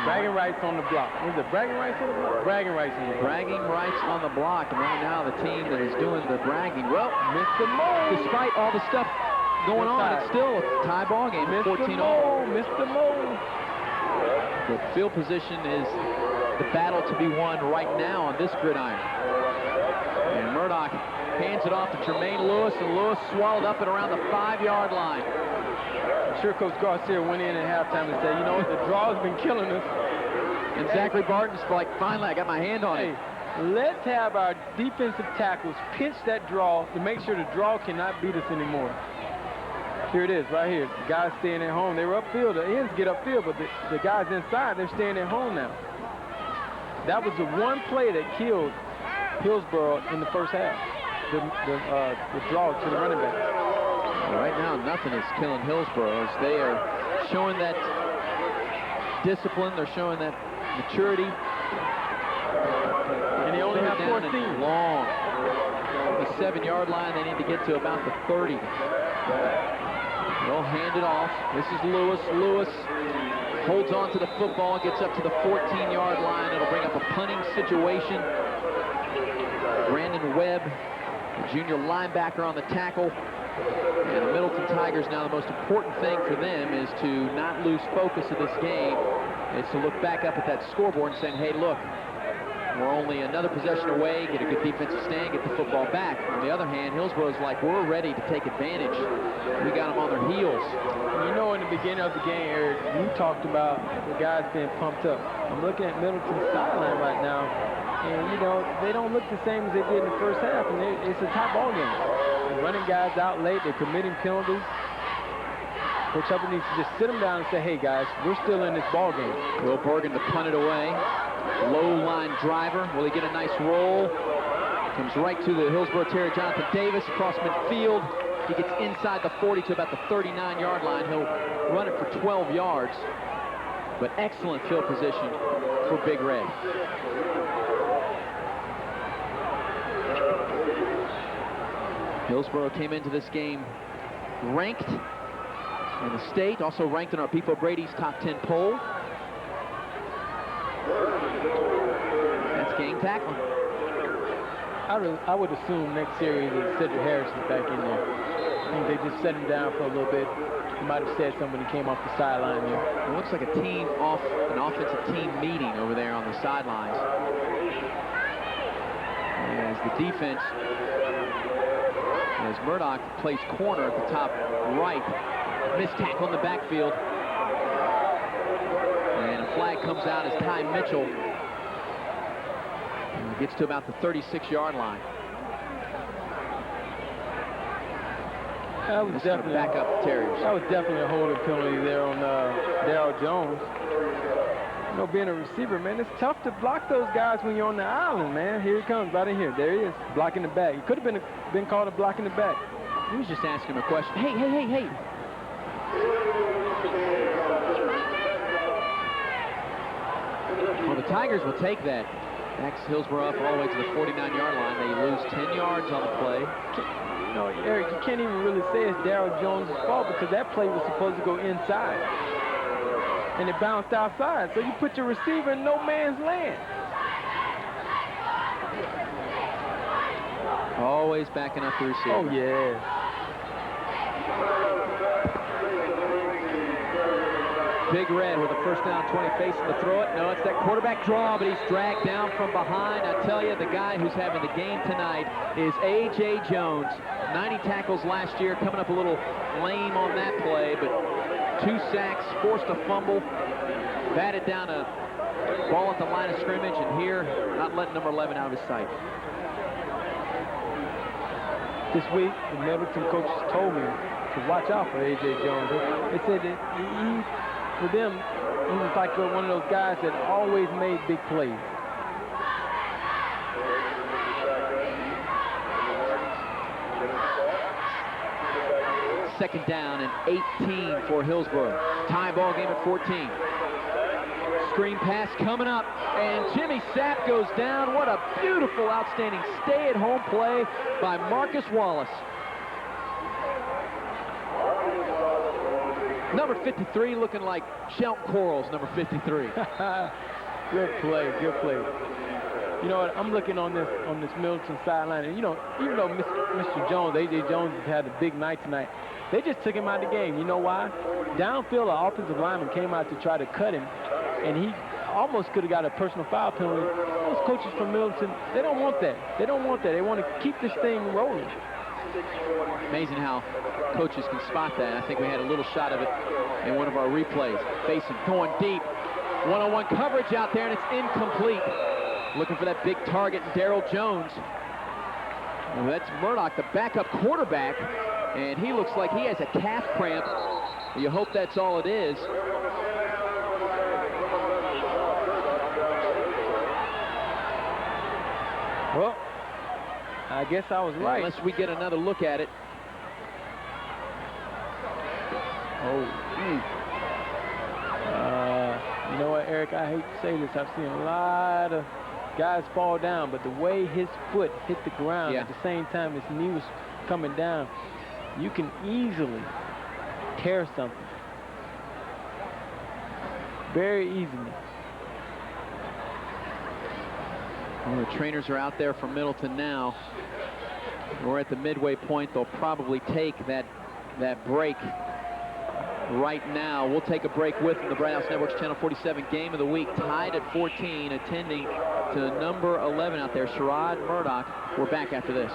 Bragging rights on the block. Was it bragging rights on the block? Bragging rights on the block. Bragging rights on the block, and right now the team that is doing the bragging, well, Mr. Moe. despite all the stuff going on, it's still a tie ball game, 14-all. Mr. Moe. The field position is the battle to be won right now on this gridiron. And Murdoch hands it off to Tremaine Lewis, and Lewis swallowed up at around the 5-yard line. I'm sure Coach Garcia went in at halftime and said, you know what, the draw's been killing us. And Zachary Barton's like, finally, I got my hand on it. Let's have our defensive tackles pitch that draw to make sure the draw cannot beat us anymore. Here it is, right here. The guys staying at home. They were upfield. The ends get upfield, but the guys inside, they're staying at home now. That was the one play that killed Hillsborough in the first half. The draw to the running back. Right now, nothing is killing Hillsborough as they are showing that discipline. They're showing that maturity. And they only have 14. Long. The 7-yard line, they need to get to about the 30. They'll hand it off. This is Lewis. Lewis holds on to the football, gets up to the 14-yard line. It'll bring up a punting situation. Brandon Webb, the junior linebacker, on the tackle. And the Middleton Tigers, now the most important thing for them is to not lose focus of this game. It's to look back up at that scoreboard and saying, hey, look, we're only another possession away, get a good defensive stand, get the football back. On the other hand, Hillsborough's like, we're ready to take advantage. We got them on their heels. You know, in the beginning of the game, Eric, you talked about the guys being pumped up. I'm looking at Middleton's sideline right now, and, you know, they don't look the same as they did in the first half, and it's a top ball game. They're running guys out late. They're committing penalties. Coach Hubbard needs to just sit them down and say, hey, guys, we're still in this ball game. Will Bergen to punt it away. Low line driver. Will he get a nice roll? Comes right to the Hillsborough Terry Jonathan Davis across midfield. He gets inside the 40 to about the 39-yard line. He'll run it for 12 yards. But excellent field position for Big Red. Hillsborough came into this game ranked in the state, also ranked in our Beef O'Brady's top 10 poll. That's game tackling. I would assume next series is Cedric Harrison back in there. I think they just set him down for a little bit. He might have said something when he came off the sideline there. It looks like an offensive team meeting over there on the sidelines. As the defense, as Murdoch plays corner at the top right, missed tackle in the backfield. flag comes out as Ty Mitchell gets to about the 36-yard line. That was definitely back up Terriers. That was definitely a holding penalty there on Darryl Jones. You know, being a receiver, man, it's tough to block those guys when you're on the island, man. Here he comes, right in here. There he is, blocking the back. He could have been called a block in the back. He was just asking him a question. Hey, hey, hey, hey. Well, the Tigers will take that. Backs Hillsborough up all the way to the 49-yard line. They lose 10 yards on the play. You know, Eric, you can't even really say it's Darryl Jones' fault because that play was supposed to go inside. And it bounced outside. So you put your receiver in no man's land. Always backing up the receiver. Oh, yeah. Big Red with a first down, 20, facing to throw it. No, it's that quarterback draw, but he's dragged down from behind. I tell you, the guy who's having the game tonight is A.J. Jones. 90 tackles last year, coming up a little lame on that play, but 2 sacks, forced a fumble, batted down a ball at the line of scrimmage, and here, not letting number 11 out of his sight. This week, the Middleton coaches told me to watch out for A.J. Jones. They said that for them, he was like one of those guys that always made big plays. Second down and 18 for Hillsborough. Tie ball game at 14. Screen pass coming up, and Jimmy Sapp goes down. What a beautiful, outstanding stay-at-home play by Marcus Wallace. Number 53 looking like Shelton Corals, number 53. Good play, good play. You know what, I'm looking on this Middleton sideline, and you know, even though Mr. Jones, A.J. Jones has had a big night tonight, they just took him out of the game. You know why? Downfield, the offensive lineman came out to try to cut him, and he almost could have got a personal foul penalty. Those coaches from Middleton, they don't want that. They don't want that. They want to keep this thing rolling. Amazing how coaches can spot that. I think we had a little shot of it in one of our replays. Facing, going deep. One-on-one coverage out there, and it's incomplete. Looking for that big target, Darryl Jones. Well, that's Murdoch, the backup quarterback, and he looks like he has a calf cramp. You hope that's all it is. Well, I guess I was right. Unless we get another look at it. You know what, Eric, I hate to say this. I've seen a lot of guys fall down, but the way his foot hit the ground at the same time his knee was coming down, you can easily tear something. Very easily. Well, the trainers are out there from Middleton now. We're at the midway point. They'll probably take that break right now. We'll take a break with the Bright House Network's Channel 47 Game of the Week, tied at 14, attending to number 11 out there, Sherrod Murdoch. We're back after this.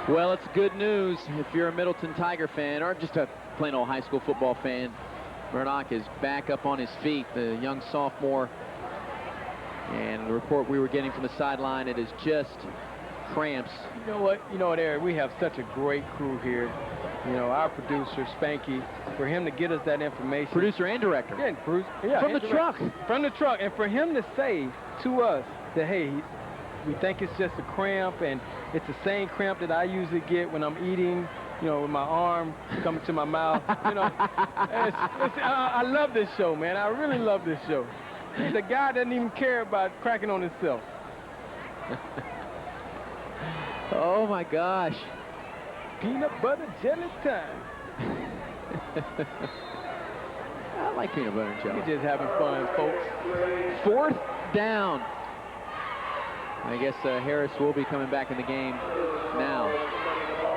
Well, it's good news if you're a Middleton Tiger fan or just a plain old high school football fan. Murdoch is back up on his feet, the young sophomore. And the report we were getting from the sideline, it is just cramps. You know what, Eric, we have such a great crew here. You know, our producer, Spanky, for him to get us that information. Producer and director. Yeah, from the truck. From the truck. And for him to say to us that, hey, we think it's just a cramp, and it's the same cramp that I usually get when I'm eating, you know, with my arm coming to my mouth. You know, I love this show, man. I really love this show. The guy doesn't even care about cracking on himself. Oh, my gosh. Peanut butter jelly time. I like peanut butter and jelly. We're just having fun, folks. 4th down. I guess Harris will be coming back in the game now.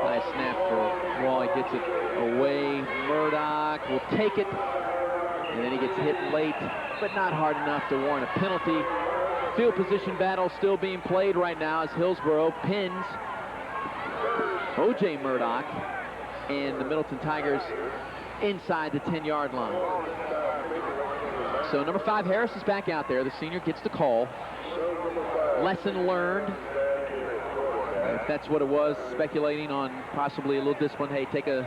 Nice snap for Wall. He gets it away. Murdoch will take it. And then he gets hit late, but not hard enough to warrant a penalty. Field position battle still being played right now as Hillsborough pins O.J. Murdoch. and the Middleton Tigers inside the 10-yard line. So number 5, Harris, is back out there. The senior gets the call. Lesson learned. If that's what it was, speculating on possibly a little discipline. Hey, take a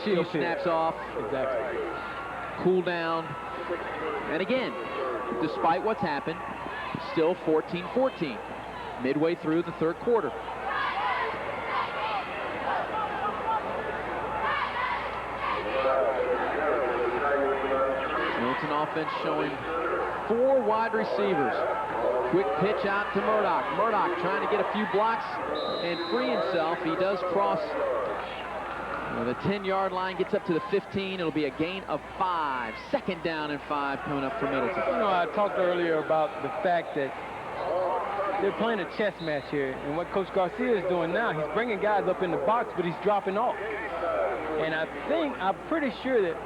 few snaps off. Exactly. Cool down. And again, despite what's happened, still 14-14, midway through the third quarter. Middleton offense showing 4 wide receivers. Quick pitch out to Murdoch. Murdoch trying to get a few blocks and free himself. He does cross the 10-yard line, gets up to the 15. It'll be a gain of 5. Second down and 5 coming up for Middleton. You know, I talked earlier about the fact that they're playing a chess match here, and what Coach Garcia is doing now, he's bringing guys up in the box, but he's dropping off. And I'm pretty sure that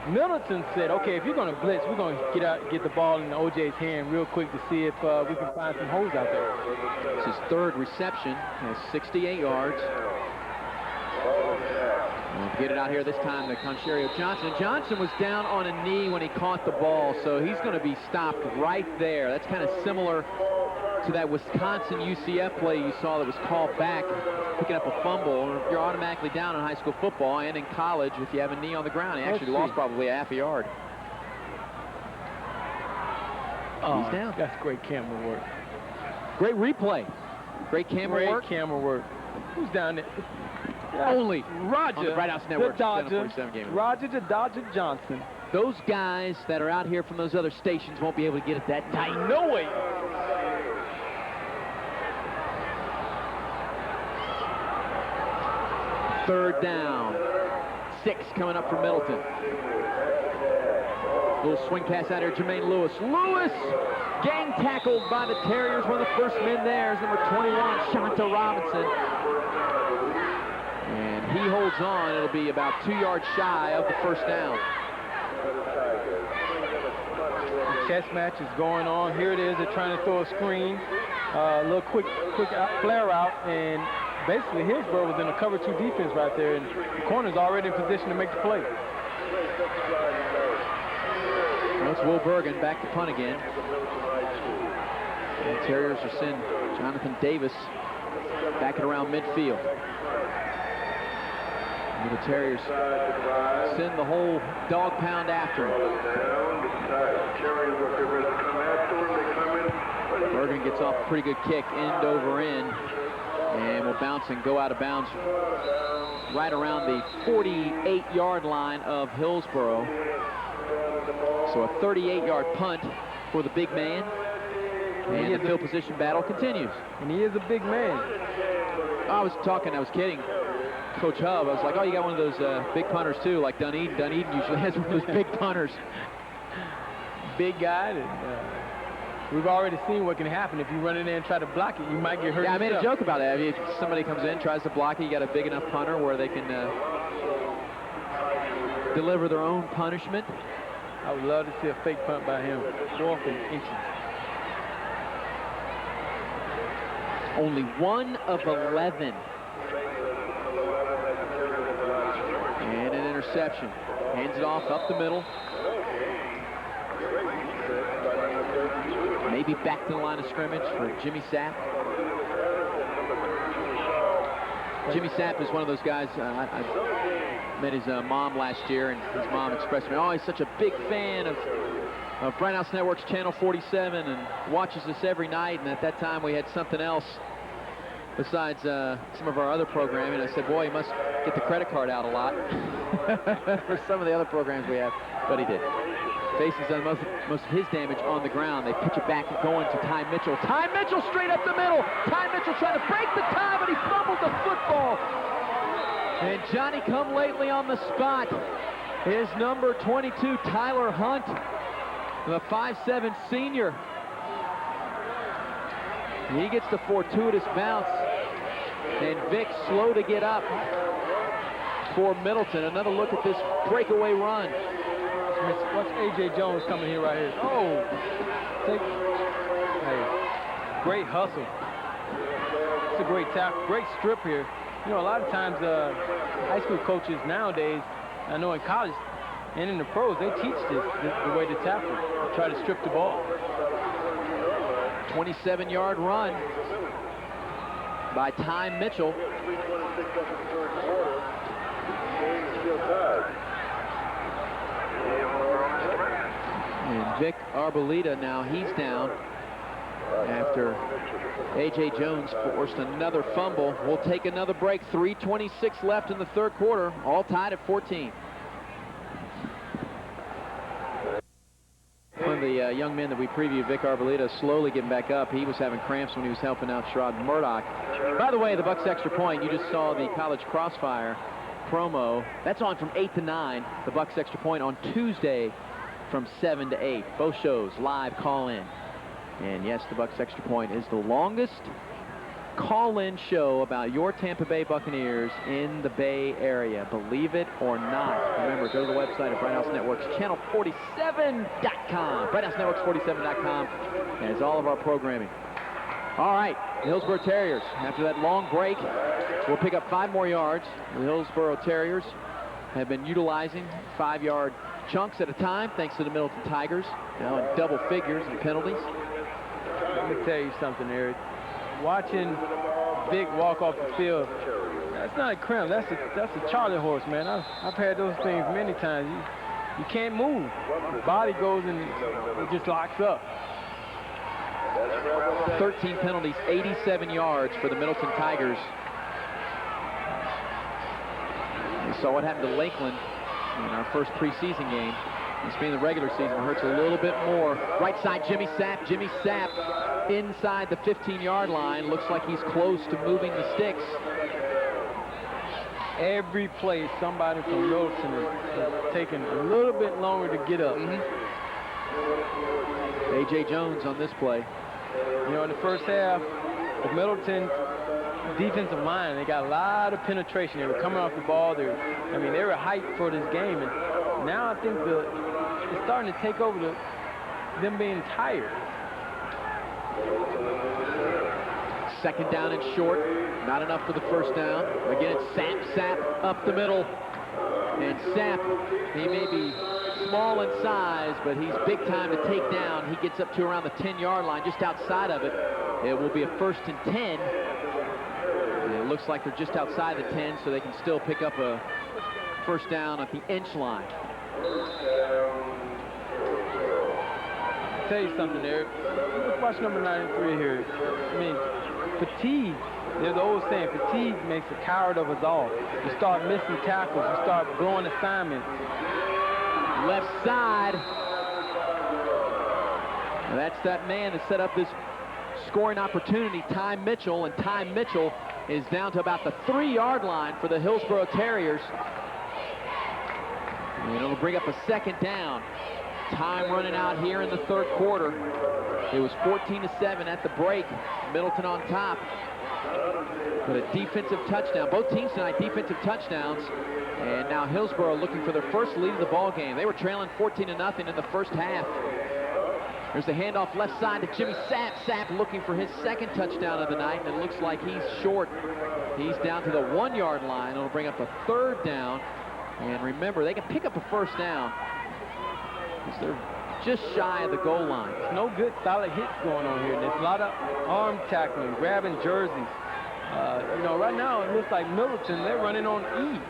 Middleton said, okay, if you're going to blitz, we're going to get the ball in OJ's hand real quick to see if we can find some holes out there. It's his 3rd reception, has 68 yards. We'll get it out here this time to Concherio Johnson. Johnson was down on a knee when he caught the ball, so he's going to be stopped right there. That's kind of similar to that Wisconsin UCF play you saw that was called back, picking up a fumble. You're automatically down in high school football and in college if you have a knee on the ground. He actually lost probably a half a yard. Oh, he's down. That's great camera work. Great replay. Great camera work. Great camera work. Who's down there? Only Roger, on the Bright House Network. Roger the Dodger Johnson. Those guys that are out here from those other stations won't be able to get it that tight. No way. Third down. 6 coming up for Middleton. Little swing pass out here, Jermaine Lewis. Lewis gang tackled by the Terriers. One of the first men there is number 21, Shanta Robinson. And he holds on. It'll be about 2 yards shy of the first down. The chess match is going on. Here it is. They're trying to throw a screen. A little quick flare out, and basically Hillsborough was in a cover 2 defense right there, and the corner's already in position to make the play. Well, it's Will Bergen back to punt again. And the Terriers are sending Jonathan Davis back at around midfield. And the Terriers send the whole dog pound after him. Bergen gets off a pretty good kick, end over end, and will bounce and go out of bounds right around the 48-yard line of Hillsborough. So a 38-yard punt for the big man, and the field position battle continues. And he is a big man. I was kidding Coach Hub. I was like, oh, you got one of those big punters too, like Dunedin. Dunedin usually has one of those big punters. Big guy. And, we've already seen what can happen. If you run in there and try to block it, you might get hurt. Yeah, I made yourself. a joke about that. I mean, if somebody comes in, tries to block it, you got a big enough punter where they can deliver their own punishment. I would love to see a fake punt by him. 4th and inches. Only 1 of 11. And an interception. Hands it off up the middle. Maybe back to the line of scrimmage for Jimmy Sapp. Jimmy Sapp is one of those guys, I met his mom last year, and his mom expressed to me, oh, he's such a big fan of Bright House Network's Channel 47 and watches us every night. And at that time we had something else besides some of our other programming. I said, boy, he must get the credit card out a lot for some of the other programs we have, but he did. Faces done most of his damage on the ground. They pitch it back going to Ty Mitchell. Ty Mitchell straight up the middle. Ty Mitchell trying to break the tie, but he fumbled the football. And Johnny come lately on the spot is number 22, Tyler Hunt, the 5'7" senior. He gets the fortuitous bounce, and Vic slow to get up for Middleton. Another look at this breakaway run. Watch A.J. Jones coming here right here. Oh, hey, great hustle. It's a great tackle, great strip here. You know, a lot of times high school coaches nowadays, I know in college and in the pros, they teach the way to tackle, try to strip the ball. 27-yard run by Ty Mitchell. And Vic Arboleda, now he's down after A.J. Jones forced another fumble. We'll take another break. 3:26 left in the third quarter, all tied at 14. One of the young men that we previewed, Vic Arboleda, slowly getting back up. He was having cramps when he was helping out Sherrod Murdoch. By the way, the Bucks extra point, you just saw the College Crossfire promo. That's on from 8 to 9. The Bucks extra point on Tuesday from 7 to 8. Both shows live call-in. And yes, the Bucks extra point is the longest call-in show about your Tampa Bay Buccaneers in the Bay Area. Believe it or not. Remember, go to the website at Bright House Networks, channel47.com. BrightHouseNetworks47.com has all of our programming. All right, the Hillsborough Terriers, after that long break, will pick up 5 more yards. The Hillsborough Terriers have been utilizing 5-yard chunks at a time, thanks to the Middleton Tigers, now in double figures in penalties. Let me tell you something, Eric. Watching Vic walk off the field, that's not a cramp. That's a Charlie horse, man. I've had those things many times. You can't move. Your body goes and it just locks up. 13 penalties, 87 yards for the Middleton Tigers. We saw what happened to Lakeland in our first preseason game. This being the regular season, it hurts a little bit more. Right side, Jimmy Sapp. Jimmy Sapp inside the 15-yard line. Looks like he's close to moving the sticks. Every play, somebody from Middleton is taking a little bit longer to get up. A.J. Jones on this play. You know, in the first half, the Middleton defensive line, they got a lot of penetration. They were coming off the ball. They were hyped for this game. And now I think it's starting to take over them being tired. Second down and short. Not enough for the first down. Again, it's Sapp up the middle. And Sapp, he may be small in size, but he's big time to take down. He gets up to around the 10-yard line, just outside of it. It will be a 1st and 10. And it looks like they're just outside the 10, so they can still pick up a first down at the inch line. I'll tell you something, Eric. Let's watch number 93 here. I mean, fatigue. There's the old saying, fatigue makes a coward of us all. You start missing tackles. You start blowing assignments. Left side. Now that's that man that set up this scoring opportunity, Ty Mitchell, and Ty Mitchell is down to about the 3-yard line for the Hillsborough Terriers. And it'll bring up a second down. Time running out here in the third quarter. It was 14-7 at the break. Middleton on top. But a defensive touchdown. Both teams tonight defensive touchdowns. And now Hillsborough looking for their first lead of the ball game. They were trailing 14-0 in the first half. There's the handoff left side to Jimmy Sapp. Sapp looking for his second touchdown of the night, and it looks like he's short. He's down to the 1-yard line. It'll bring up a third down. And remember, they can pick up a first down. They're just shy of the goal line. No good solid hits going on here. There's a lot of arm tackling, grabbing jerseys. You know, right now it looks like Middleton, they're running on E.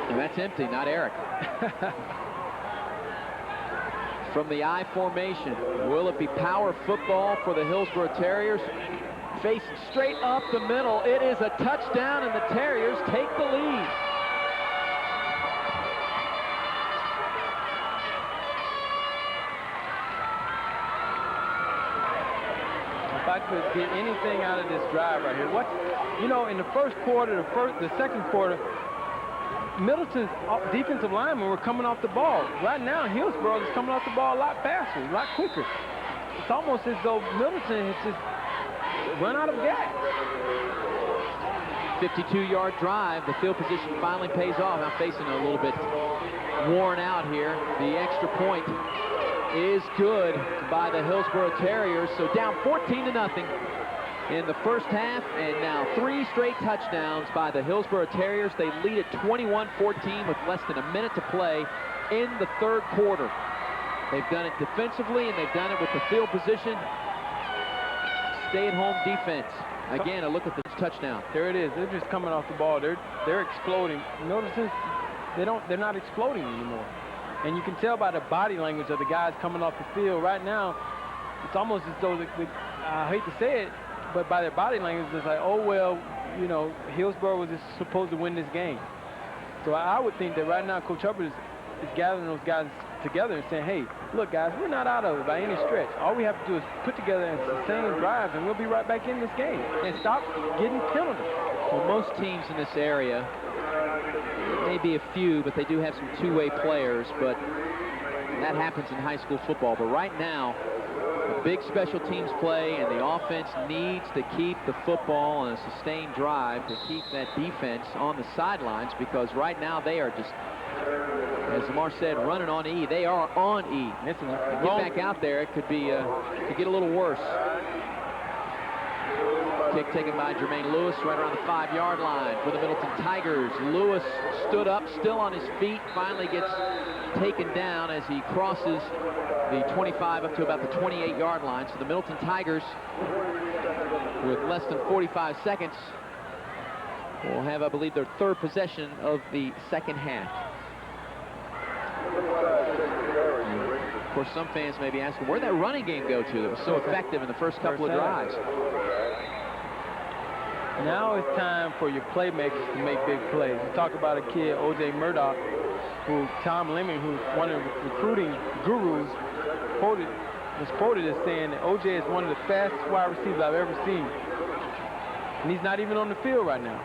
And that's empty, not Eric. From the I formation, will it be power football for the Hillsborough Terriers? Faced straight up the middle. It is a touchdown, and the Terriers take the lead. If I could get anything out of this drive right here, you know, in the first quarter, the second quarter, Middleton's defensive linemen were coming off the ball. Right now, Hillsborough is coming off the ball a lot faster, a lot quicker. It's almost as though Middleton has just run out of gas. 52-yard drive. The field position finally pays off. Now facing a little bit worn out here. The extra point is good by the Hillsborough Terriers. So down 14-0. in the first half, and now 3 straight touchdowns by the Hillsborough Terriers. They lead at 21-14 with less than a minute to play in the third quarter. They've done it defensively, and they've done it with the field position. Stay-at-home defense. Again, a look at this touchdown. There it is. They're just coming off the ball. They're exploding. Notice they're not exploding anymore. And you can tell by the body language of the guys coming off the field right now. It's almost as though I hate to say it, but by their body language, it's like, oh well, you know, Hillsborough was just supposed to win this game. So I would think that right now Coach Hubbard is gathering those guys together and saying, hey, look guys, we're not out of it by any stretch. All we have to do is put together and sustain drives, and we'll be right back in this game and stop getting penalties. Well, most teams in this area, maybe a few, but they do have some two-way players, but that happens in high school football. But right now, a big special teams play, and the offense needs to keep the football on a sustained drive to keep that defense on the sidelines, because right now they are just, as Lamar said, running on E. They are on E. Get back out there, it could be could get a little worse. Kick taken by Jermaine Lewis right around the 5-yard line for the Middleton Tigers. Lewis stood up, still on his feet, finally gets taken down as he crosses the 25 up to about the 28-yard line. So the Middleton Tigers, with less than 45 seconds, will have, I believe, their third possession of the second half. Of course, some fans may be asking, where'd that running game go to that was so effective in the first couple of drives? Now it's time for your playmakers to make big plays. We talk about a kid, O.J. Murdoch, who Tom Lemon, who's one of the recruiting gurus, was quoted as saying that O.J. is one of the fastest wide receivers I've ever seen. And he's not even on the field right now.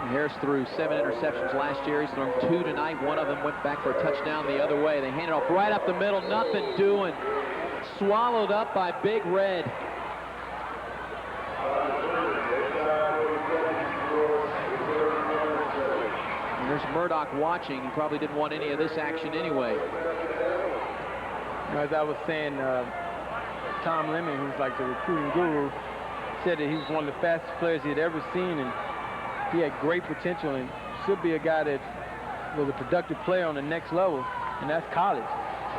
Harris threw 7 interceptions last year. He's thrown 2 tonight. One of them went back for a touchdown the other way. They handed off right up the middle. Nothing doing. Swallowed up by Big Red. And there's Murdoch watching. He probably didn't want any of this action anyway. As I was saying, Tom Lemon, who's like the recruiting guru, said that he was one of the fastest players he had ever seen, and he had great potential and should be a guy that was a productive player on the next level, and that's college.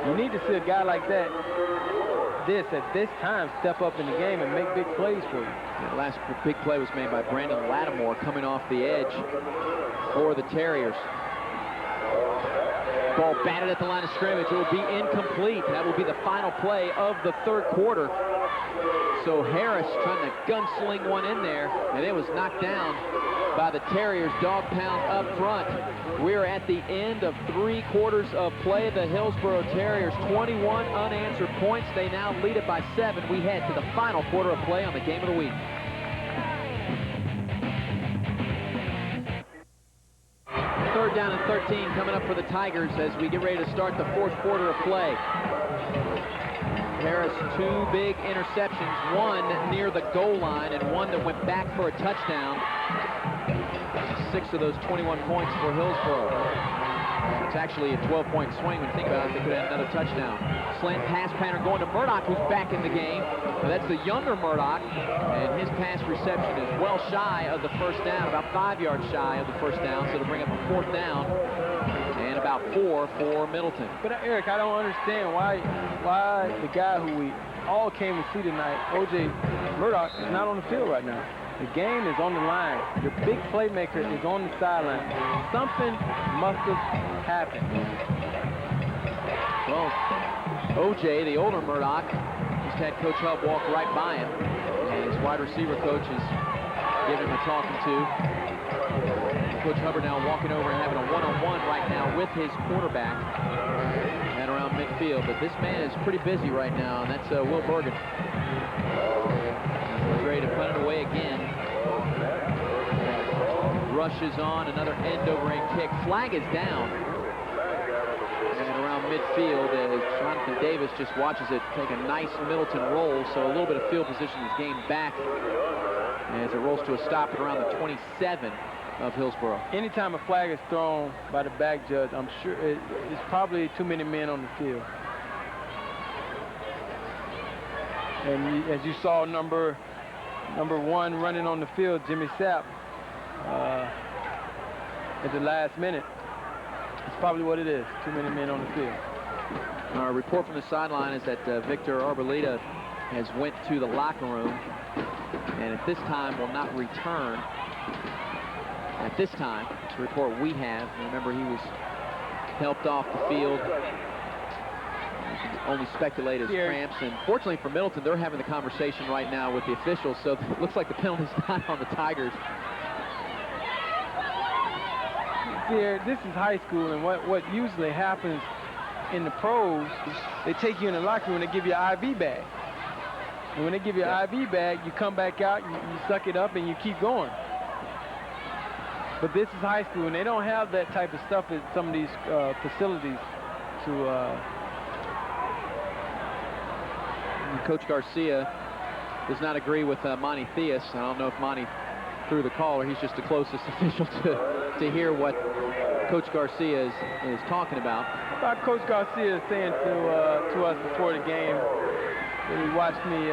You need to see a guy like that at this time step up in the game and make big plays for you. The last big play was made by Brandon Lattimore coming off the edge for the Terriers. Ball batted at the line of scrimmage. It will be incomplete. That will be the final play of the third quarter. So Harris trying to gunsling one in there, and it was knocked down by the Terriers. Dog pound up front. We're at the end of 3 quarters of play. The Hillsborough Terriers 21 unanswered points. They now lead it by 7. We head to the final quarter of play on the game of the week. Third down and 13 coming up for the Tigers as we get ready to start the fourth quarter of play. Harris, 2 big interceptions, one near the goal line and one that went back for a touchdown. 6 of those 21 points for Hillsborough. It's actually a 12-point swing when you think about it. They could have another touchdown. Slant pass pattern going to Murdoch, who's back in the game. Now, that's the younger Murdoch, and his pass reception is well shy of the first down, about 5 yards shy of the first down, so to bring up a 4th down and about 4 for Middleton. But Eric, I don't understand why the guy who we all came to see tonight, O.J. Murdoch, is not on the field right now. The game is on the line. Your big playmaker is on the sideline. Something must have happened. Well, O.J., the older Murdoch, just had Coach Hubb walk right by him, and his wide receiver coach is giving him a talking to. Coach Hubbard now walking over and having a one-on-one right now with his quarterback and around midfield. But this man is pretty busy right now, and that's Will Bergen. He's ready to punt it away again. Rushes on, another end-over-end kick. Flag is down. And around midfield, Jonathan Davis just watches it take a nice Middleton roll, so a little bit of field position is gained back as it rolls to a stop at around the 27 of Hillsborough. Anytime a flag is thrown by the back judge, I'm sure it's probably too many men on the field. And as you saw, number number 1 running on the field, Jimmy Sapp, at the last minute. It's probably what it is, too many men on the field. Our report from the sideline is that Victor Arboleda has went to the locker room and at this time will not return. At this time, it's a report we have. Remember, he was helped off the field. You can only speculate as cramps. And fortunately for Middleton, they're having the conversation right now with the officials, so it looks like the penalty's not on the Tigers. This is high school, and what usually happens in the pros, they take you in the locker room and they give you an IV bag. And when they give you an IV bag, you come back out, you suck it up, and you keep going. But this is high school, and they don't have that type of stuff at some of these facilities to... Coach Garcia does not agree with Monty Theus. I don't know if Monty threw the call or he's just the closest official to hear what Coach Garcia is talking about. I thought Coach Garcia is saying to us before the game that he watched me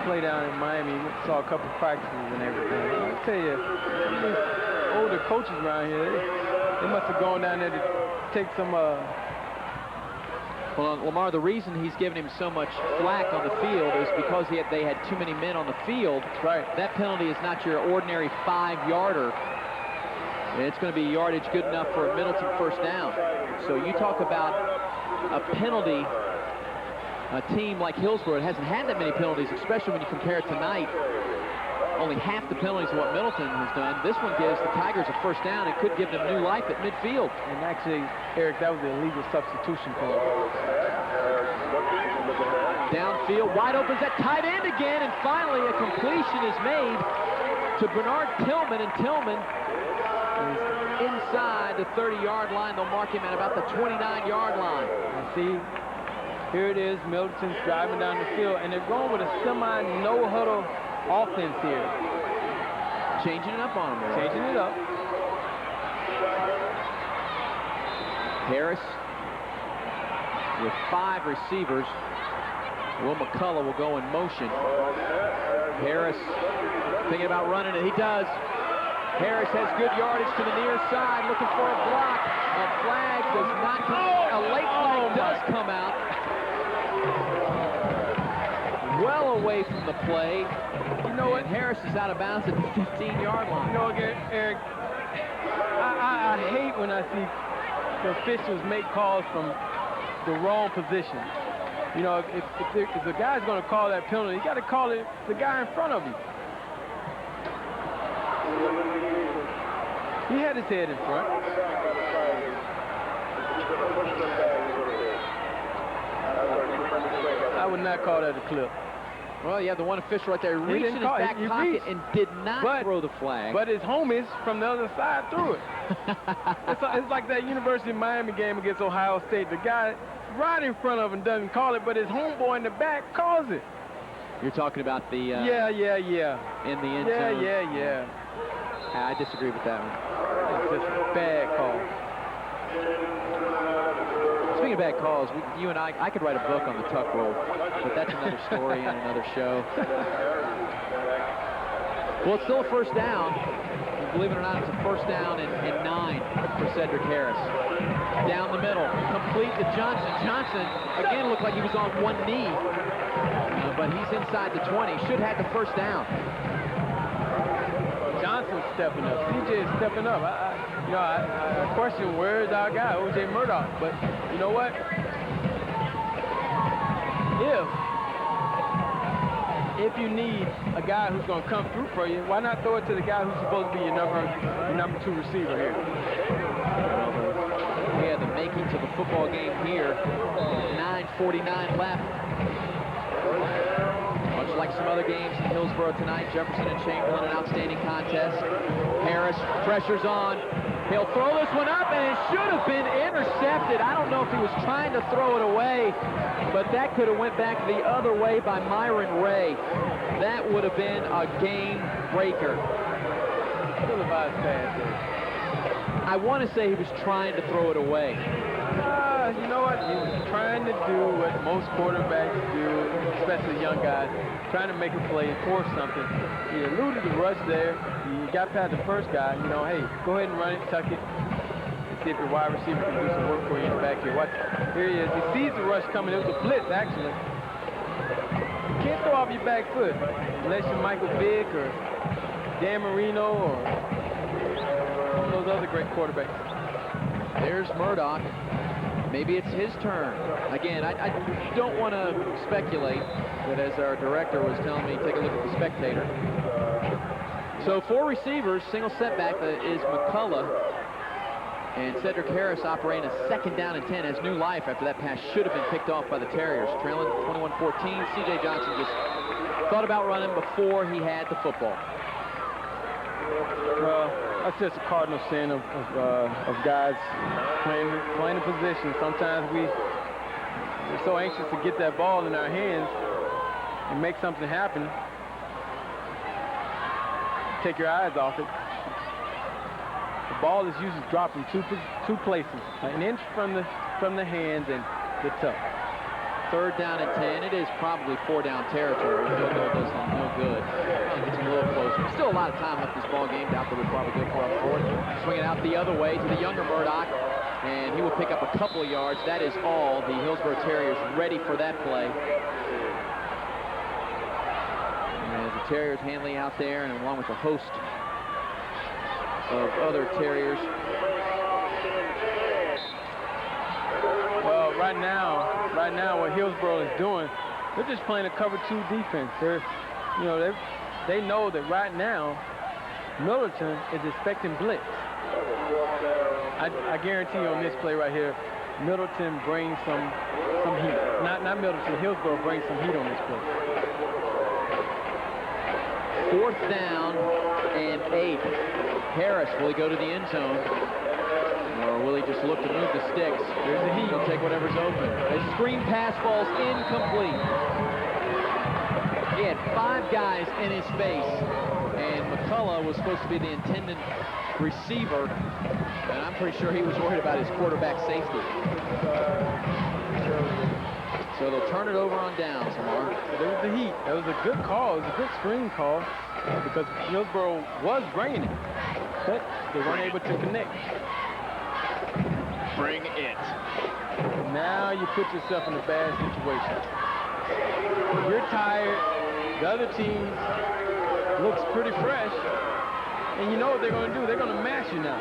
play down in Miami, saw a couple practices and everything. I tell you, these older coaches around here, they must have gone down there to take some... Well, Lamar, the reason he's giving him so much flack on the field is because they had too many men on the field. Right. That penalty is not your ordinary 5-yarder. It's going to be yardage good enough for a Middleton first down. So you talk about a penalty, a team like Hillsborough hasn't had that many penalties, especially when you compare it tonight. Only half the penalties of what Middleton has done. This one gives the Tigers a first down and could give them new life at midfield. And actually, Eric, that was the illegal substitution call. Downfield, wide open's at tight end again, and finally a completion is made to Bernard Tillman, and Tillman is inside the 30-yard line. They'll mark him at about the 29-yard line. And see, here it is, Middleton's driving down the field, and they're going with a semi-no-huddle offense here. Changing it up on him. Changing it up. Harris with 5 receivers. Will McCullough will go in motion. Harris thinking about running it. He does. Harris has good yardage to the near side, looking for a block. A flag does not come out. A late flag does come out. Well away from the play. You know what? Harris is out of bounds at the 15-yard line. You know, Eric, I hate when I see the officials make calls from the wrong position. You know, if the guy's going to call that penalty, you got to call it the guy in front of him. He had his head in front. I would not call that a clip. Well, you have the one official right there reached in his back pocket and did not throw the flag. But his homies from the other side threw it. It's like that University of Miami game against Ohio State. The guy right in front of him doesn't call it, but his homeboy in the back calls it. You're talking about the... Yeah. In the end zone. Yeah. I disagree with that one. It's just a bad call. Speaking of bad calls, you and I could write a book on the tuck rule, but that's another story and another show. Well, it's still a first down. Believe it or not, it's a first down and 9 for Cedric Harris. Down the middle, complete to Johnson. Johnson, again, looked like he was on one knee, but he's inside the 20. Should have the first down. Johnson's stepping up. CJ is stepping up. I question where is our guy, O.J. Murdoch. But you know what? If you need a guy who's going to come through for you, why not throw it to the guy who's supposed to be your number 2 receiver here? We have the makings of a football game here. 9:49 left. Much like some other games in Hillsborough tonight, Jefferson and Chamberlain, an outstanding contest. Harris, pressure's on. He'll throw this one up, and it should have been intercepted. I don't know if he was trying to throw it away, but that could have went back the other way by Myron Ray. That would have been a game breaker. Televised pass. I want to say he was trying to throw it away. You know what? He was trying to do what most quarterbacks do, especially young guys, trying to make a play and force something. He eluded the rush there. He got past the first guy. You know, hey, go ahead and run it, tuck it, and see if your wide receiver can do some work for you in the back here. Watch. Here he is. He sees the rush coming. It was a blitz, actually. You can't throw off your back foot unless you're Michael Vick or Dan Marino or one of those other great quarterbacks. There's Murdoch. Maybe it's his turn. Again, I don't want to speculate, but as our director was telling me, take a look at the spectator. So 4 receivers, single setback is McCullough. And Cedric Harris operating a 2nd down and 10 has new life after that pass should have been picked off by the Terriers. Trailing 21-14, C.J. Johnson just thought about running before he had the football. Well, that's just a cardinal sin of guys playing a position. Sometimes we're so anxious to get that ball in our hands and make something happen. Take your eyes off it. The ball is usually dropped in two places, an inch from the hands and the toe. 3rd down and 10. It is probably 4-down territory. Field goal does them no good. It's a little closer. Still a lot of time left this ball game. Doubt they would probably go for a 4th. Swing it out the other way to the younger Murdoch, and he will pick up a couple of yards. That is all. The Hillsborough Terriers ready for that play. And the Terriers handling out there, and along with a host of other Terriers. Well, right now, what Hillsborough is doing, they're just playing a cover 2 defense. They know that right now, Middleton is expecting blitz. I guarantee you on this play right here, Middleton brings some heat. Not Middleton, Hillsborough brings some heat on this play. 4th down and 8. Harris, will he go to the end zone? Or will he just look to move the sticks? There's the heat. He'll take whatever's open. A screen pass falls incomplete. He had 5 guys in his face, and McCullough was supposed to be the intended receiver, and I'm pretty sure he was worried about his quarterback safety. So they'll turn it over on downs, Lamar. There was the heat. That was a good call. It was a good screen call because Hillsborough was bringing it, but they weren't able to connect. Bring it. Now you put yourself in a bad situation. You're tired. The other team looks pretty fresh. And you know what they're going to do. They're going to mash you now.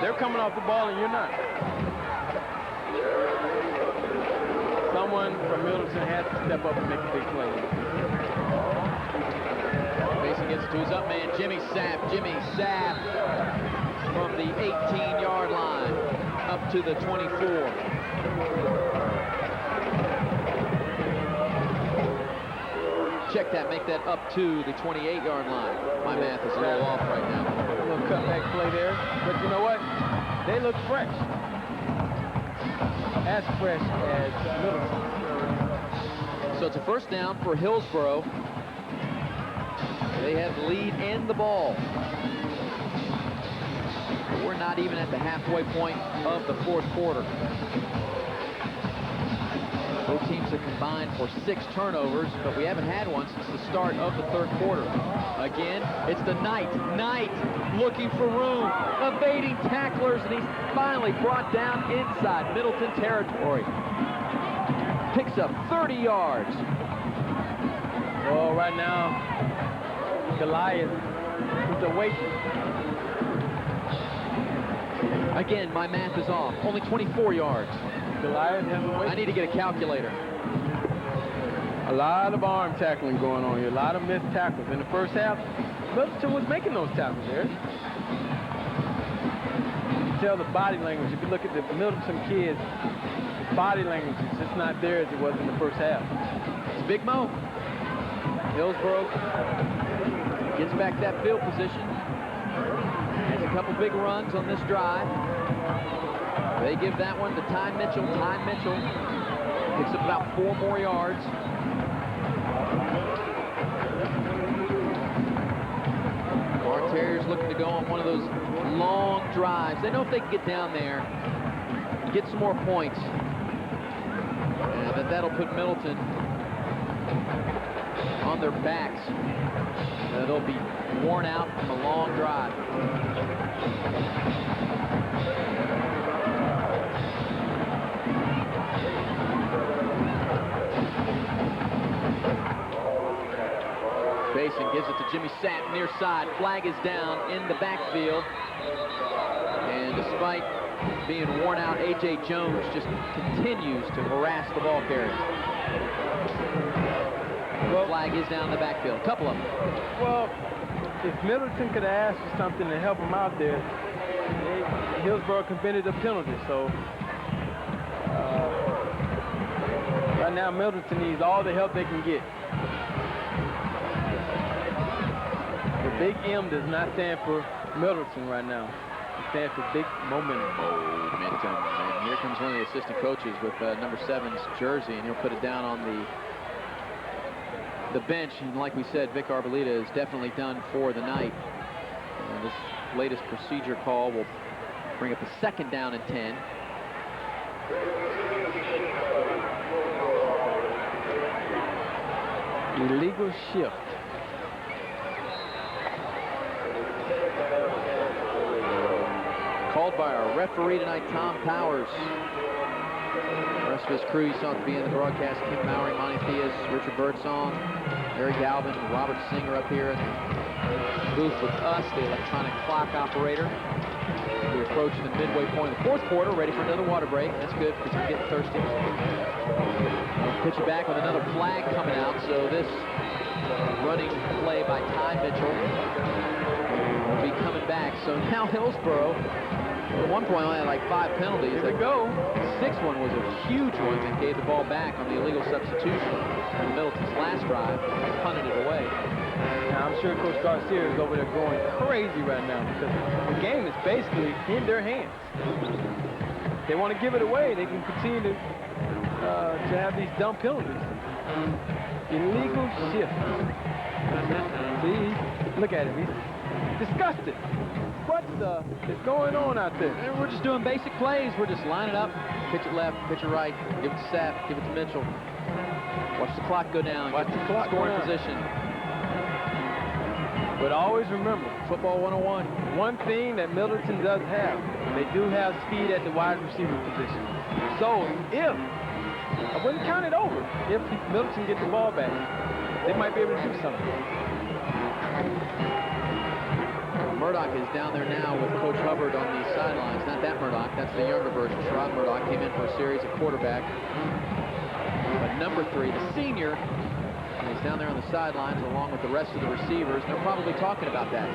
They're coming off the ball and you're not. Someone from Middleton has to step up and make a big play. Mason gets to his up man, Jimmy Sapp. Jimmy Sapp from the 18-yard line up to the 24. Check that, make that up to the 28-yard line. My math is a little off right now. A little cutback play there, but you know what? They look fresh. As fresh as Middleton. So it's a 1st down for Hillsborough. They have the lead and the ball. We're not even at the halfway point of the 4th quarter. Both teams have combined for 6 turnovers, but we haven't had one since the start of the 3rd quarter. Again, it's the Knight looking for room, evading tacklers, and he's finally brought down inside Middleton territory. Picks up 30 yards. Well, right now, Goliath is awaiting. Again, my math is off. Only 24 yards. Goliath has awaited. I need to get a calculator. A lot of arm tackling going on here. A lot of missed tackles. In the first half, Middleton was making those tackles there. You can tell the body language. If you look at the Middleton kids, the body language is just not there as it was in the first half. It's Big Mo. Hillsborough gets back that field position. Has a couple big runs on this drive. They give that one to Ty Mitchell. Ty Mitchell picks up about 4 more yards. Our Terriers looking to go on one of those long drives. They know if they can get down there get some more points. And that'll put Middleton on their backs. They'll be worn out from a long drive. Basin gives it to Jimmy Sapp near side. Flag is down in the backfield. And despite being worn out, A.J. Jones just continues to harass the ball carrier. Well, flag is down in the backfield. A couple of them. Well, if Middleton could have asked for something to help him out there, Hillsborough committed a penalty. So right now, Middleton needs all the help they can get. The big M does not stand for Middleton right now. It stands for big momentum. Momentum. And here comes one of the assistant coaches with number 7's jersey, and he'll put it down on the bench. And like we said, Vic Arbolita is definitely done for the night. And this latest procedure call will bring up a 2nd down and 10. Illegal shift. Called by our referee tonight, Tom Powers. The rest of his crew you saw at the beginning of the broadcast: Kim Mowry, Monty Theus, Richard Birdsong, Harry Galvin, Robert Singer up here in the booth with us, the electronic clock operator. We're approaching the midway point of the 4th quarter, ready for another water break. That's good because we're getting thirsty. We'll pitch it back with another flag coming out, so this running play by Ty Mitchell will be coming back. So now Hillsborough, at one point, only had like 5 penalties. Here we go. The 6th one was a huge one that gave the ball back on the illegal substitution in Middleton's last drive. They punted it away. Now, I'm sure Coach Garcia is over there going crazy right now because the game is basically in their hands. If they want to give it away, they can continue to have these dumb penalties. Illegal shift. See, look at him. He's disgusted. What the is going on out there? And we're just doing basic plays. We're just lining up, pitch it left, pitch it right, give it to Sapp, give it to Mitchell. Watch the clock go down. Watch the clock scoring go down. position. But always remember, Football 101. one thing that Middleton does have, they do have speed at the wide receiver position. So if, I wouldn't count it over, if Middleton gets the ball back, they might be able to do something. Murdoch is down there now with Coach Hubbard on the sidelines. Not that Murdoch, that's the younger version. Sherrod Murdoch came in for a series at quarterback. But number 3, the senior, is down there on the sidelines along with the rest of the receivers. They're probably talking about that.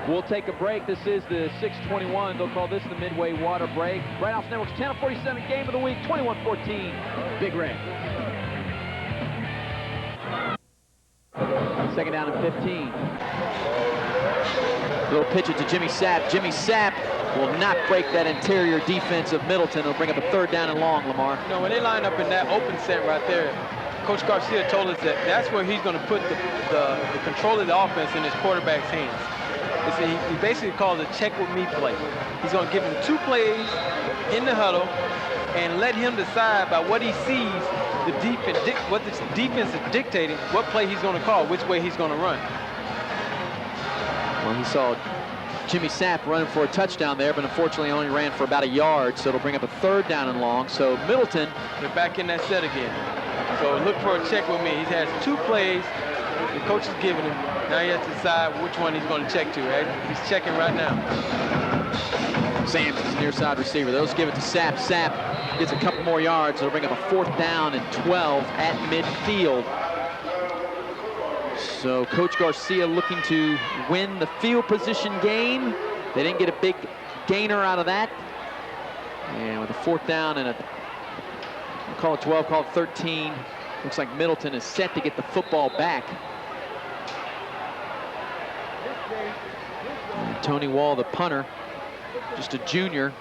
We'll take a break. This is the 6:21. They'll call this the midway water break. Bright House Network's Channel 47 game of the week, 21-14. Big Red. 2nd down and 15. Little pitch it to Jimmy Sapp. Jimmy Sapp will not break that interior defense of Middleton. It'll bring up a 3rd down and long, Lamar. You know, when they line up in that open set right there, Coach Garcia told us that that's where he's going to put the control of the offense in his quarterback's hands. He basically calls a check with me play. He's going to give him 2 plays in the huddle and let him decide by what he sees the defense, what the defense is dictating, what play he's going to call, which way he's going to run. Well, he saw Jimmy Sapp running for a touchdown there, but unfortunately only ran for about a yard, so it'll bring up a 3rd down and long. So Middleton, they're back in that set again. So look for a check with me. He has 2 plays the coach is giving him. Now he has to decide which one he's going to check to. Right? He's checking right now. Samson's near side receiver. Those give it to Sapp. Sapp gets a couple more yards. It'll bring up a 4th down and 12 at midfield. So Coach Garcia looking to win the field position game. They didn't get a big gainer out of that. And with a 4th down and call it 12, call it 13. Looks like Middleton is set to get the football back. And Tony Wall, the punter, just a junior,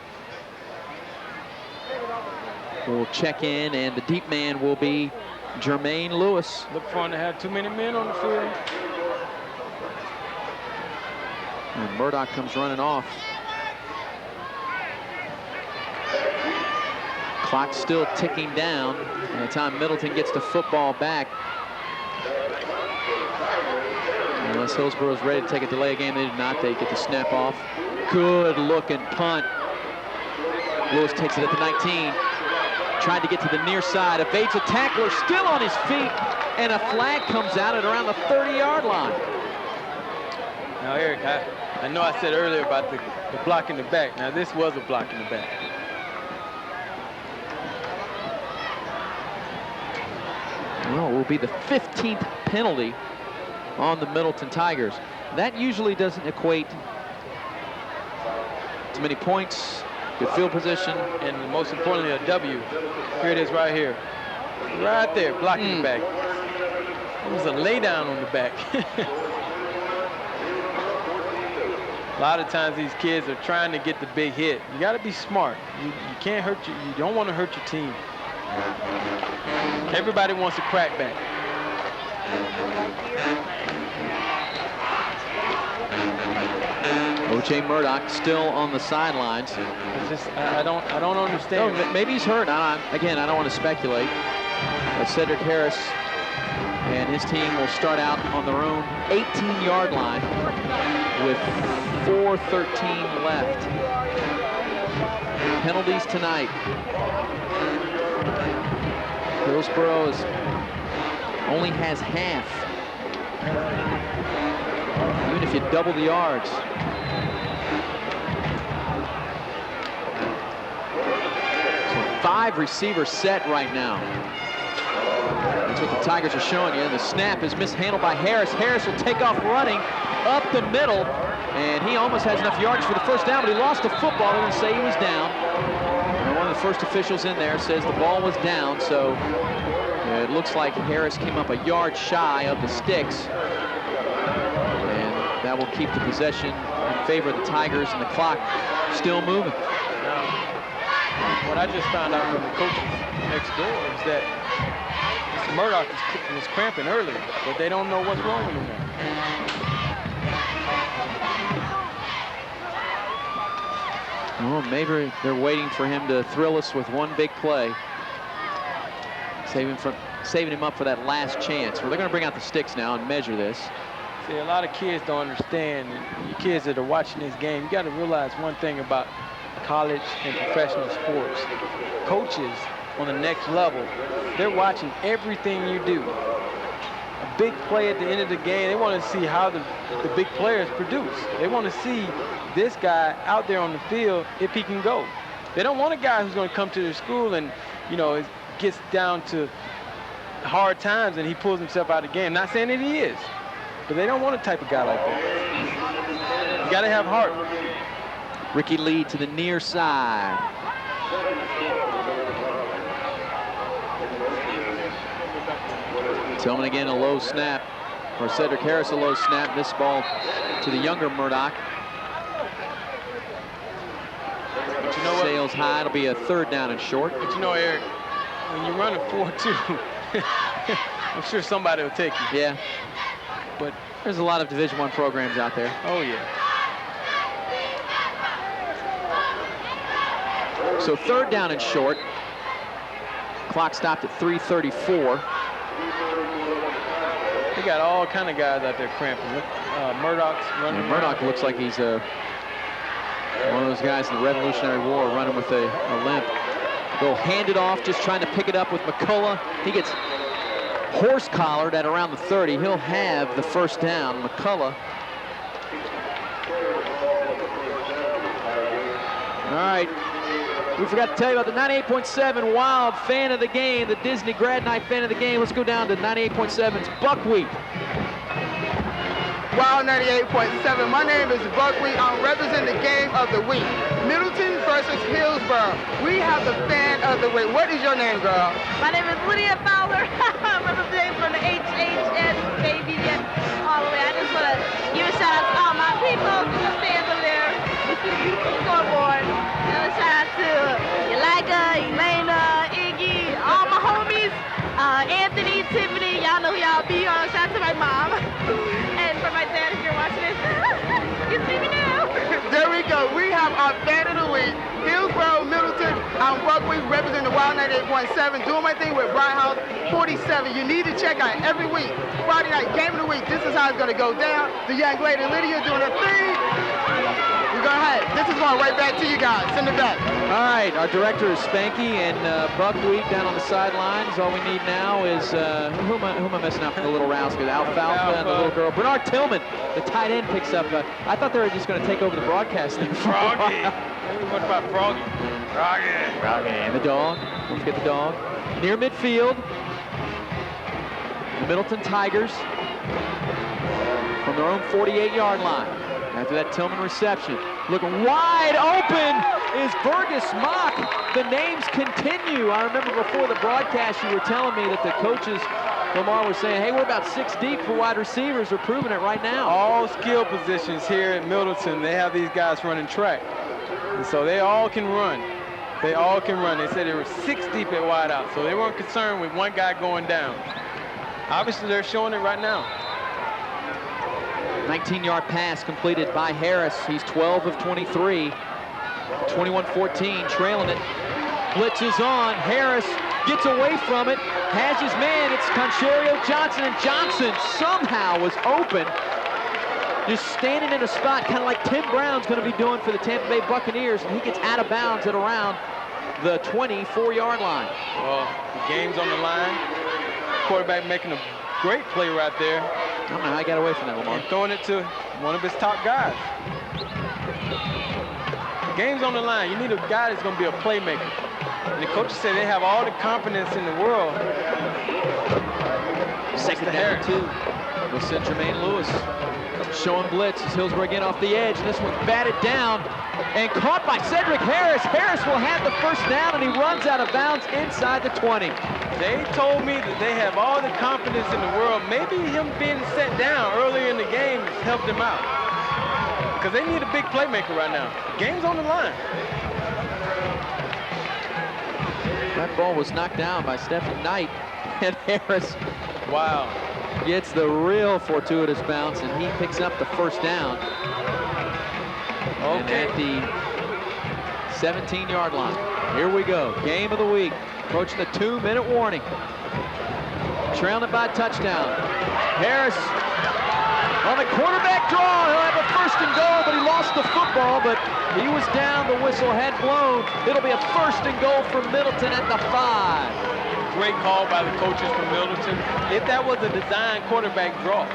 will check in, and the deep man will be Jermaine Lewis. Look for him to have too many men on the field. And Murdoch comes running off. Clock still ticking down. By the time Middleton gets the football back, unless Hillsborough is ready to take a delay game, they did not. They get the snap off. Good looking punt. Lewis takes it at the 19. Tried to get to the near side. Evades a tackler, still on his feet, and a flag comes out at around the 30-yard line. Now, Eric, I know I said earlier about the block in the back. Now, this was a block in the back. Well, it will be the 15th penalty on the Middleton Tigers. That usually doesn't equate to many points, good field position, and most importantly, a W. Here it is right here. Right there, blocking the back. It was a lay down on the back. A lot of times these kids are trying to get the big hit. You got to be smart. You can't hurt you. You don't want to hurt your team. Everybody wants a crack back. O.J. Murdoch still on the sidelines. I don't understand. No, maybe he's hurt. Again, I don't want to speculate. But Cedric Harris and his team will start out on their own 18-yard line with 4:13 left. Penalties tonight. Hillsborough only has half. Even if you double the yards. So 5 receivers set right now. That's what the Tigers are showing you. And the snap is mishandled by Harris. Harris will take off running up the middle. And he almost has enough yards for the first down, but he lost the football. They're going to say he was down. And one of the first officials in there says the ball was down, so it looks like Harris came up a yard shy of the sticks. And that will keep the possession in favor of the Tigers, and the clock still moving. What I just found out from the coaches next door is that Mr. Murdoch was cramping earlier, but they don't know what's wrong with him now. Well, maybe they're waiting for him to thrill us with one big play, saving him up for that last chance. Well, they're going to bring out the sticks now and measure this. See, a lot of kids don't understand. And you kids that are watching this game, you got to realize one thing about college and professional sports. Coaches on the next level, they're watching everything you do. A big play at the end of the game, they want to see how the big players produce. They want to see this guy out there on the field if he can go. They don't want a guy who's going to come to their school and, you know, it gets down to hard times and he pulls himself out of the game. Not saying that he is, but they don't want a type of guy like that. You got to have heart. Ricky Lee to the near side. Tillman again, a low snap. For Cedric Harris, a low snap. This ball to the younger Murdoch. But you know what? Sails high. It'll be a 3rd down and short. But you know, Eric, when you run a 4-2, I'm sure somebody will take you. Yeah. But there's a lot of Division I programs out there. Oh, yeah. So 3rd down and short. Clock stopped at 3:34. They got all kind of guys out there cramping. Murdoch's running. And Murdoch looks like he's one of those guys in the Revolutionary War running with a limp. They'll hand it off, just trying to pick it up with McCullough. He gets horse collared at around the 30. He'll have the first down. McCullough. All right. We forgot to tell you about the 98.7 Wild fan of the game, the Disney Grad Night fan of the game. Let's go down to 98.7's Buckwheat. Wild 98.7. My name is Buckwheat. I'm representing the game of the week. Middleton versus Hillsborough. We have the fan of the week. What is your name, girl? My name is Lydia Fowler. I'm representing from the HHS baby all the way. I just want to give a shout out to all my people, the fans over there. It's a beautiful scoreboard. And a shout out to Yolika, Elena, Iggy, all my homies, Anthony, Tiffany. Y'all know who y'all be. Shout out to my mom. And for my dad, if you're watching this, you see me now. There we go. We have our fan of the week. Hillsborough, Middleton I'm Buckwheat, representing the Wild 98.7, doing my thing with Bright House 47. You need to check out every week. Friday night, game of the week. This is how it's going to go down. The young lady Lydia doing her thing. We're going ahead. This is going right back to you guys. Send it back. All right, our director is Spanky, and Buckwheat down on the sidelines. All we need now is, who am I messing up for the little Rouska? Alfalfa and the little girl. Bernard Tillman, the tight end, picks up. I thought they were just going to take over the broadcasting. Froggy. What about Froggy? Froggy. And the dog. Don't forget the dog. Near midfield, the Middleton Tigers from their own 48-yard line. After that Tillman reception, looking wide open is Burgess Mock. The names continue. I remember before the broadcast you were telling me that the coaches, Lamar, was saying, hey, we're about 6 deep for wide receivers. They're proving it right now. All skill positions here at Middleton, they have these guys running track. And so they all can run. They all can run. They said they were 6 deep at wide out, so they weren't concerned with one guy going down. Obviously, they're showing it right now. 19-yard pass completed by Harris. He's 12 of 23. 21-14, trailing it. Blitz is on. Harris gets away from it. Has his man. It's Conchario Johnson, and Johnson somehow was open. Just standing in a spot, kind of like Tim Brown's going to be doing for the Tampa Bay Buccaneers, and he gets out of bounds at around the 24-yard line. Well, the game's on the line. Quarterback making a great play right there. I don't know how he got away from that, Lamar. And throwing it to one of his top guys. The game's on the line. You need a guy that's going to be a playmaker. And the coaches say they have all the confidence in the world. Second down, 2. We'll send Jermaine Lewis. Showing blitz as Hillsborough again off the edge. This one's batted down and caught by Cedric Harris. Harris will have the first down, and he runs out of bounds inside the 20. They told me that they have all the confidence in the world. Maybe him being set down earlier in the game has helped them out. Because they need a big playmaker right now. The game's on the line. That ball was knocked down by Stephen Knight, and Harris, wow, gets the real fortuitous bounce, and he picks up the first down. Okay. And at the 17-yard line. Here we go. Game of the week. Approaching the 2-minute warning. Trailing it by a touchdown. Harris on the quarterback draw. He'll have a first and goal, but he lost the football, but he was down. The whistle had blown. It'll be a first and goal for Middleton at the 5. Great call by the coaches from Middleton. If that was a design quarterback draw.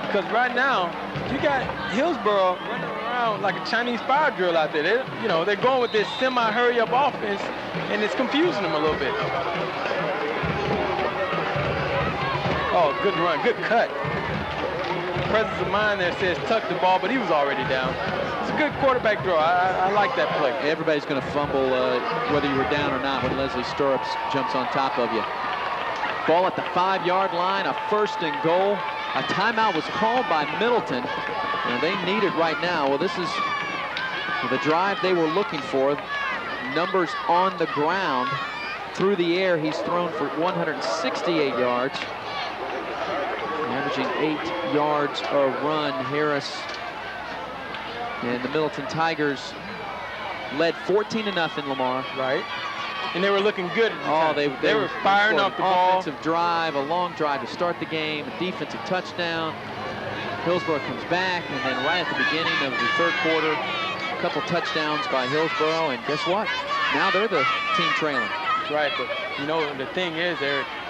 Because right now, you got Hillsborough running around like a Chinese fire drill out there. They're going with this semi-hurry-up offense, and it's confusing them a little bit. Oh, good run, good cut. Presence of mind there says tuck the ball, but he was already down. It's a good quarterback draw. I like that play. Everybody's going to fumble whether you were down or not when Leslie Stirrups jumps on top of you. Ball at the 5-yard line, a first and goal. A timeout was called by Middleton, and they need it right now. Well, this is the drive they were looking for. Numbers on the ground. Through the air, he's thrown for 168 yards. Averaging 8 yards a run. Harris and the Middleton Tigers led 14-0, Lamar. Right. And they were looking good at the time. They were firing off the ball. Offensive drive, a long drive to start the game, a defensive touchdown. Hillsborough comes back, and then right at the beginning of the 3rd quarter, a couple touchdowns by Hillsborough, and guess what? Now they're the team trailing. Right, but the thing is,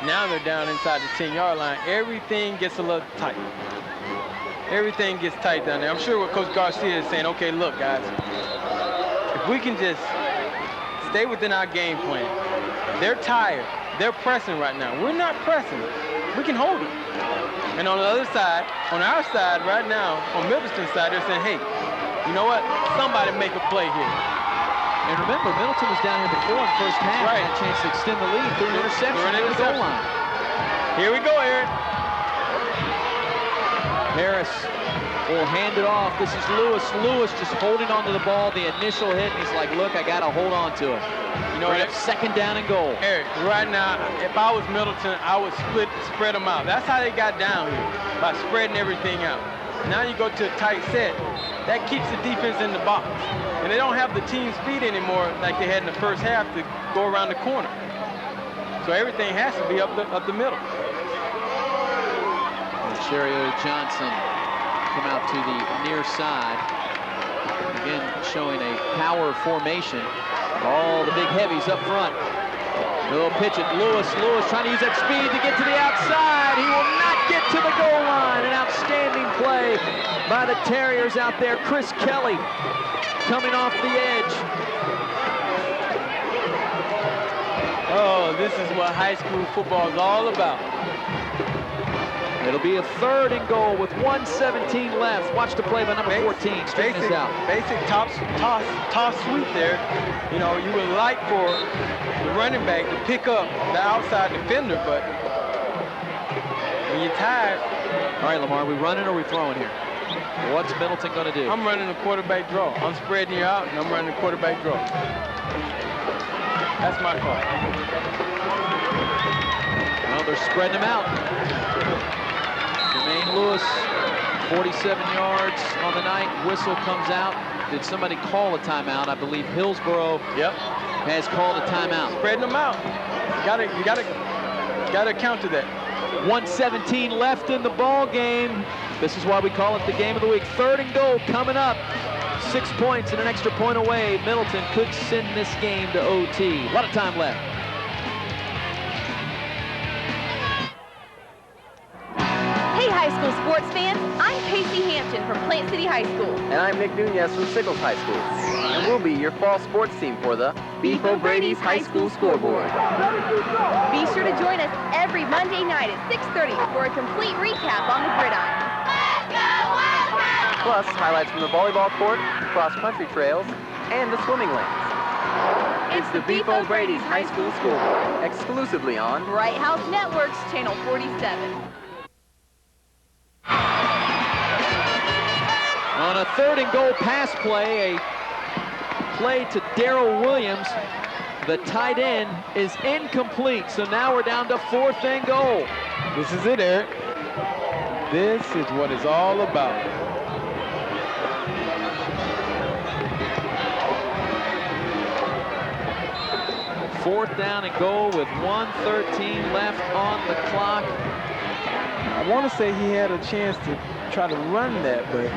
now they're down inside the 10-yard line. Everything gets a little tight. Everything gets tight down there. I'm sure what Coach Garcia is saying, okay, look, guys, if we can just stay within our game plan. They're tired. They're pressing right now. We're not pressing. We can hold it. And on the other side, on our side right now, on Middleton's side, they're saying, hey, you know what? Somebody make a play here. And remember, Middleton was down here before in the first half. Right. Had a chance to extend the lead through an interception at the goal line. Here we go, Aaron. Harris will hand it off. This is Lewis. Lewis just holding onto the ball. The initial hit, and he's like, look, I got to hold on to it. Second down and goal. Eric, right now, if I was Middleton, I would spread them out. That's how they got down here, by spreading everything out. Now you go to a tight set. That keeps the defense in the box. And they don't have the team speed anymore like they had in the first half to go around the corner. So everything has to be up the middle. Cherio Johnson come out to the near side. Again, showing a power formation. All the big heavies up front. Little pitch at Lewis. Lewis trying to use that speed to get to the outside. He will not get to the goal line. An outstanding play by the Terriers out there. Chris Kelly coming off the edge. Oh, this is what high school football is all about. It'll be a 3rd and goal with 1:17 left. Watch the play by number 14. Straighten this out. Basic toss sweep there. You know, you would like for the running back to pick up the outside defender, but when you're tired. All right, Lamar, we running or we throwing here? What's Middleton going to do? I'm running a quarterback draw. I'm spreading you out, and I'm running a quarterback draw. That's my call. Well, they're spreading them out. Jermaine Lewis, 47 yards on the night. Whistle comes out. Did somebody call a timeout? I believe Hillsborough has called a timeout. Spreading them out. You gotta counter that. 1:17 left in the ball game. This is why we call it the game of the week. 3rd and goal coming up. 6 points and an extra point away. Middleton could send this game to OT. A lot of time left. Hey, high school sports fans. I'm Casey Hampton from Plant City High School. And I'm Nick Nunez from Sickles High School. And we'll be your fall sports team for the Beef O'Brady's High School Scoreboard. Be sure to join us every Monday night at 6:30 for a complete recap on the gridiron. Plus, highlights from the volleyball court, cross-country trails, and the swimming lanes. It's the Beef O'Brady's High School Scoreboard, exclusively on Bright House Networks, Channel 47. On a 3rd and goal pass play, a play to Darrell Williams. The tight end is incomplete, so now we're down to 4th and goal. This is it, Eric. This is what it's all about. Fourth down and goal with 1:13 left on the clock. I want to say he had a chance to try to run that, but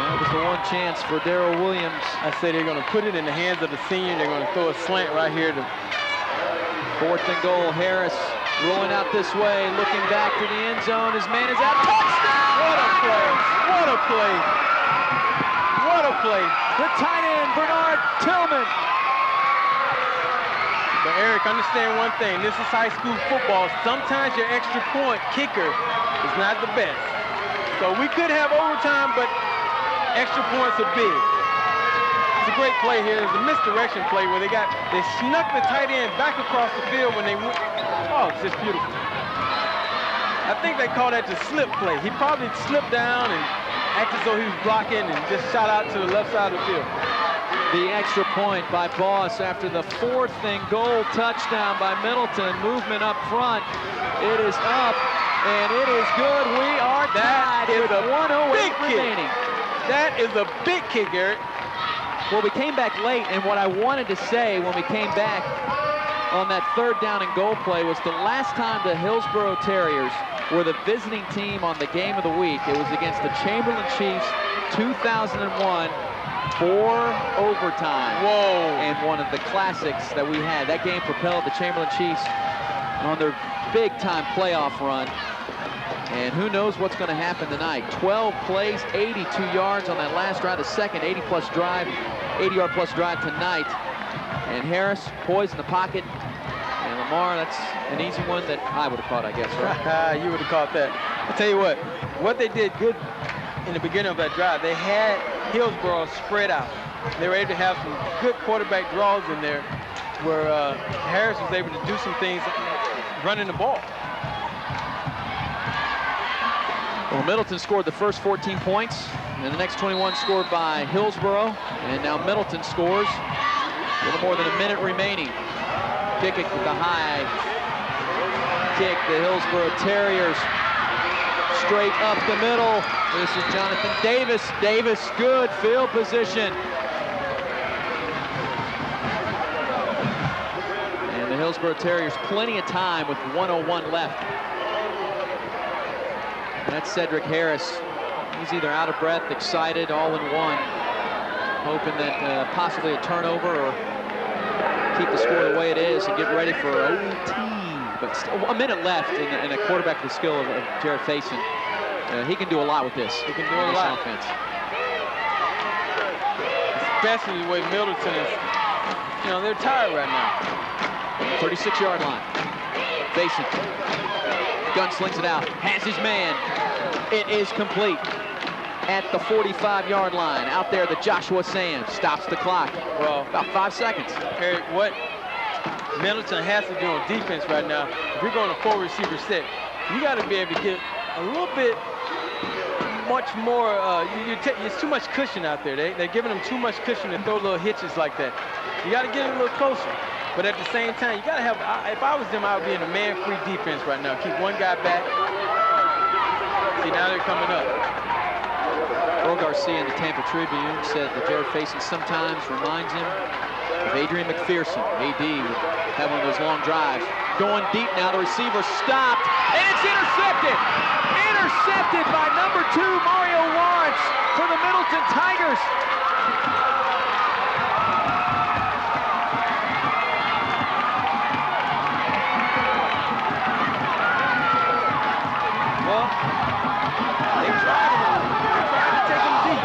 that was the one chance for Darrell Williams. I say they're going to put it in the hands of the senior. They're going to throw a slant right here to 4th and goal. Harris rolling out this way, looking back to the end zone. His man is out. Touchdown! What a play! What a play! What a play! The tight end, Bernard Tillman. But Eric, understand one thing. This is high school football. Sometimes your extra point kicker is not the best. So we could have overtime, but extra points are big. It's a great play here. It's a misdirection play where they snuck the tight end back across the field when they went. Oh, it's just beautiful. I think they call that the slip play. He probably slipped down and acted as though he was blocking and just shot out to the left side of the field. The extra point by Boss after the 4th and goal touchdown by Middleton. Movement up front. It is up, and it is good. We are tied with 1:08 remaining. That is a big kick, Eric. Well, we came back late, and what I wanted to say when we came back on that 3rd down and goal play was the last time the Hillsborough Terriers were the visiting team on the game of the week. It was against the Chamberlain Chiefs, 2001. 4 overtime. Whoa. And one of the classics that we had. That game propelled the Chamberlain Chiefs on their big-time playoff run. And who knows what's going to happen tonight. 12 plays, 82 yards on that last drive. The second 80-plus drive, 80-yard-plus drive tonight. And Harris poised in the pocket. And Lamar, that's an easy one that I would have caught, I guess, right? You would have caught that. I'll tell you what they did good in the beginning of that drive, they had Hillsborough spread out. They were able to have some good quarterback draws in there where Harris was able to do some things running the ball. Well, Middleton scored the first 14 points, and the next 21 scored by Hillsborough, and now Middleton scores. A little more than a minute remaining. Kick it with the high kick. The Hillsborough Terriers straight up the middle. This is Jonathan Davis. Davis, good field position. And the Hillsborough Terriers plenty of time with 1:01 left. That's Cedric Harris. He's either out of breath, excited, all in one, hoping that possibly a turnover or keep the score the way it is and get ready for OT. But still, a minute left, and a quarterback with the skill of Jared Faison. He can do a lot with this. He can do a lot. Offense. Especially the way Middleton is, they're tired right now. 36-yard line. Faison. Gunslings it out. Has his man. It is complete. At the 45-yard line. Out there, the Joshua Sands stops the clock. Well, about 5 seconds. Eric, what Middleton has to do on defense right now, if you're going to 4-receiver set, you got to be able to get a little bit much more. It's too much cushion out there. They're giving them too much cushion to throw little hitches like that. You got to get it a little closer. But at the same time, you got to have, if I was them, I would be in a man-free defense right now. Keep one guy back. See, now they're coming up. Earl Garcia in the Tampa Tribune said that Jared Faison sometimes reminds him of Adrian McPherson. AD would have one of those long drives. Going deep now, the receiver stopped, and it's intercepted! Intercepted by number 2, Mario Lawrence, for the Middleton Tigers. Well, they tried to take him deep.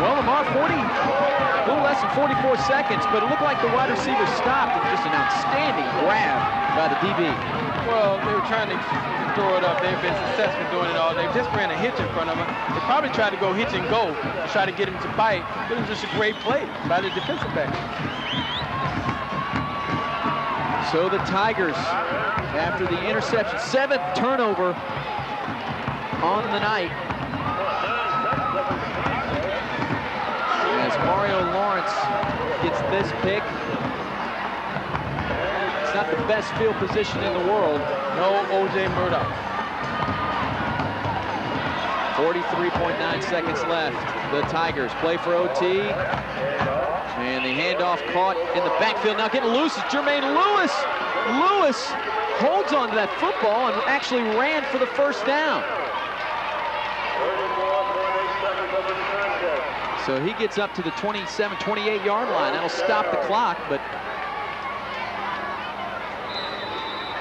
Well, Lamar, a little less than 44 seconds, but it looked like the wide receiver stopped. It's just an outstanding grab by the DB. Well, they were trying to throw it up. They've been successful doing it all. They just ran a hitch in front of him. They probably tried to go hitch and go to try to get him to bite. It was just a great play by the defensive back. So the Tigers, after the interception, 7th turnover on the night, as Mario Lawrence gets this pick. It's not the best field position in the world. No O.J. Murdoch. 43.9 seconds left. The Tigers play for OT. And the handoff caught in the backfield. Now getting loose is Jermaine Lewis. Lewis holds on to that football and actually ran for the first down. So he gets up to the 27, 28-yard line. That'll stop the clock, but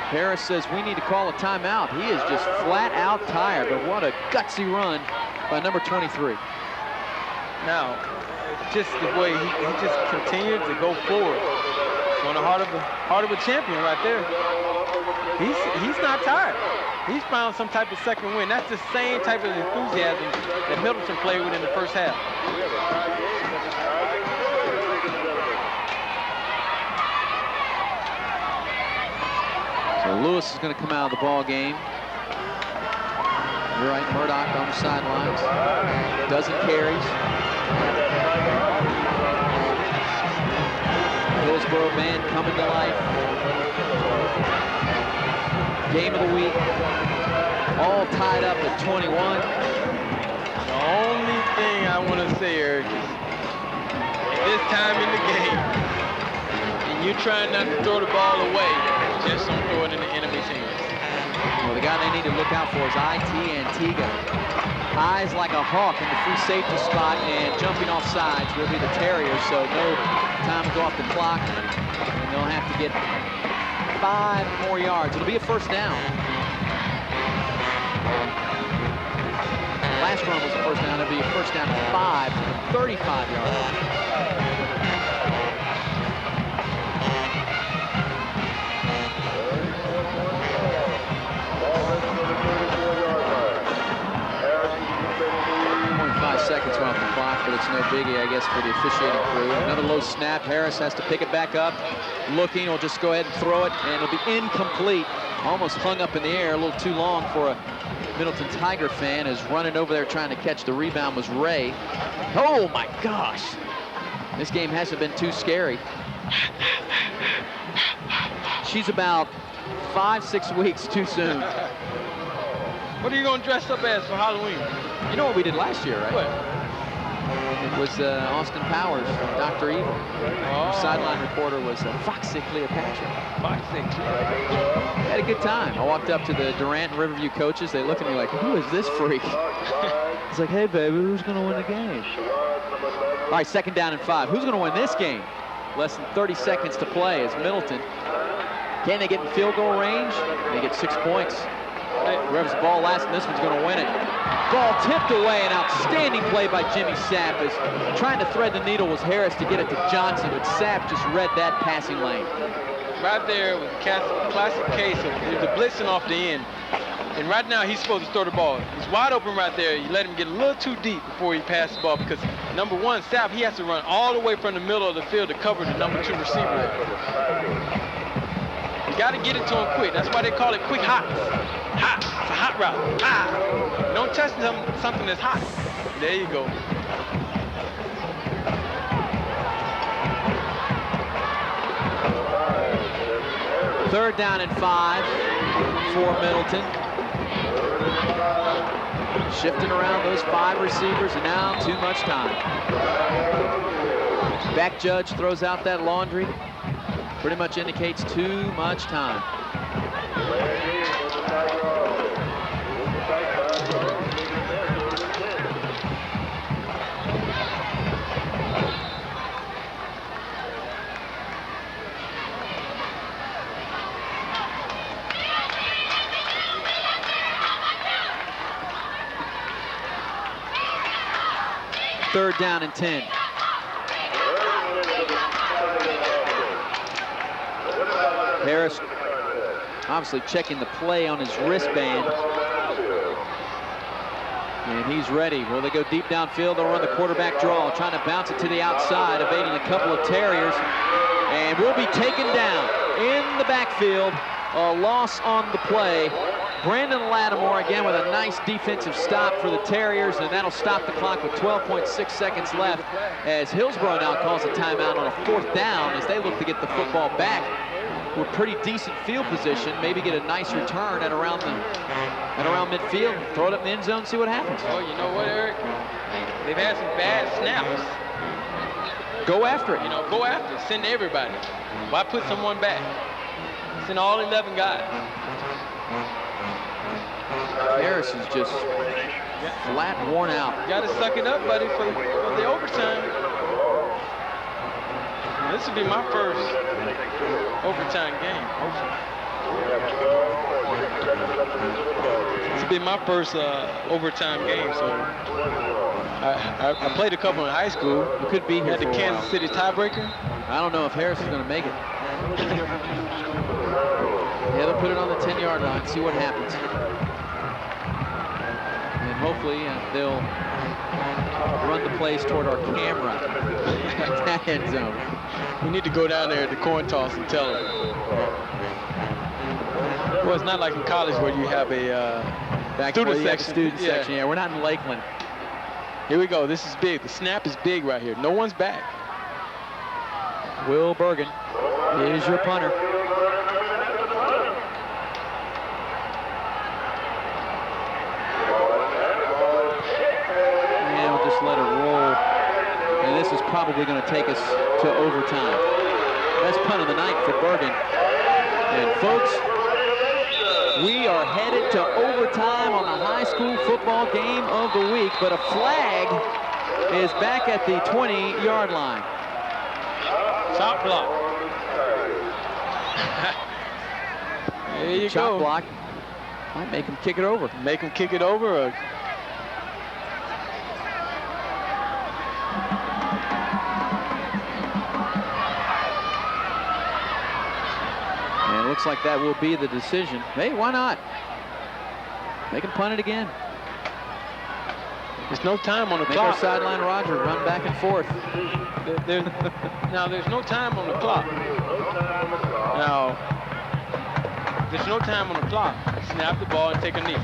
Harris says we need to call a timeout. He is just flat out tired, but what a gutsy run by number 23. Now, just the way he just continued to go forward. It's on the heart of a champion right there. He's not tired. He's found some type of second win. That's the same type of enthusiasm that Middleton played with in the first half. So Lewis is going to come out of the ball game. You're right, Murdoch on the sidelines. Dozen carries. Hillsborough band coming to life. Game of the week. All tied up at 21. The only thing I want to say, Eric, is at this time in the game, and you're trying not to throw the ball away, just don't throw it in the enemy's hands. Well, the guy they need to look out for is IT Antigua. Eyes like a hawk in the free safety spot, and jumping off sides will be the Terriers, so no time to go off the clock, and they'll have to get 5 more yards. It'll be a first down. Last run was a first down. It'll be a first down at 5 from the 35-yard line. Seconds off the clock, but it's no biggie, I guess, for the officiating crew. Another low snap. Harris has to pick it back up. Looking, will just go ahead and throw it, and it'll be incomplete. Almost hung up in the air, a little too long for a Middleton Tiger fan. Is running over there trying to catch the rebound was Ray. Oh my gosh. This game hasn't been too scary. She's about 5-6 weeks too soon. What are you going to dress up as for Halloween? You know what we did last year, right? What? It was Austin Powers, Dr. Evil. Our sideline reporter was Foxy Cleopatra. Foxy Cleopatra. Had a good time. I walked up to the Durant and Riverview coaches. They looked at me like, who is this freak? It's like, hey, baby, who's going to win the game? All right, 2nd down and 5. Who's going to win this game? Less than 30 seconds to play as Middleton. Can they get in field goal range? They get 6 points. Whoever's the ball last, and this one's going to win it. Ball tipped away. An outstanding play by Jimmy Sapp. As trying to thread the needle was Harris to get it to Johnson, but Sapp just read that passing lane. Right there was a classic case of the blitzing off the end. And right now, he's supposed to throw the ball. He's wide open right there. You let him get a little too deep before he passes the ball because, number one, Sapp, he has to run all the way from the middle of the field to cover the number 2 receiver. You got to get it to him quick. That's why they call it quick hots. Hot. It's a hot route. Ah. Don't touch something that's hot. There you go. Third down and 5 for Middleton. Shifting around those 5 receivers, and now too much time. Back judge throws out that laundry. Pretty much indicates too much time. Third down and 10. Harris obviously checking the play on his wristband. And he's ready. Will they go deep downfield? They'll run the quarterback draw, trying to bounce it to the outside, evading a couple of Terriers. And will be taken down in the backfield. A loss on the play. Brandon Lattimore again with a nice defensive stop for the Terriers, and that'll stop the clock with 12.6 seconds left as Hillsborough now calls a timeout on a 4th down as they look to get the football back with pretty decent field position, maybe get a nice return at around midfield, throw it up in the end zone, see what happens. Oh, you know what, Eric? They've had some bad snaps. Go after it. You know, go after it. Send everybody. Why put someone back? Send all 11 guys. Harris is just flat worn out. You got to suck it up, buddy, for the overtime. This will be my first overtime game. This will be my first overtime game. So I played a couple in high school. You could be here at the Kansas City tiebreaker. I don't know if Harris is going to make it. Yeah, they'll put it on the 10-yard line, see what happens. And hopefully they'll run the plays toward our camera at that end zone. We need to go down there at the coin toss and tell them. Well, it's not like in college where you have a student section. Yeah, we're not in Lakeland. Here we go. This is big. The snap is big right here. No one's back. Will Bergen is your punter. And we'll just let it roll. And this is probably going to take us to overtime. Best punt of the night for Bergen. And folks, we are headed to overtime on the high school football game of the week, but a flag is back at the 20-yard line. Chop block. There you Chop go. block. Might make him kick it over. Make him kick it over. Or... And it looks like that will be the decision. Hey, why not? Make him punt it again. There's no time on the Make clock. our sideline Roger run back and forth. Now, there's no time on the clock. Now, there's no time on the clock. Snap the ball and take a knee.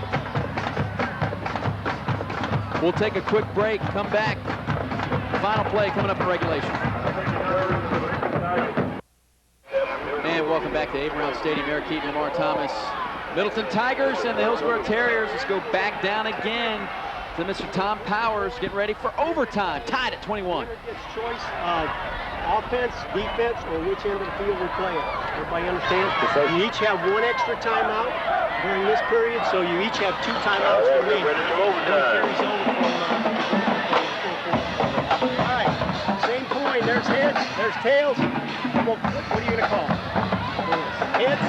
We'll take a quick break, come back. Final play coming up in regulation. And welcome back to Abraham Stadium. Eric Keaton, Lamar Thomas. Middleton Tigers and the Hillsborough Terriers. Let's go back down again to Mr. Tom Powers, getting ready for overtime. Tied at 21. Winner gets choice of offense, defense, or which end of the field we're playing. Everybody understand? You each have one extra timeout during this period, so you each have 2 timeouts remaining. And it carries over from all right, same coin. There's heads, there's tails. What are you going to call? Heads?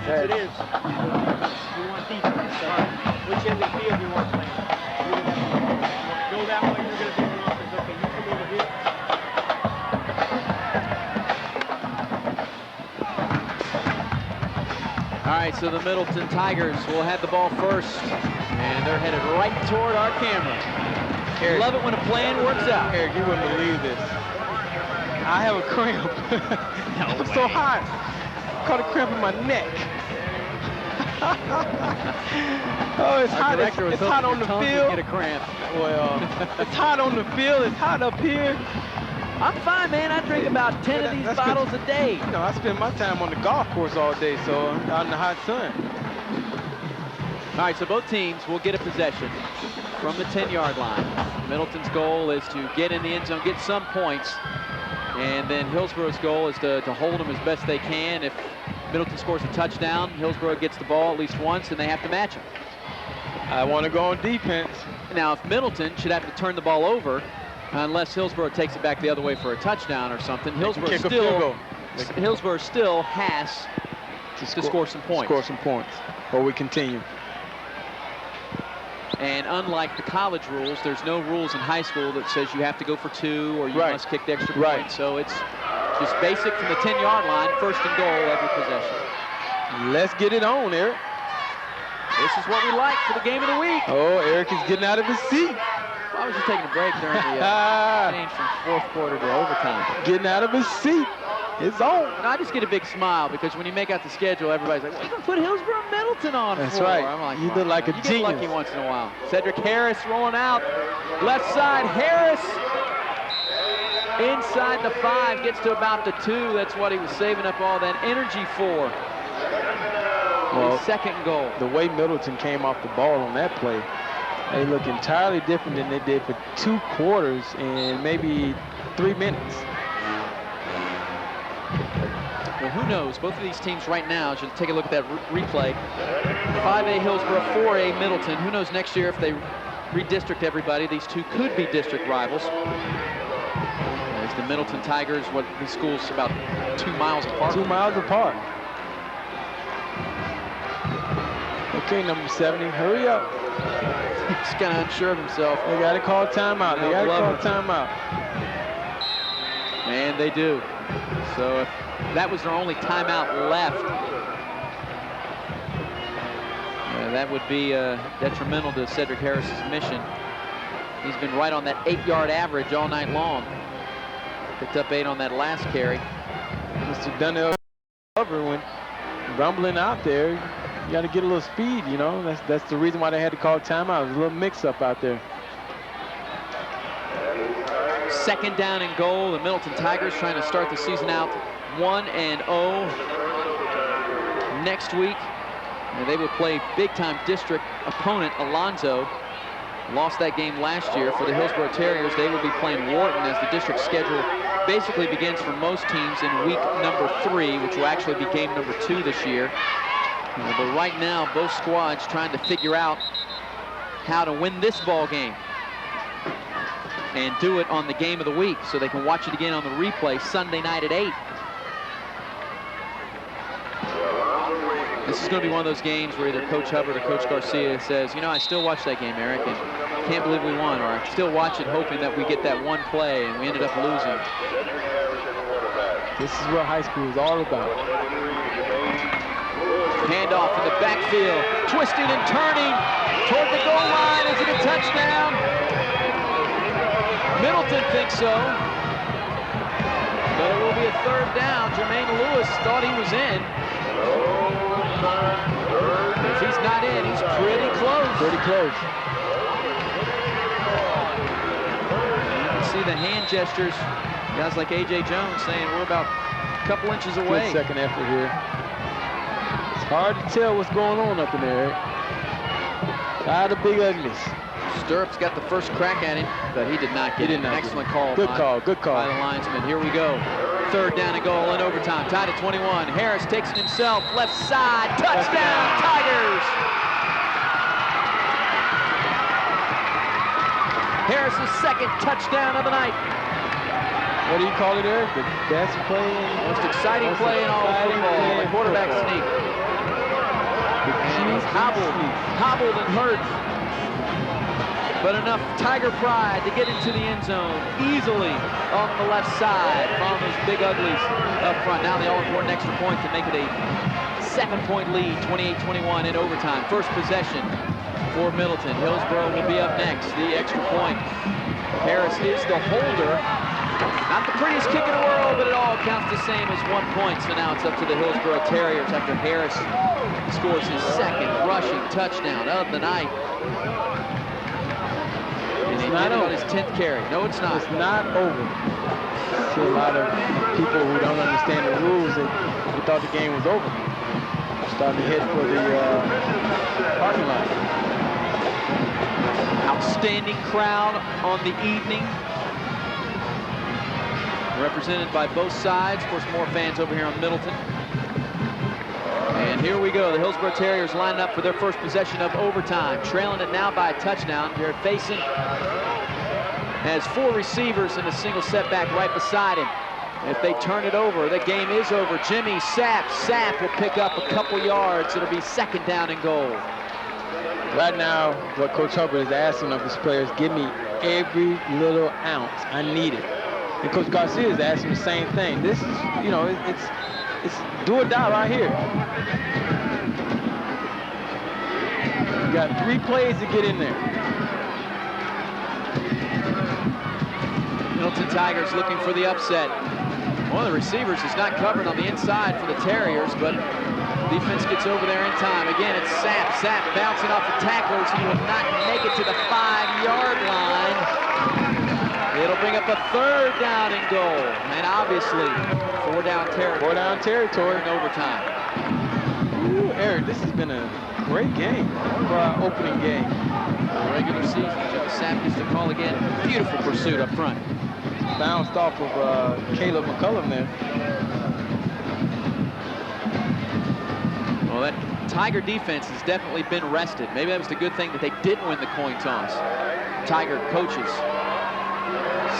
Yes, it is. You want defense. Which end of the field you want to play? Go that way, you're going to be on offense. Okay, you come over here. All right, so the Middleton Tigers will have the ball first, and they're headed right toward our camera. Eric, love it when a plan works out. Eric, you wouldn't believe this. I have a cramp. I'm so hot. Caught a cramp in my neck. Oh, it's hot. It's hot on the field. Get a cramp. Well, it's hot on the field. It's hot up here. I'm fine, man. I drink about 10 of these bottles a day. You know, I spend my time on the golf course all day, so I'm out in the hot sun. All right, so both teams will get a possession from the 10-yard line. Middleton's goal is to get in the end zone, get some points, and then Hillsborough's goal is to hold them as best they can. If Middleton scores a touchdown, Hillsborough gets the ball at least once, and they have to match him. I want to go on defense. Now, if Middleton should have to turn the ball over, unless Hillsborough takes it back the other way for a touchdown or something, Hillsborough still has to score some points. Score some points, or we continue. And unlike the college rules, there's no rules in high school that says you have to go for 2 or you must kick the extra point. So it's just basic from the 10-yard line, first and goal every possession. Let's get it on, Eric. This is what we like for the game of the week. Oh, Eric is getting out of his seat. I was just taking a break during the change from fourth quarter to overtime. Getting out of his seat. It's on. And I just get a big smile because when you make out the schedule, everybody's like, what are you going to put Hillsborough and Middleton on That's for? right. I'm like, you look like a genius. You get lucky once in a while. Cedric Harris rolling out. Left side, Harris. Inside the 5, gets to about the 2. That's what he was saving up all that energy for. Well, second goal. The way Middleton came off the ball on that play, they look entirely different than they did for 2 quarters and maybe 3 minutes. Well, who knows? Both of these teams right now, should take a look at that replay. 5A Hillsborough, 4A Middleton. Who knows next year if they redistrict everybody? These two could be district rivals. As the Middleton Tigers, what the school's about 2 miles apart. 2 miles apart. Okay, number 70, hurry up. He's kind of unsure of himself. They got to call timeout. They got to call timeout. And they do. So if that was their only timeout left, that would be detrimental to Cedric Harris's mission. He's been right on that 8-yard average all night long. Picked up 8 on that last carry. Mr. Dunnell when rumbling out there. You got to get a little speed, you know. That's the reason why they had to call timeout. There's a little mix-up out there. Second down and goal. The Middleton Tigers trying to start the season out 1-0 next week. And they will play big-time district opponent Alonzo. Lost that game last year. For the Hillsborough Terriers, they will be playing Wharton as the district schedule basically begins for most teams in week number 3, which will actually be game number 2 this year. But right now, both squads trying to figure out how to win this ball game and do it on the game of the week so they can watch it again on the replay Sunday night at 8. This is going to be one of those games where either Coach Hubbard or Coach Garcia says, you know, I still watch that game, Eric, and can't believe we won, or I still watch it hoping that we get that one play and we ended up losing. This is what high school is all about. Handoff in the backfield, twisting and turning toward the goal line. Is it a touchdown? Middleton thinks so. But it will be a third down. Jermaine Lewis thought he was in. If he's not in, he's pretty close. Pretty close. You can see the hand gestures Guys like A.J. Jones saying we're about a couple inches away. Good second effort here. It's hard to tell what's going on up in there. Tired of big uglies. Stirrups got the first crack at him, but he did not get an excellent call. Good call, good call. By the linesman. Here we go. Third down and goal in overtime. Tied at 21. Harris takes it himself. Left side. Touchdown, Tigers! Harris's second touchdown of the night. What do you call it, Eric? The best play Most exciting play in all of football. The quarterback sneak. And he's hobbled and hurt. But enough Tiger pride to get into the end zone easily on the left side from those big uglies up front. Now the all-important extra point to make it a 7-point lead, 28-21 in overtime. First possession for Middleton. Hillsborough will be up next. The extra point. Harris is the holder. Not the prettiest kick in the world, but it all counts the same as 1 point. So now it's up to the Hillsborough Terriers after Harris scores his second rushing touchdown of the night. And he did it on his 10th carry. No, it's not. It's not over. I see a lot of people who don't understand the rules that we thought the game was over. Starting to head for the parking lot. Outstanding crowd on the evening. Represented by both sides. Of course, more fans over here on Middleton. And here we go. The Hillsborough Terriers lined up for their first possession of overtime. Trailing it now by a touchdown. Jared Faison has 4 receivers and a single setback right beside him. If they turn it over, the game is over. Jimmy Sapp will pick up a couple yards. It'll be second down and goal. Right now, what Coach Hubbard is asking of his players, give me every little ounce. I need it. And Coach Garcia is asking the same thing. This is, you know, it's do or die right here. You got 3 plays to get in there. Middleton Tigers looking for the upset. One of the receivers is not covered on the inside for the Terriers, but defense gets over there in time. Again, it's Sapp bouncing off the tacklers. He will not make it to the 5-yard line. It'll bring up a third down and goal. And obviously, 4 down territory in overtime. Ooh, Eric, this has been a great game for our opening game. Regular season, Joe Sapp gets the call again. Beautiful pursuit up front. Bounced off of Caleb McCullum there. Well, that Tiger defense has definitely been rested. Maybe that was the good thing that they didn't win the coin toss. Tiger coaches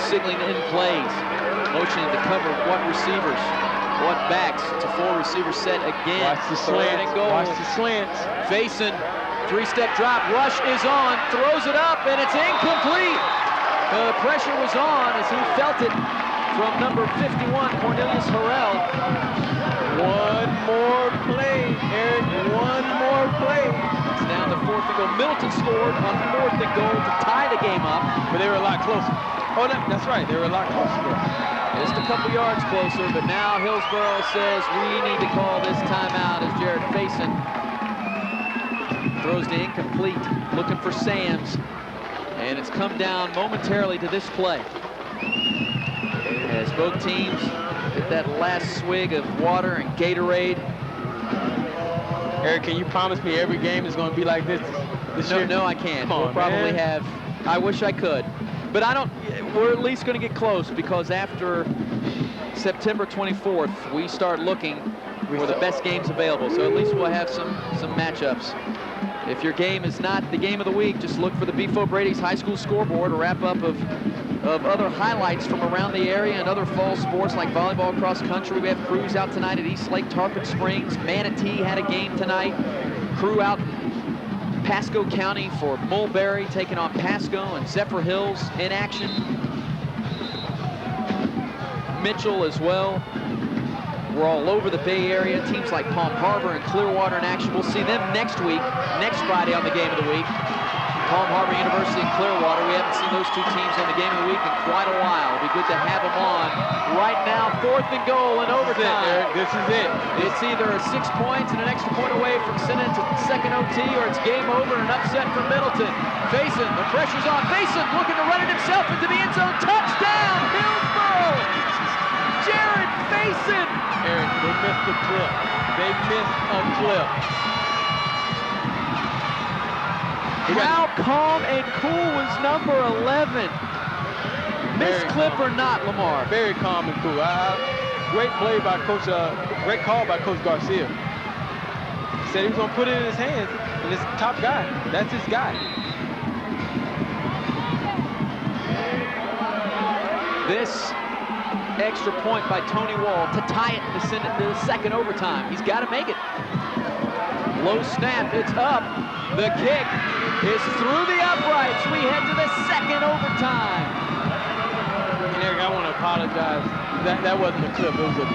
signaling in plays, motioning to cover what receivers, what backs. It's a 4-receiver set again. Watch the slants. Watch the slants. Faison, 3-step drop. Rush is on. Throws it up, and it's incomplete. The pressure was on as he felt it from number 51, Cornelius Harrell. One more play, Eric. One more play. It's down to 4th and goal. Middleton scored on 4th and goal to tie the game up. But they were a lot closer. Oh, that's right. They were a lot closer. Just a couple yards closer, but now Hillsborough says we need to call this timeout as Jared Faison throws the incomplete, looking for Sams. And it's come down momentarily to this play. As both teams get that last swig of water and Gatorade. Eric, can you promise me every game is going to be like this year? No, I can't. We'll probably have, I wish I could. But I don't, we're at least going to get close because after September 24th, we start looking for the best games available. So at least we'll have some matchups. If your game is not the game of the week, just look for the Beefo Brady's High School Scoreboard, a wrap-up of other highlights from around the area and other fall sports like volleyball, cross country. We have crews out tonight at East Lake Tarpon Springs. Manatee had a game tonight. Crew out Pasco County for Mulberry, taking on Pasco, and Zephyr Hills in action. Mitchell as well. We're all over the Bay Area. Teams like Palm Harbor and Clearwater in action. We'll see them next week, next Friday on the Game of the Week. Palm Harbor University and Clearwater. We haven't seen those 2 teams on the Game of the Week in quite a while. It'll be good to have them on. Right now, 4th and goal in overtime. This is it. It's either 6 points and an extra point away from sending it to second OT, or it's game over and an upset for Middleton. Faison, the pressure's on. Faison looking to run it himself into the end zone. Touchdown, Hillsborough! flip. How calm and cool was number 11? Miss clip or not, Lamar? Very calm and cool. Great play by Coach, great call by Coach Garcia. He said he was going to put it in his hands, and this top guy, that's his guy. This extra point by Tony Wall to tie it to the second overtime. He's got to make it. Low snap, it's up. The kick is through the uprights. We head to the second overtime. And Eric, I want to apologize. That wasn't a clip. It was a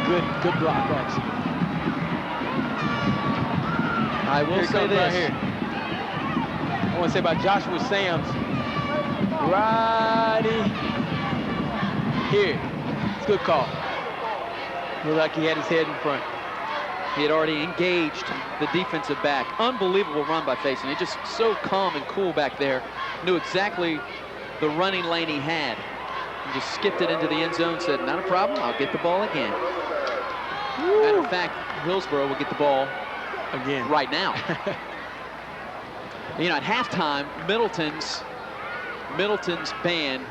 good block action. I will say this. Right here. I want to say about Joshua Sams. Righty here. It's a good call. Looked like he had his head in front. He had already engaged the defensive back. Unbelievable run by Faison. He just so calm and cool back there. Knew exactly the running lane he had. He just skipped it into the end zone, said, not a problem, I'll get the ball again. Woo. Matter of fact, Hillsborough will get the ball again right now. You know, at halftime, Middleton's band,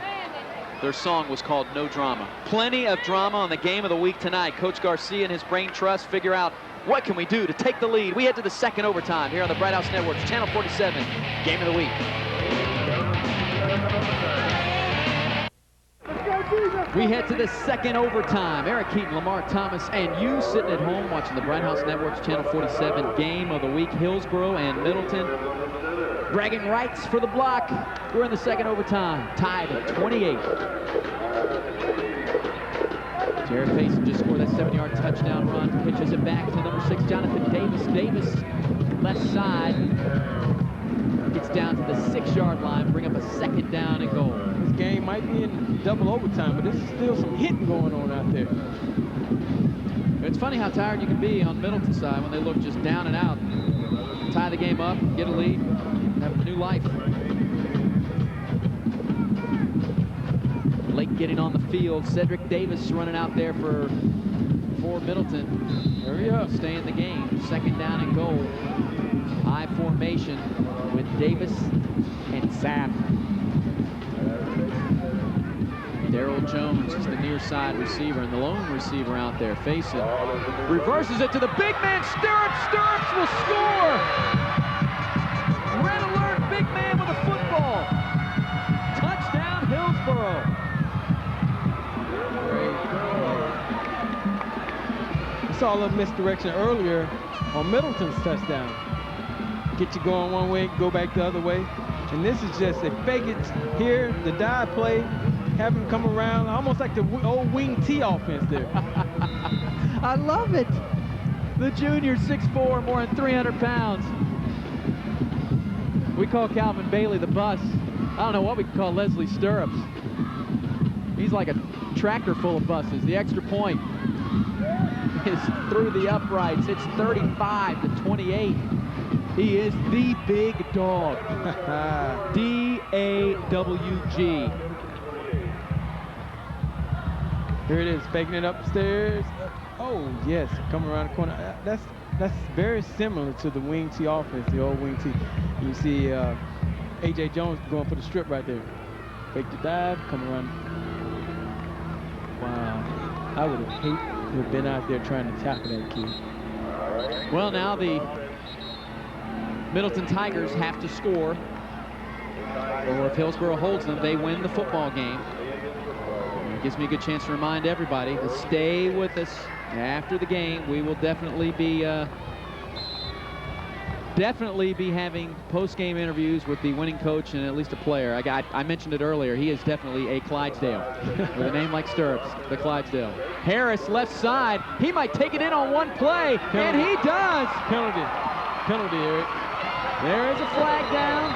their song was called No Drama. Plenty of drama on the game of the week tonight. Coach Garcia and his brain trust figure out what can we do to take the lead. We head to the second overtime here on the Bright House Networks, Channel 47, Game of the Week. We head to the second overtime. Eric Keaton, Lamar Thomas, and you sitting at home watching the Bright House Networks, Channel 47, Game of the Week. Hillsborough and Middleton bragging rights for the block. We're in the second overtime, tied at 28. Jared Faison just scored that 7-yard touchdown run. Pitches it back to number 6, Jonathan Davis. Davis, left side, gets down to the 6-yard line, bring up a second down and goal. This game might be in double overtime, but there's still some hitting going on out there. It's funny how tired you can be on Middleton's side when they look just down and out. Tie the game up, get a lead, have a new life. Late getting on the field. Cedric Davis running out there for Middleton. Hurry up, stay in the game. Second down and goal. High formation with Davis and Sapp. Darrell Jones is the near side receiver and the lone receiver out there. Faison reverses it to the big man. Stirrups. Stirrups will score. Red alert, big man with a football. Touchdown, Hillsborough. We saw a little misdirection earlier on Middleton's touchdown. Get you going one way, go back the other way. And this is just a fake it here, the dive play, have him come around, almost like the old wing T offense there. I love it. The junior, 6'4", more than 300 pounds. We call Calvin Bailey the bus. I don't know what we can call Leslie Stirrups. He's like a tractor full of buses. The extra point is through the uprights. It's 35-28. He is the big dog. D-A-W-G. Here it is, faking it upstairs. Oh, yes, coming around the corner. That's very similar to the wing T offense, the old wing T. You see A.J. Jones going for the strip right there. Fake the dive, come around. Wow. I would have hated to have been out there trying to tackle that kid. Well, now the Middleton Tigers have to score, or if Hillsborough holds them, they win the football game. It gives me a good chance to remind everybody to stay with us after the game. We will definitely be having post-game interviews with the winning coach and at least a player. I mentioned it earlier. He is definitely a Clydesdale with a name like Stirrups, the Clydesdale. Harris, left side. He might take it in on one play, and he does. Penalty, Eric. There is a flag down.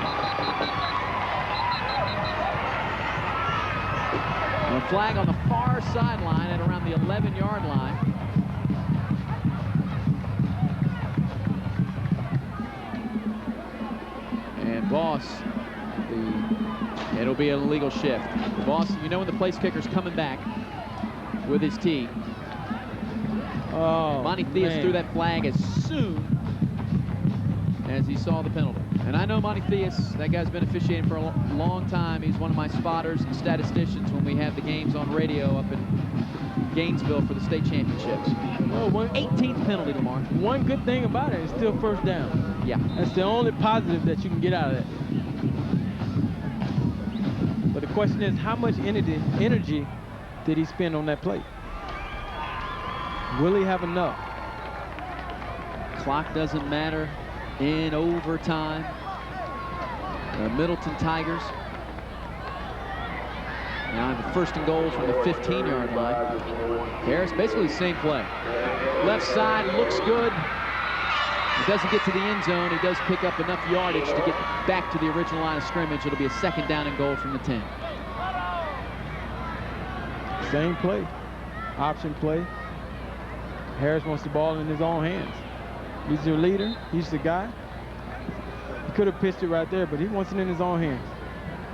A flag on the far sideline at around the 11-yard line. And Boss, it'll be an illegal shift. The Boss, you know when the place kicker's coming back with his tee. Oh, Monty Theus threw that flag as soon as he saw the penalty. And I know Monty Theus, that guy's been officiating for a long time. He's one of my spotters and statisticians when we have the games on radio up in Gainesville for the state championships. Well, 18th penalty, Lamar. One good thing about it is still first down. Yeah. That's the only positive that you can get out of that. But the question is, how much energy did he spend on that play? Will he have enough? Clock doesn't matter in overtime. The Middleton Tigers now have the first and goal from the 15-yard line. Harris, basically the same play. Left side looks good. He doesn't get to the end zone. He does pick up enough yardage to get back to the original line of scrimmage. It'll be a second down and goal from the 10. Same play. Option play. Harris wants the ball in his own hands. He's your leader. He's the guy. He could have pitched it right there, but he wants it in his own hands.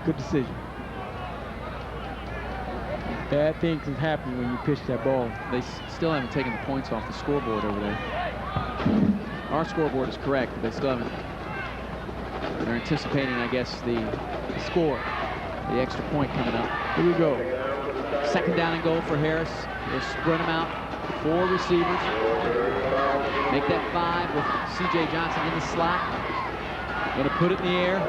Good decision. Bad things can happen when you pitch that ball. They still haven't taken the points off the scoreboard over there. Our scoreboard is correct, but they still haven't. They're anticipating, I guess, the score, the extra point coming up. Here we go. Second down and goal for Harris. They'll spread him out. 4 receivers. Make that 5 with C.J. Johnson in the slot. Gonna put it in the air.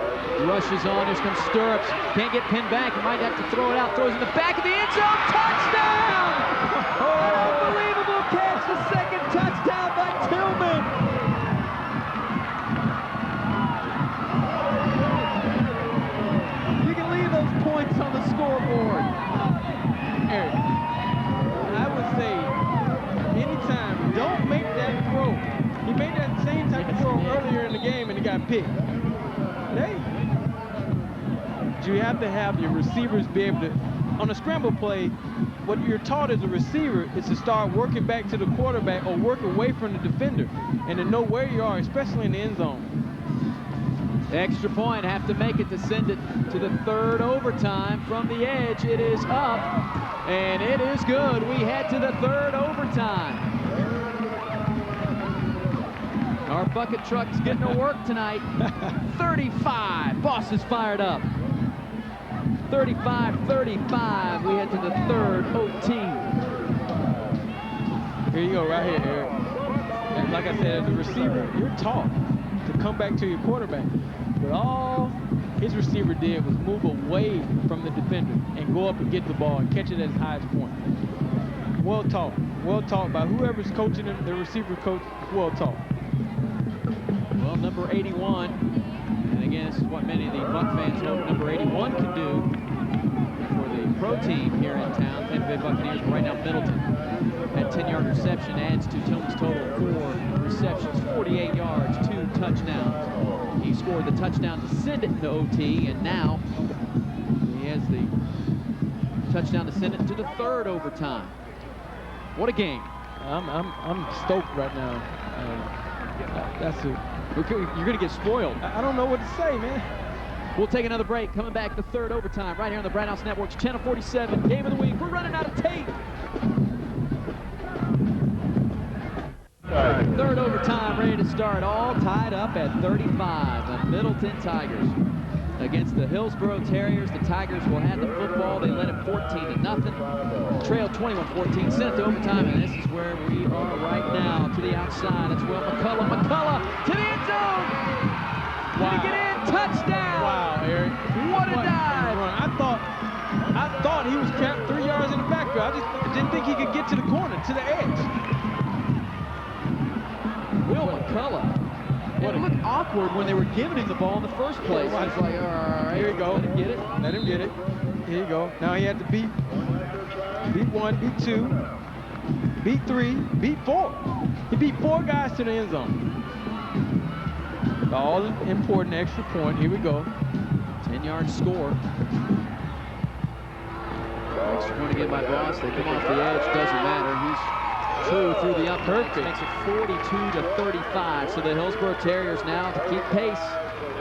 Rushes on. Here comes Stirrups. Can't get pinned back. He might have to throw it out. Throws in the back of the end zone. Touchdown! Oh, unbelievable catch. The second touchdown by Tillman. You can leave those points on the scoreboard. Eric, I would say anytime, don't make that throw. He made that same type of throw earlier in the game and he got picked. Hey, you have to have your receivers be able to, on a scramble play, what you're taught as a receiver is to start working back to the quarterback or work away from the defender and to know where you are, especially in the end zone. Extra point, have to make it to send it to the third overtime from the edge. It is up, and it is good. We head to the third overtime. Our bucket truck's getting to work tonight. 35, Boss is fired up. 35-35, we head to the third OT. Here you go, right here, Eric. And like I said, as a receiver, you're taught to come back to your quarterback. But all his receiver did was move away from the defender and go up and get the ball and catch it at his highest point. Well taught by whoever's coaching him, the receiver coach, well taught. Well, number 81, and again, this is what many of the Buck fans hope number 81 can do for the pro team here in town. Tampa Bay Buccaneers, right now Middleton, that 10-yard reception adds to Tillman's total of 4 receptions, 48 yards, 2 touchdowns. He scored the touchdown to send it into OT, and now he has the touchdown to send it to the third overtime. What a game. I'm stoked right now. You're going to get spoiled. I don't know what to say, man. We'll take another break. Coming back, the third overtime right here on the Bright House Network's Channel 47 Game of the Week. We're running out of tape. Third overtime ready to start, all tied up at 35. The Middleton Tigers against the Hillsborough Terriers. The Tigers will have the football. They led it 14-0. Trailed 21-14, sent it to overtime, and this is where we are right now. To the outside, it's Will McCullough to the end zone. Did he get in? Touchdown! Wow, Eric. What a dive! I thought he was trapped 3 yards in the backfield. I just didn't think he could get to the corner, to the edge. Will McCullough. It looked awkward when they were giving him the ball in the first place. He's like, all right, here you go. Let him get it. Let him get it. Here you go. Now he had to beat 1, beat 2, beat 3, beat 4. He beat 4 guys to the end zone. All important extra point. Here we go. 10-yard score. Extra point again by Boss. They come off the edge. Doesn't matter. He's true through the upright. Makes it 42-35. So the Hillsborough Terriers now, to keep pace,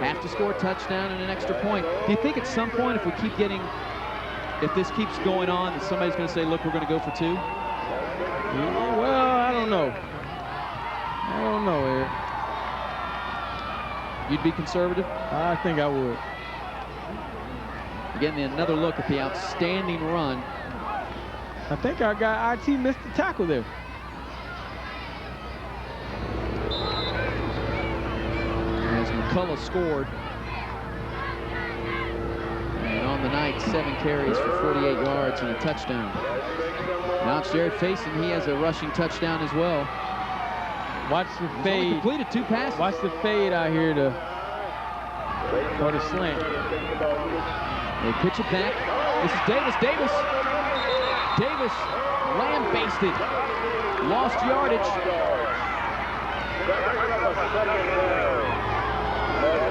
have to score a touchdown and an extra point. Do you think at some point, if this keeps going on, that somebody's going to say, look, we're going to go for 2? Yeah, well, I don't know. I don't know, Eric. You'd be conservative? I think I would. Again, another look at the outstanding run. I think our guy IT missed the tackle there. As McCullough scored. And on the night, 7 carries for 48 yards and a touchdown. Now it's Jared Faison. He has a rushing touchdown as well. Watch the fade. He's only completed 2 passes. Watch the fade out here to or the slant. They pitch it back. This is Davis. Davis lamb-basted. Lost yardage.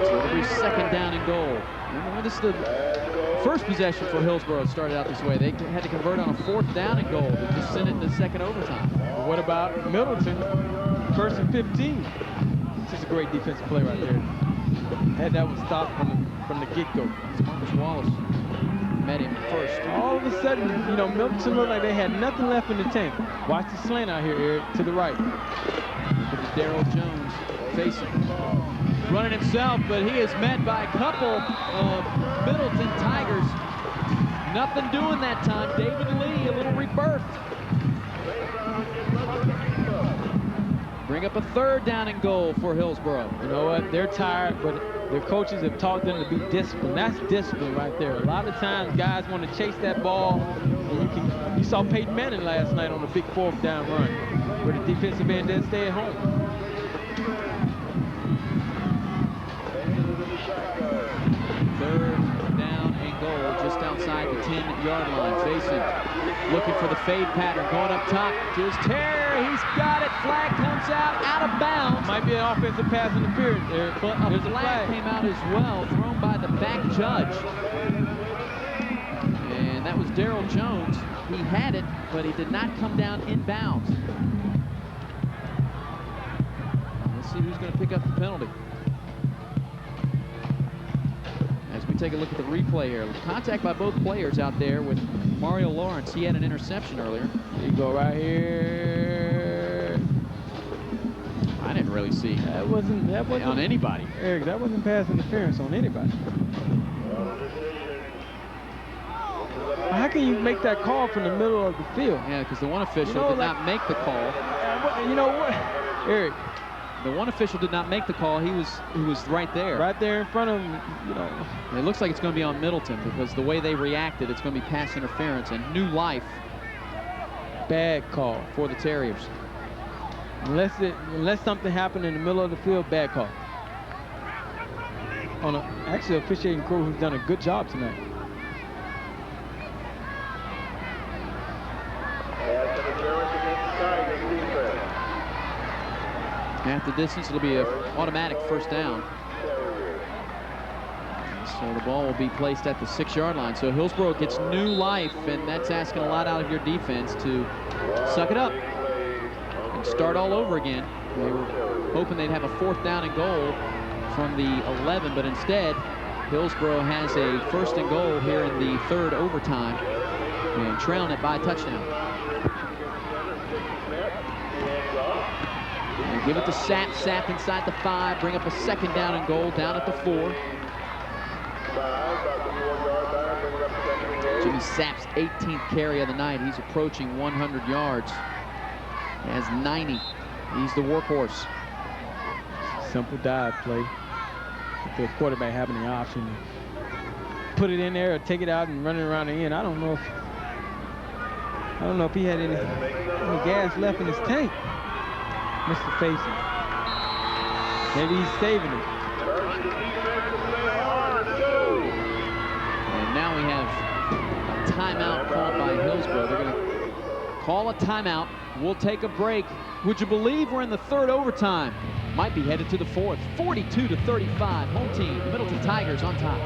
So it'll be 2nd down and goal. Remember, this is the first possession for Hillsborough started out this way. They had to convert on a 4th down and goal. They just sent it into 2nd overtime. Well, what about Middleton? 1st and 15. It's just a great defensive play right there. Had that one stopped from the get-go. Marcus Wallace met him first. All of a sudden, you know, Middleton looked like they had nothing left in the tank. Watch the slant out here, Eric, to the right. Look at Daryl Jones facing. Running himself, but he is met by a couple of Middleton Tigers. Nothing doing that time. David Lee, a little rebirth. Bring up a 3rd down and goal for Hillsborough. You know what? They're tired, but their coaches have taught them to be disciplined. That's discipline right there. A lot of times, guys want to chase that ball. And you saw Peyton Manning last night on a big 4th down run, where the defensive end didn't stay at home. 3rd down and goal, just outside the 10-yard line. Faison looking for the fade pattern, going up top. Just Terry, he's got it. Flag comes out of bounds. Might be an offensive pass interference there, But a flag came out as well, thrown by the back judge. And that was Daryl Jones. He had it, but he did not come down in bounds. Let's see who's going to pick up the penalty. As we take a look at the replay here. Contact by both players out there with Mario Lawrence. He had an interception earlier. You go right here. I didn't really see That wasn't on anybody. Eric, that wasn't pass interference on anybody. How can you make that call from the middle of the field? Yeah, because the one official did not make the call. You know what, Eric? The one official did not make the call. He was right there. Right there in front of him, you know. It looks like it's going to be on Middleton because the way they reacted, it's going to be pass interference and new life. Bad call for the Terriers. Unless something happened in the middle of the field, bad call. On actually officiating crew who's done a good job tonight. At the distance, it'll be an automatic 1st down. So the ball will be placed at the 6-yard line. So Hillsborough gets new life, and that's asking a lot out of your defense to suck it up and start all over again. They were hoping they'd have a 4th down and goal from the 11, but instead, Hillsborough has a 1st and goal here in the 3rd overtime and trailing it by a touchdown. Give it to Sapp. Sapp inside the 5. Bring up a 2nd down and goal down at the 4. Jimmy Sapp's 18th carry of the night. He's approaching 100 yards. He has 90. He's the workhorse. Simple dive play. If the quarterback having the option, put it in there or take it out and run it around the end. I don't know if he had any gas left in his tank. Mr. Faison. Maybe he's saving it. And now we have a timeout called by Hillsborough. They're going to call a timeout. We'll take a break. Would you believe we're in the 3rd overtime? Might be headed to the 4th. 42-35. Home team, the Middleton Tigers on top.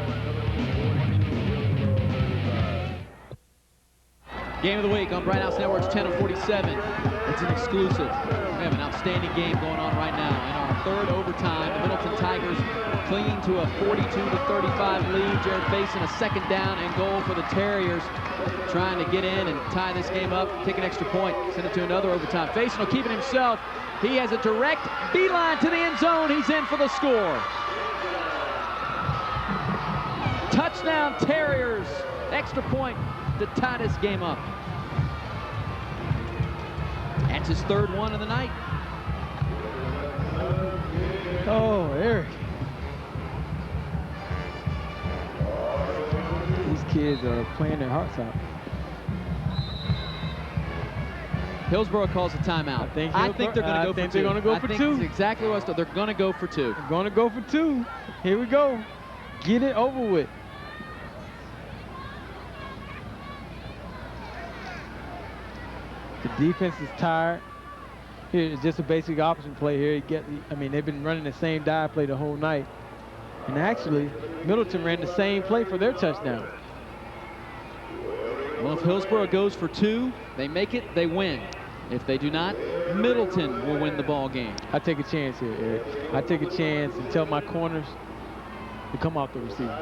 Game of the week on Bright House Network's 10 of 47. It's an exclusive. We have an outstanding game going on right now. In our 3rd overtime, the Middleton Tigers clinging to a 42-35 lead. Jared Faison, a 2nd down and goal for the Terriers, trying to get in and tie this game up, kick an extra point, send it to another overtime. Faison will keep it himself. He has a direct beeline to the end zone. He's in for the score. Touchdown, Terriers. Extra point to tie this game up. That's his third one of the night. Oh, Eric. These kids are playing their hearts out. Hillsborough calls a timeout. I think they're going to go for two. They're going to go for two. That's exactly what I thought. They're going to go for two. They're going to go for two. Here we go. Get it over with. The defense is tired. Here is just a basic option play here. I mean, they've been running the same dive play the whole night. And actually, Middleton ran the same play for their touchdown. Well, if Hillsborough goes for two, they make it, they win. If they do not, Middleton will win the ball game. I take a chance here, Eric. I take a chance and tell my corners to come off the receiver.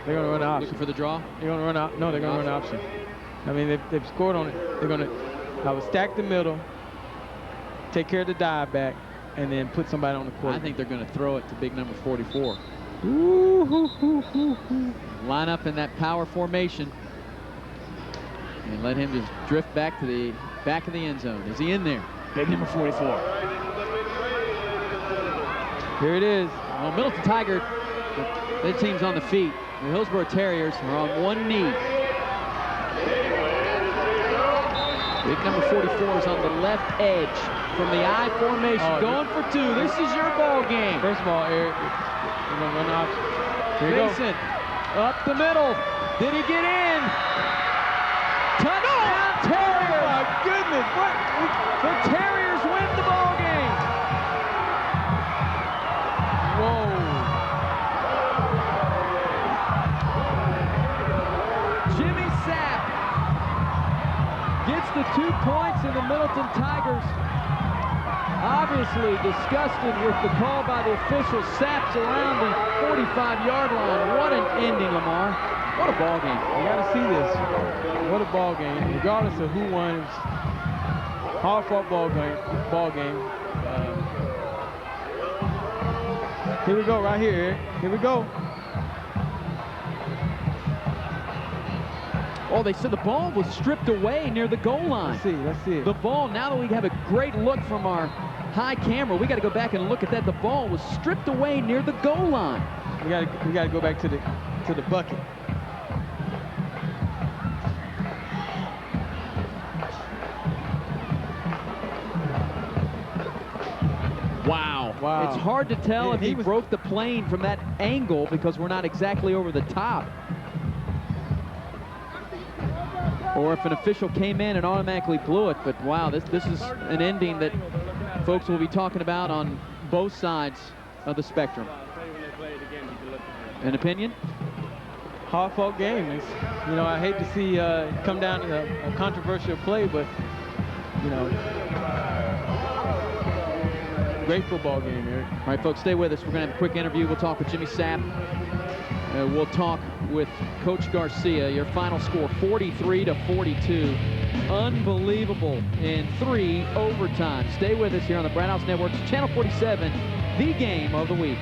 They're going to run an option. Looking for the draw? They're going to run out. No, they're going to run an option. I mean, they've scored on it. They're going to. I would stack the middle, take care of the dive back, and then put somebody on the quarterback. I think they're going to throw it to big number 44. Ooh. Line up in that power formation and let him just drift back to the back of the end zone. Is he in there? Big number 44. Here it is. Well, Middleton Tiger, their team's on the feet. The Hillsborough Terriers are on one knee. Big number 44 is on the left edge from the I formation, going for two. This is your ball game. First of all, Eric, we're going to run option. Here you Mason, up the middle. Did he get in? Touchdown, Terriers! Oh, my goodness. What? The Terriers win the ball game. Whoa. Jimmy Sapp gets the 2 points, and the Middleton Tigers, obviously disgusted with the call by the official. Sapp's around the 45-yard line. What an ending, Lamar. What a ball game. You got to see this. What a ball game. Regardless of who won, it's hard-fought ball game. Here we go, right here, Eric. Here we go. Oh, they said the ball was stripped away near the goal line. Let's see it. The ball, now that we have a great look from our high camera, we got to go back and look at that. The ball was stripped away near the goal line. We got to go back to the bucket. Wow. It's hard to tell if he broke the plane from that angle because we're not exactly over the top. Or if an official came in and automatically blew it. But wow, this is an ending that folks will be talking about on both sides of the spectrum. An opinion? Hard-fought game. You know, I hate to see come down to a controversial play, but you know, great football game, Eric. All right, folks, stay with us. We're going to have a quick interview. We'll talk with Jimmy Sapp. We'll talk with Coach Garcia. Your final score, 43-42. Unbelievable in 3 overtimes. Stay with us here on the Brad House Network's Channel 47, the game of the week.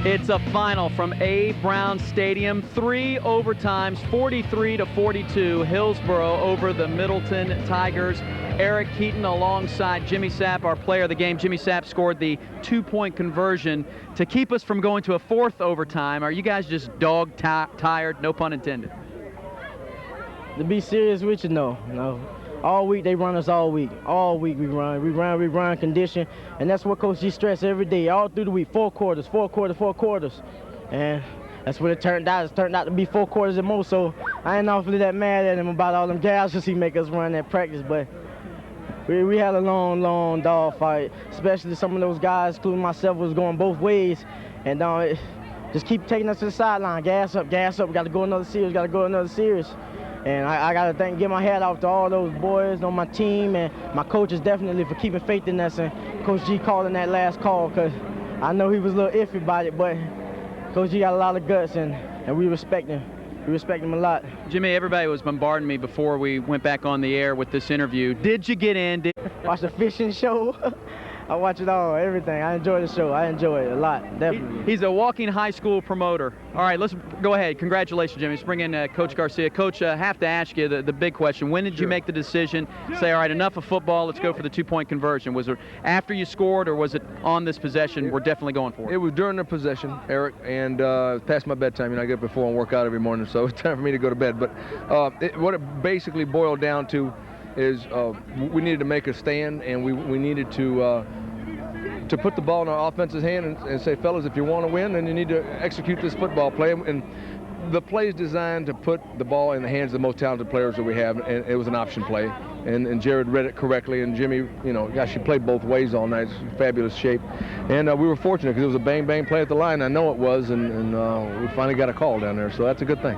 It's a final from A. Brown Stadium. 3 overtimes, 43-42. Hillsborough over the Middleton Tigers. Eric Keaton alongside Jimmy Sapp, our player of the game. Jimmy Sapp scored the 2-point conversion to keep us from going to a 4th overtime. Are you guys just dog-tired? No pun intended. To be serious with you, no. All week they run us all week. All week we run condition, and that's what Coach G stressed every day, all through the week. 4 quarters, 4 quarters, 4 quarters, and that's what it turned out. It turned out to be 4 quarters at most. So I ain't awfully that mad at him about all them gouges he make us run at practice, but we had a long dog fight. Especially some of those guys, including myself, was going both ways, and just keep taking us to the sideline. Gas up. We got to go another series. And I got to give my hat off to all those boys on my team and my coaches definitely for keeping faith in us, and Coach G calling that last call, because I know he was a little iffy about it, but Coach G got a lot of guts, and we respect him. We respect him a lot. Jimmy, everybody was bombarding me before we went back on the air with this interview. Did you get in? Watch the fishing show. I watch it all, everything. I enjoy the show. I enjoy it a lot, definitely. He's a walking high school promoter. All right, let's go ahead. Congratulations, Jimmy. Let's bring in Coach Garcia. Coach, I have to ask you the big question. When did you make the decision, say, all right, enough of football, let's go for the two-point conversion? Was it after you scored, or was it on this possession, we're definitely going for it? It was during the possession, Eric, and past my bedtime. You know, I get up before and work out every morning, so it's time for me to go to bed. But what it basically boiled down to is we needed to make a stand, and we needed to put the ball in our offense's hand and say, fellas, if you want to win, then you need to execute this football play. And the play is designed to put the ball in the hands of the most talented players that we have, and it was an option play. And Jared read it correctly, and Jimmy, you know, gosh, he played both ways all night. It's in fabulous shape. And we were fortunate because it was a bang-bang play at the line. I know it was, and we finally got a call down there, so that's a good thing.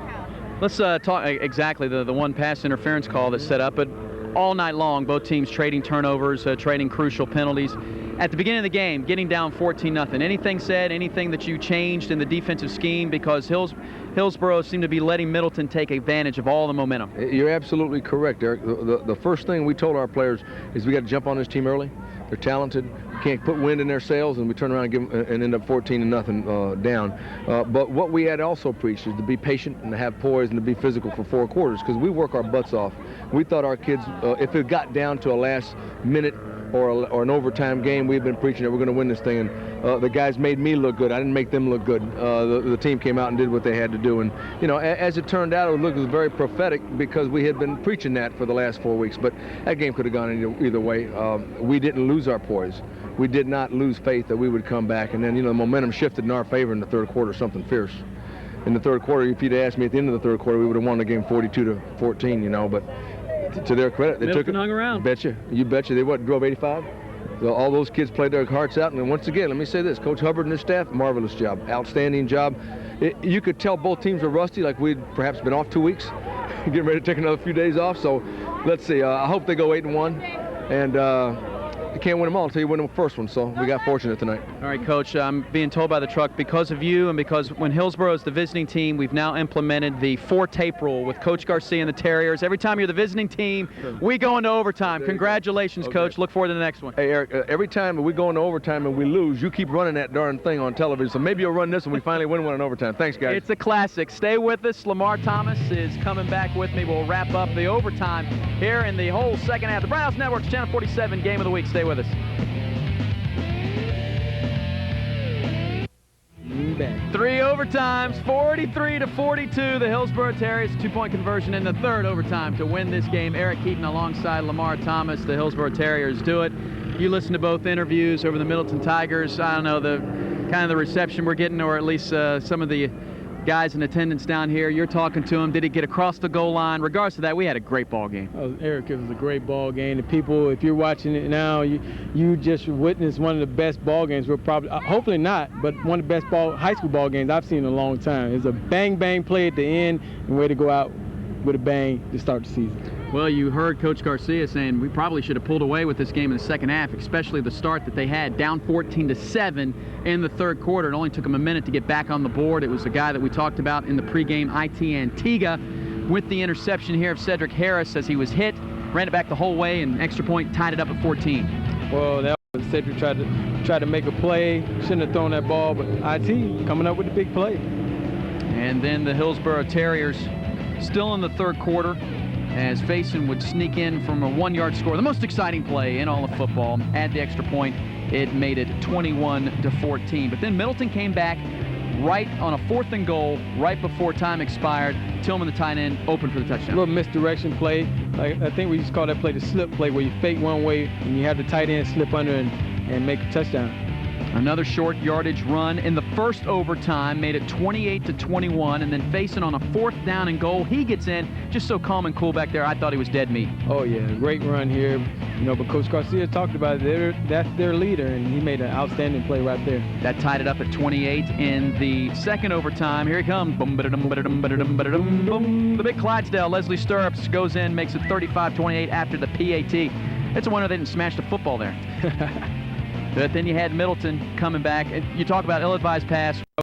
Let's talk exactly the one pass interference call that's set up, but all night long, both teams trading turnovers, trading crucial penalties. At the beginning of the game, getting down 14-0, anything said, anything that you changed in the defensive scheme? Because Hillsborough seemed to be letting Middleton take advantage of all the momentum. You're absolutely correct, Eric. The first thing we told our players is we got to jump on this team early. They're talented. We can't put wind in their sails, and we turn around and give them, and end up 14-0 down. But what we had also preached is to be patient and to have poise and to be physical for 4 quarters, because we work our butts off. We thought our kids, if it got down to a last minute or an overtime game, we've been preaching that we're going to win this thing, and the guys made me look good. I didn't make them look good. The team came out and did what they had to do, and you know, as it turned out, it was very prophetic because we had been preaching that for the last 4 weeks. But that game could have gone either way. We didn't lose our poise. We did not lose faith that we would come back, and then, you know, the momentum shifted in our favor in the third quarter, something fierce. In the third quarter, if you'd asked me at the end of the third quarter, we would have won the game 42-14, you know, but to their credit, they took it. Hung around. You betcha. They drove 85. So all those kids played their hearts out. And once again, let me say this: Coach Hubbard and his staff, marvelous job, outstanding job. You could tell both teams were rusty, like we'd perhaps been off 2 weeks, getting ready to take another few days off. So let's see. I hope they go 8-1, and you can't win them all until you win the first one. So we got fortunate tonight. All right, Coach. I'm being told by the truck, because of you and because when Hillsborough is the visiting team, we've now implemented the 4-tape rule with Coach Garcia and the Terriers. Every time you're the visiting team, we go into overtime. Congratulations, Coach. Look forward to the next one. Hey, Eric, every time we go into overtime and we lose, you keep running that darn thing on television. So maybe you'll run this and we finally win one in overtime. Thanks, guys. It's a classic. Stay with us. Lamar Thomas is coming back with me. We'll wrap up the overtime here in the whole second half. The Brown House Network's Channel 47 Game of the Week. Stay with us. 3 overtimes, 43-42. The Hillsborough Terriers, 2-point conversion in the third overtime to win this game. Eric Keaton alongside Lamar Thomas. The Hillsborough Terriers do it. You listen to both interviews over the Middleton Tigers. I don't know, the kind of the reception we're getting, or at least some of the guys in attendance down here. You're talking to him. Did he get across the goal line? Regardless of that, we had a great ball game. Oh, Eric, it was a great ball game. The people, if you're watching it now, you just witnessed one of the best ball games. We're probably, hopefully not, but one of the best high school ball games I've seen in a long time. It was a bang play at the end, and way to go out with a bang to start the season. Well, you heard Coach Garcia saying we probably should have pulled away with this game in the second half, especially the start that they had, down 14-7 in the third quarter. It only took them a minute to get back on the board. It was the guy that we talked about in the pregame, IT Antigua, with the interception here of Cedric Harris as he was hit, ran it back the whole way, and extra point tied it up at 14. Well, that was Cedric tried to make a play. Shouldn't have thrown that ball, but IT coming up with the big play. And then the Hillsborough Terriers still in the third quarter, as Faison would sneak in from a 1-yard score. The most exciting play in all of football. Add the extra point. It made it 21-14. But then Middleton came back right on a 4th and goal, right before time expired. Tillman, the tight end, open for the touchdown. A little misdirection play. Like, I think we used to call that play the slip play, where you fake one way and you have the tight end slip under and make a touchdown. Another short yardage run in the first overtime made it 28-21, and then Faison on a 4th down and goal. He gets in, just so calm and cool back there. I thought he was dead meat. Oh yeah, great run here. You know, but Coach Garcia talked about it. That's their leader, and he made an outstanding play right there. That tied it up at 28 in the second overtime. Here he comes. Boom, ba-da-dum, ba-da-dum, ba-da-dum, ba-da-dum, boom. The big Clydesdale, Leslie Stirrups, goes in, makes it 35-28 after the PAT. It's a wonder they didn't smash the football there. But then you had Middleton coming back. You talk about ill-advised pass.